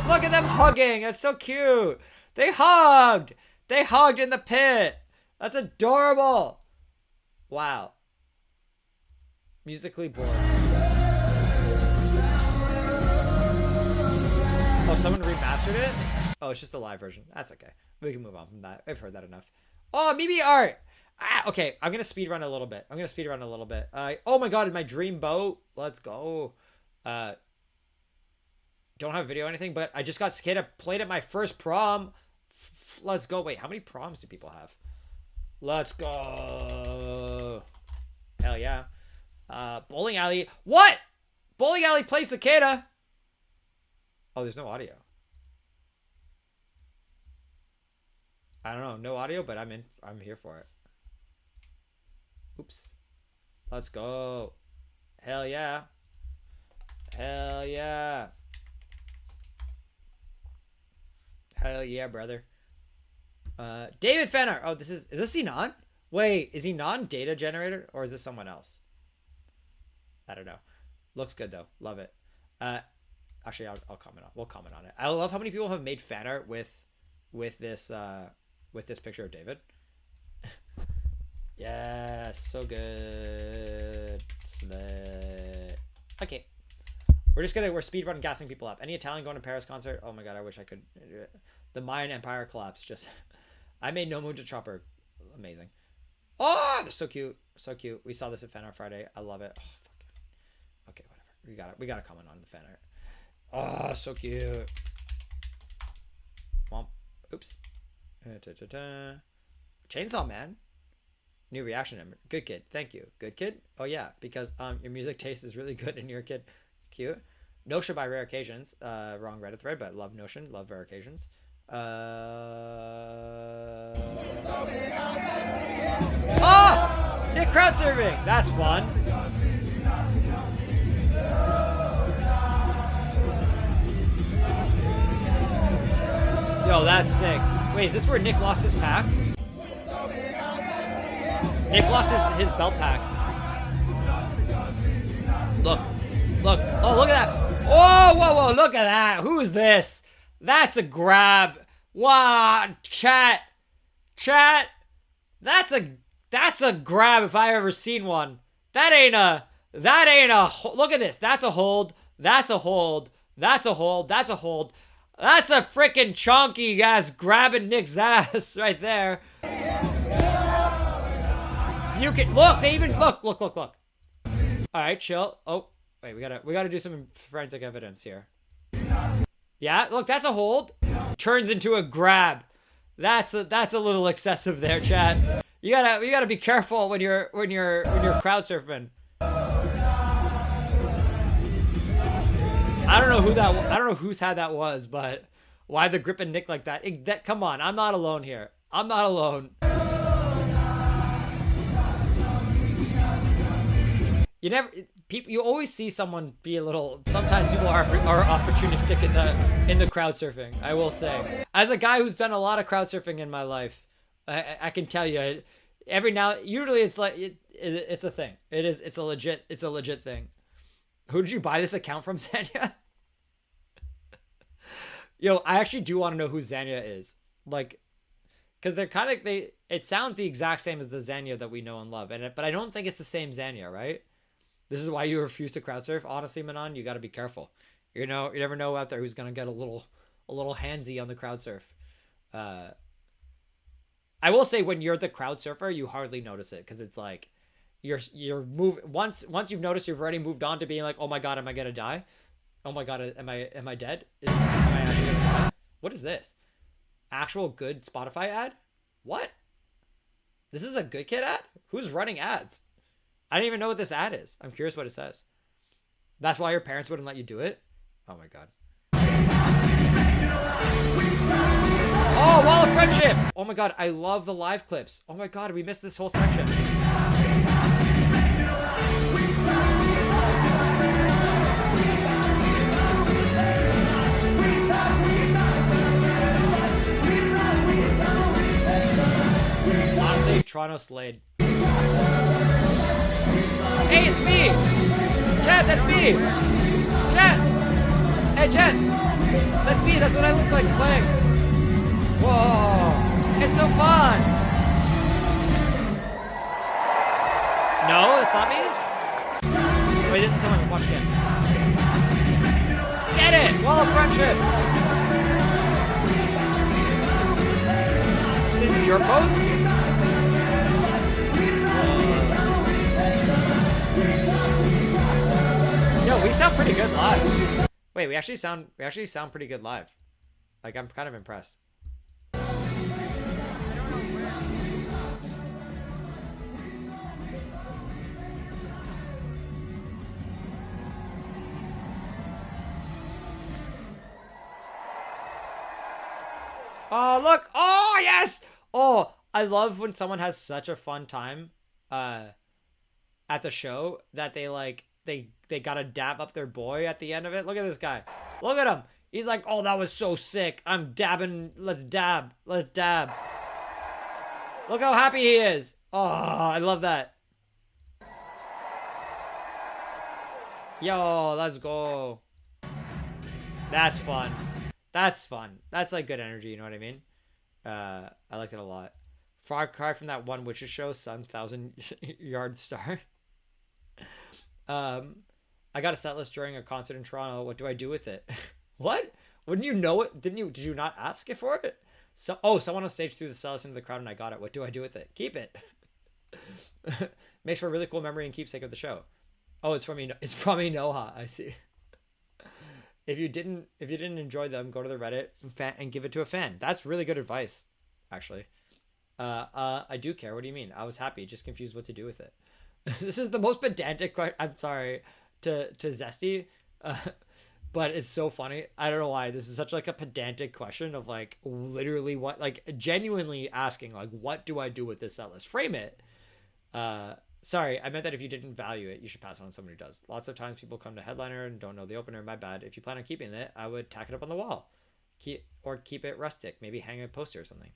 Look at them hugging. That's so cute. They hugged. They hugged in the pit. That's adorable. Wow. Musically bored. Oh, someone remastered it? Oh, it's just the live version. That's okay. We can move on from that. I've heard that enough. Oh, maybe art. Okay. I'm going to speed run a little bit. Oh my god, my dream boat. Let's go. Don't have video or anything, but I just got played at my first prom. Let's go. Wait, how many proms do people have? Let's go. Hell yeah. Bowling alley. What? Bowling alley played cicada. Oh, there's no audio. I don't know. No audio, but I'm here for it. Oops. Let's go. Hell yeah. Hell yeah. Hell yeah, brother. David Fenner. Oh, is this Enon? Wait, is Enon data generator or is this someone else? I don't know. Looks good though. Love it. Actually, I'll comment on. We'll comment on it. I love how many people have made fan art with this picture of David. Yes, so good. Slit. Okay. We're speedrun gassing people up. Any Italian going to Paris concert? Oh my god, I wish I could do it. The Mayan Empire collapsed. Just, I made no moon to chopper. Amazing. Oh, they're so cute, so cute. We saw this at Fan Art Friday. I love it. Oh, fuck it. Okay, whatever. We gotta comment on the fan art. Oh, so cute. Womp. Oops. Chainsaw Man. New reaction. Good kid. Thank you. Good kid. Oh yeah, because your music taste is really good and you're a kid. Cute. Notion by Rare Occasions. Wrong Reddit thread, but love Notion. Love Rare Occasions. Oh! Nick crowd serving. That's fun. Yo, that's sick. Wait, is this where Nick lost his pack? Nick lost his belt pack. Look. Oh, look at that. Oh, whoa, look at that. Who is this? That's a grab. Wow, chat. That's a grab if I ever seen one. That ain't a, look at this. That's a hold. That's a hold. That's a freaking chonky ass grabbing Nick's ass right there. You can look. They even look. All right, chill. Oh, wait. We gotta do some forensic evidence here. Yeah, look. That's a hold. Turns into a grab. That's a little excessive there, chat. You gotta be careful when you're crowd surfing. I don't know whose hat that was, but why the grip and Nick like that? Come on, I'm not alone here. I'm not alone. You always see someone be a little. Sometimes people are opportunistic in the crowd surfing. I will say, as a guy who's done a lot of crowd surfing in my life, I can tell you, usually it's like it's a thing. It's a legit thing. Who did you buy this account from, Zanya? Yo, I actually do want to know who Zanya is. Like, because it sounds the exact same as the Zanya that we know and love. But I don't think it's the same Zanya, right? This is why you refuse to crowd surf. Honestly, Manon, you got to be careful. You never know out there who's going to get a little handsy on the crowd surf. I will say when you're the crowd surfer, you hardly notice it because it's like, you're once you've noticed, you've already moved on to being like, oh my god, am I gonna die? Oh my god, am I dead? Am I actually gonna die? What is this? Actual good Spotify ad? What? This is a Good Kid ad? Who's running ads? I don't even know what this ad is. I'm curious what it says. That's why your parents wouldn't let you do it? Oh my god. Oh, Wall of Friendship! Oh my god, I love the live clips. Oh my god, we missed this whole section. Honestly, Toronto slayed. Hey, it's me! Chat, that's me! Chat! Hey, chat! That's me, that's what I look like playing. Whoa! It's so fun! No, that's not me? Wait, this is someone watching it. Get it! Wall of Friendship! This is your post? Yo, we sound pretty good live. Wait, we actually sound pretty good live. Like, I'm kind of impressed. Oh, look. Oh, yes. Oh, I love when someone has such a fun time at the show that they gotta dab up their boy at the end of it. Look at this guy. Look at him. He's like, oh, that was so sick. I'm dabbing. Let's dab. Let's dab. Look how happy he is. Oh, I love that. Yo, let's go. That's fun. That's fun. That's like good energy, you know what I mean? I liked it a lot. Far cry from that one Witches show, Sun 1,000-Yard Star. I got a set list during a concert in Toronto. What do I do with it? What? Wouldn't you know it? Did you not ask it for it? Someone on stage threw the set list into the crowd and I got it. What do I do with it? Keep it. Makes for a really cool memory and keepsake of the show. Oh, it's from Inoha. I see. If you didn't enjoy them, go to the Reddit and give it to a fan. That's really good advice, actually. I do care. What do you mean? I was happy, just confused what to do with it. This is the most pedantic question. I'm sorry to Zesty, but it's so funny. I don't know why. This is such like a pedantic question of like literally what, like genuinely asking like, what do I do with this set list? Frame it. Sorry, I meant that if you didn't value it, you should pass it on to someone who does. Lots of times people come to headliner and don't know the opener. My bad. If you plan on keeping it, I would tack it up on the wall. Keep it rustic. Maybe hang a poster or something.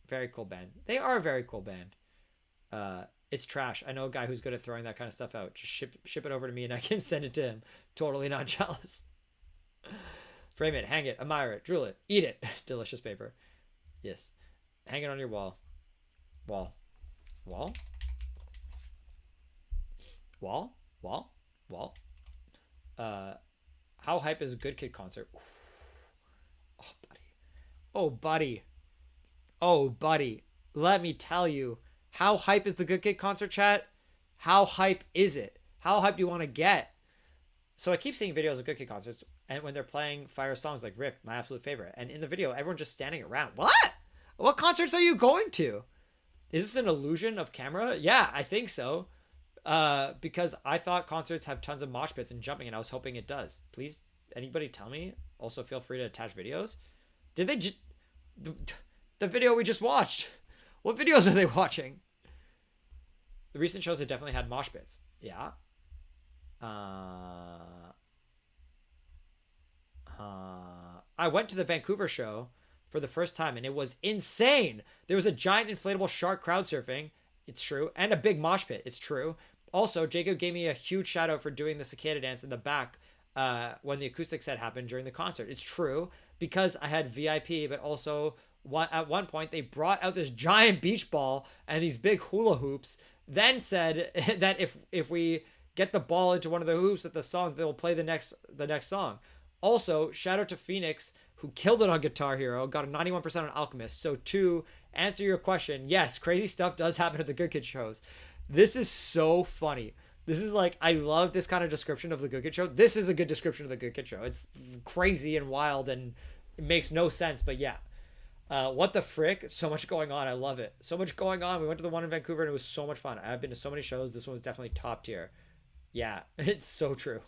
Very cool band. They are a very cool band. It's trash. I know a guy who's good at throwing that kind of stuff out. Just ship it over to me and I can send it to him. Totally not jealous. Frame it, hang it, admire it, drool it, eat it. Delicious paper. Yes. Hang it on your wall. Wall. How hype is a Good Kid concert? Oh, buddy. Oh, buddy. Let me tell you. How hype is the Good Kid concert, chat? How hype is it? How hype do you want to get? So I keep seeing videos of Good Kid concerts, and when they're playing fire songs like Rift, my absolute favorite, and in the video, everyone's just standing around. What concerts are you going to? Is this an illusion of camera? Yeah, I think so. Because I thought concerts have tons of mosh pits and jumping, and I was hoping it does. Please, anybody tell me? Also, feel free to attach videos. Did they just... The video we just watched. What videos are they watching? The recent shows have definitely had mosh pits. Yeah. I went to the Vancouver show for the first time, and it was insane. There was a giant inflatable shark crowd surfing. It's true. And a big mosh pit. It's true. Also, Jacob gave me a huge shout out for doing the cicada dance in the back when the acoustic set happened during the concert. It's true, because I had VIP, but also at one point they brought out this giant beach ball and these big hula hoops, then said that if we get the ball into one of the hoops at the song, they'll play the next song. Also, shout out to Phoenix, who killed it on Guitar Hero, got a 91% on Alchemist. So to answer your question, yes, crazy stuff does happen at the Good Kid shows. This is so funny. This is like, I love this kind of description of the Good Kid show. This is a good description of the Good Kid show. It's crazy and wild and it makes no sense, but yeah. What the frick? So much going on. I love it. So much going on. We went to the one in Vancouver and it was so much fun. I've been to so many shows. This one was definitely top tier. Yeah, it's so true.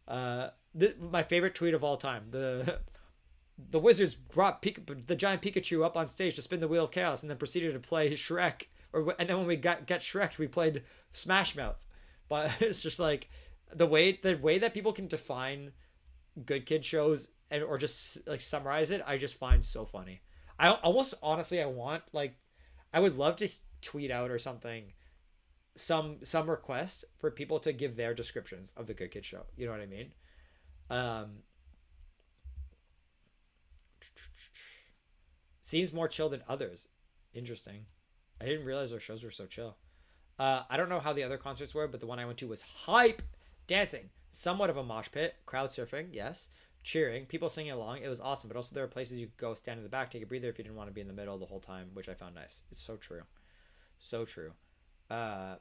My favorite tweet of all time. The Wizards brought the giant Pikachu up on stage to spin the Wheel of Chaos and then proceeded to play Shrek. And then when we got Shrek, we played Smash Mouth. But it's just like the way that people can define Good Kid shows or just like summarize it, I just find so funny. I almost honestly, I would love to tweet out or something some request for people to give their descriptions of the Good Kid show. You know what I mean? Seems more chill than others. Interesting. I didn't realize our shows were so chill. I don't know how the other concerts were, but the one I went to was hype. Dancing, somewhat of a mosh pit, crowd surfing, yes, cheering, people singing along. It was awesome, but also there are places you could go stand in the back, take a breather if you didn't want to be in the middle the whole time, which I found nice. It's so true. So true. What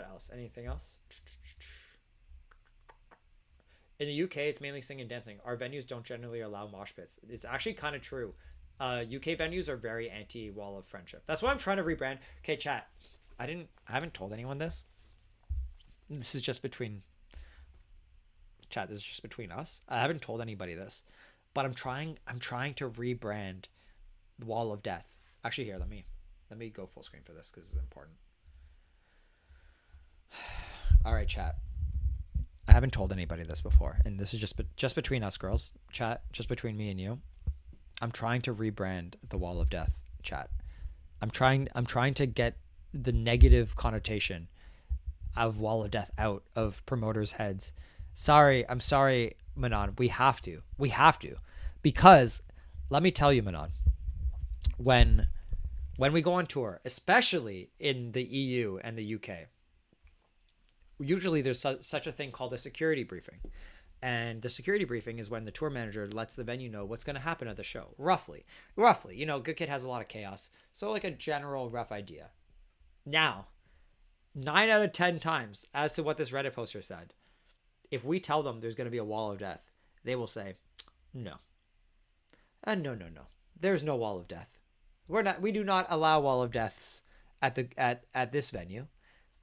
else? Anything else? In the UK, it's mainly singing and dancing. Our venues don't generally allow mosh pits. It's actually kind of true. UK venues are very anti-wall of friendship. That's why I'm trying to rebrand. Okay, chat. I haven't told anyone this. This is just between chat. This is just between us. I haven't told anybody this, but I'm trying to rebrand the Wall of Death. Actually, here, let me go full screen for this because it's important. All right, chat. I haven't told anybody this before, and this is just between us, girls. Chat, just between me and you. I'm trying to rebrand the Wall of Death, chat. I'm trying to get the negative connotation of Wall of Death out of promoters' heads. I'm sorry, Manon. We have to, because let me tell you, Manon. When we go on tour, especially in the EU and the UK, usually there's such a thing called a security briefing. And the security briefing is when the tour manager lets the venue know what's going to happen at the show. Roughly. You know, Good Kid has a lot of chaos. So like a general rough idea. Now, 9 out of 10 times, as to what this Reddit poster said, if we tell them there's going to be a Wall of Death, they will say, no. No. There's no Wall of Death. We do not allow Wall of Deaths at this venue.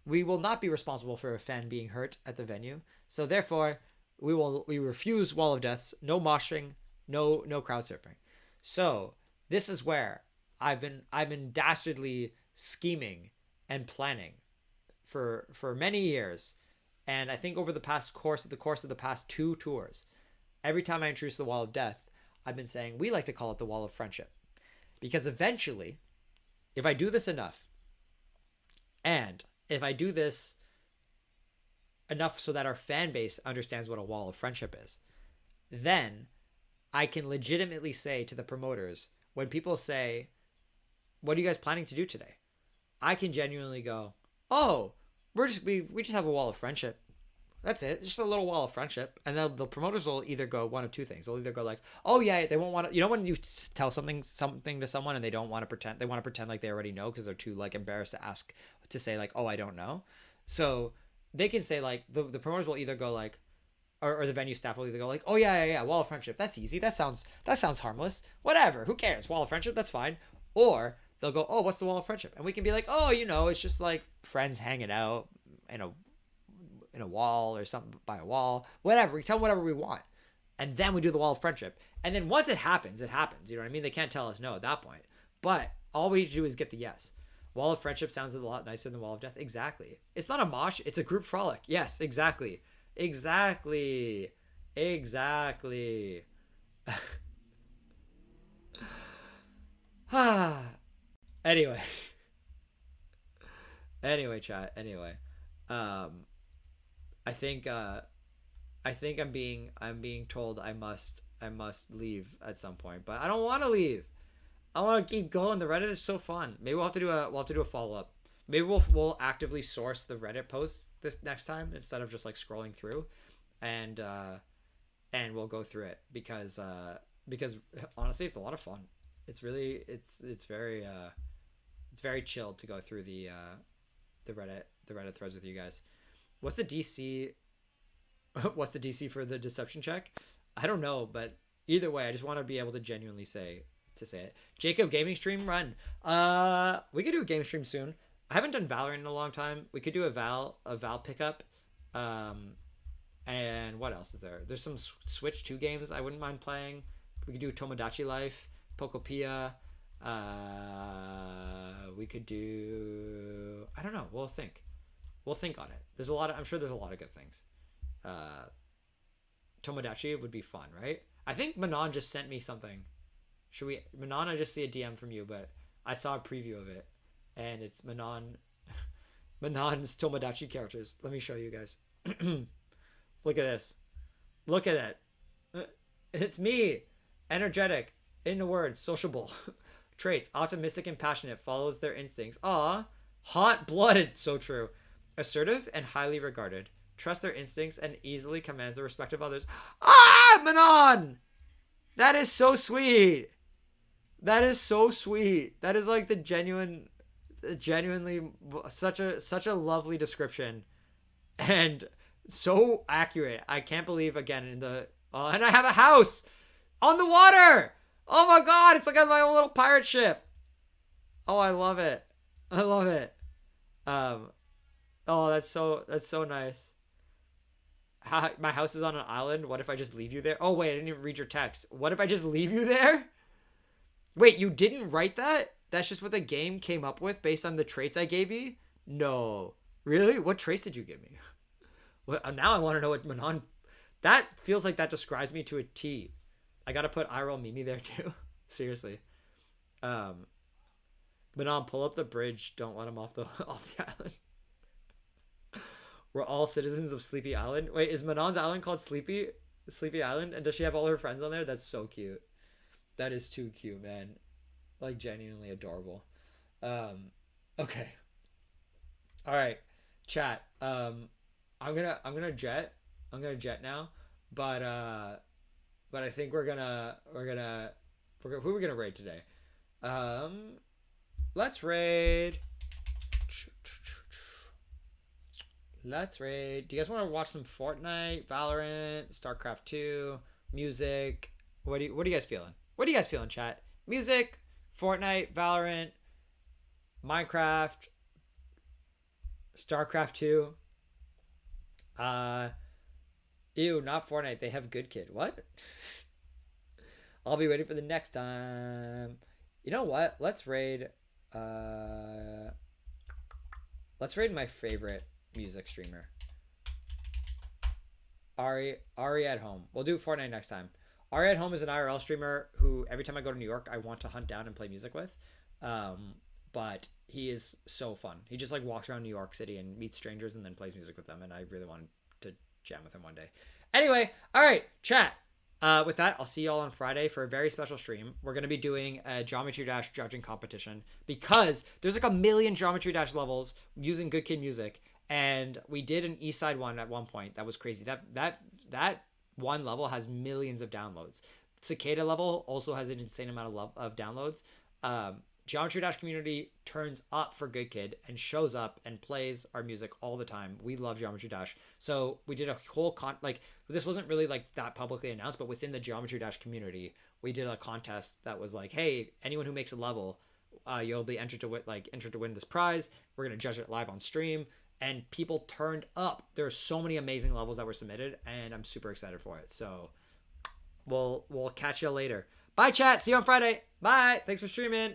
We will not be responsible for a fan being hurt at the venue. So therefore, we refuse Wall of Deaths, no moshing, no crowd surfing. So this is where I've been dastardly scheming and planning for many years. And I think over the course of the past 2 tours, every time I introduce the Wall of Death, I've been saying we like to call it the Wall of Friendship. Because eventually, if I do this enough, and if I do this enough so that our fan base understands what a Wall of Friendship is, then I can legitimately say to the promoters, when people say, what are you guys planning to do today? I can genuinely go, oh, we just have a Wall of Friendship. That's it. Just a little wall of friendship. And then the promoters will either go one of two things. They'll either go like, oh yeah, they won't want to, you know, when you tell something to someone and they don't want to pretend, they want to pretend like they already know because they're too like embarrassed to ask, to say like, oh, I don't know. So they can say like, the promoters will either go like, or the venue staff will either go like, oh yeah, wall of friendship. That's easy. That sounds harmless. Whatever. Who cares? Wall of friendship. That's fine. Or they'll go, oh, what's the wall of friendship? And we can be like, oh, you know, it's just like friends hanging out in a wall or something by a wall, whatever. We tell them whatever we want. And then we do the wall of friendship. And then once it happens, it happens. You know what I mean? They can't tell us no at that point. But all we do is get the yes. Wall of friendship sounds a lot nicer than wall of death. Exactly. It's not a mosh. It's a group frolic. Yes, exactly. Exactly. Anyway. Anyway, chat. Anyway. I think I'm being told I must leave at some point, but I don't want to leave. I want to keep going. The Reddit is so fun. Maybe we'll have to do a follow up. Maybe we'll actively source the Reddit posts this next time instead of just like scrolling through, and we'll go through it because honestly it's a lot of fun. It's really it's very chill to go through the Reddit threads with you guys. What's the DC for the deception check? I don't know, but either way, I just want to be able to genuinely say it. Jacob, gaming stream run. We could do a game stream soon. I haven't done Valorant in a long time. We could do a Val pickup. And what else is there? There's some Switch 2 games I wouldn't mind playing. We could do Tomodachi Life, Pokopia. We could do, I don't know. We'll think on it. I'm sure there's a lot of good things. Tomodachi would be fun, right? I think Manon just sent me something. Manon, I just see a DM from you, but I saw a preview of it, and it's Manon's Tomodachi characters. Let me show you guys. Look at this. Look at it. It's me. Energetic. In a word, sociable. Traits: optimistic and passionate. Follows their instincts. Aw. Hot-blooded. So true. Assertive and highly regarded. Trust their instincts and easily commands the respect of others. Ah, Manon! That is so sweet. That is so sweet. That is like the genuinely such a lovely description, and so accurate. I can't believe again and I have a house on the water. Oh my god, it's like on my own little pirate ship. Oh, I love it. Oh, that's so nice. My house is on an island. What if I just leave you there? Oh wait, I didn't even read your text. What if I just leave you there? Wait, you didn't write that? That's just what the game came up with based on the traits I gave you? No. Really? What traits did you give me? Well, now I want to know what Manon... That feels like that describes me to a T. I gotta put IRL Mimi there too. Seriously. Manon, pull up the bridge. Don't let him off the island. We're all citizens of Sleepy Island. Wait, is Manon's island called Sleepy Island? And does she have all her friends on there? That's so cute. That is too cute, man. Like genuinely adorable. Okay. All right, chat. I'm gonna jet now, but I think who are we gonna raid today? Let's raid. Do you guys want to watch some Fortnite, Valorant, StarCraft 2, music? What are you guys feeling? What are you guys feeling, chat? Music, Fortnite, Valorant, Minecraft, StarCraft 2. Ew, not Fortnite. They have Good Kid. What? I'll be waiting for the next time. You know what? Let's raid my favorite music streamer. Ari at home. We'll do Fortnite next time. Ari at home is an IRL streamer who every time I go to New York I want to hunt down and play music with. But he is so fun. He just like walks around New York City and meets strangers and then plays music with them, and I really wanted to jam with him one day. Anyway, all right, chat. With that, I'll see y'all on Friday for a very special stream. We're going to be doing a Geometry Dash judging competition because there's like a million Geometry Dash levels using Good Kid music, And we did an East Side one at one point. That was crazy. That one level has millions of downloads. Cicada level also has an insane amount of downloads. Geometry Dash community turns up for Good Kid and shows up and plays our music all the time. We love Geometry Dash. So we did a whole this wasn't really like that publicly announced, but within the Geometry Dash community, we did a contest that was like, hey, anyone who makes a level, you'll be entered to win this prize. We're gonna judge it live on stream. And people turned up. There's so many amazing levels that were submitted, and I'm super excited for it. So we'll catch you later. Bye, chat. See you on Friday. Bye. Thanks for streaming.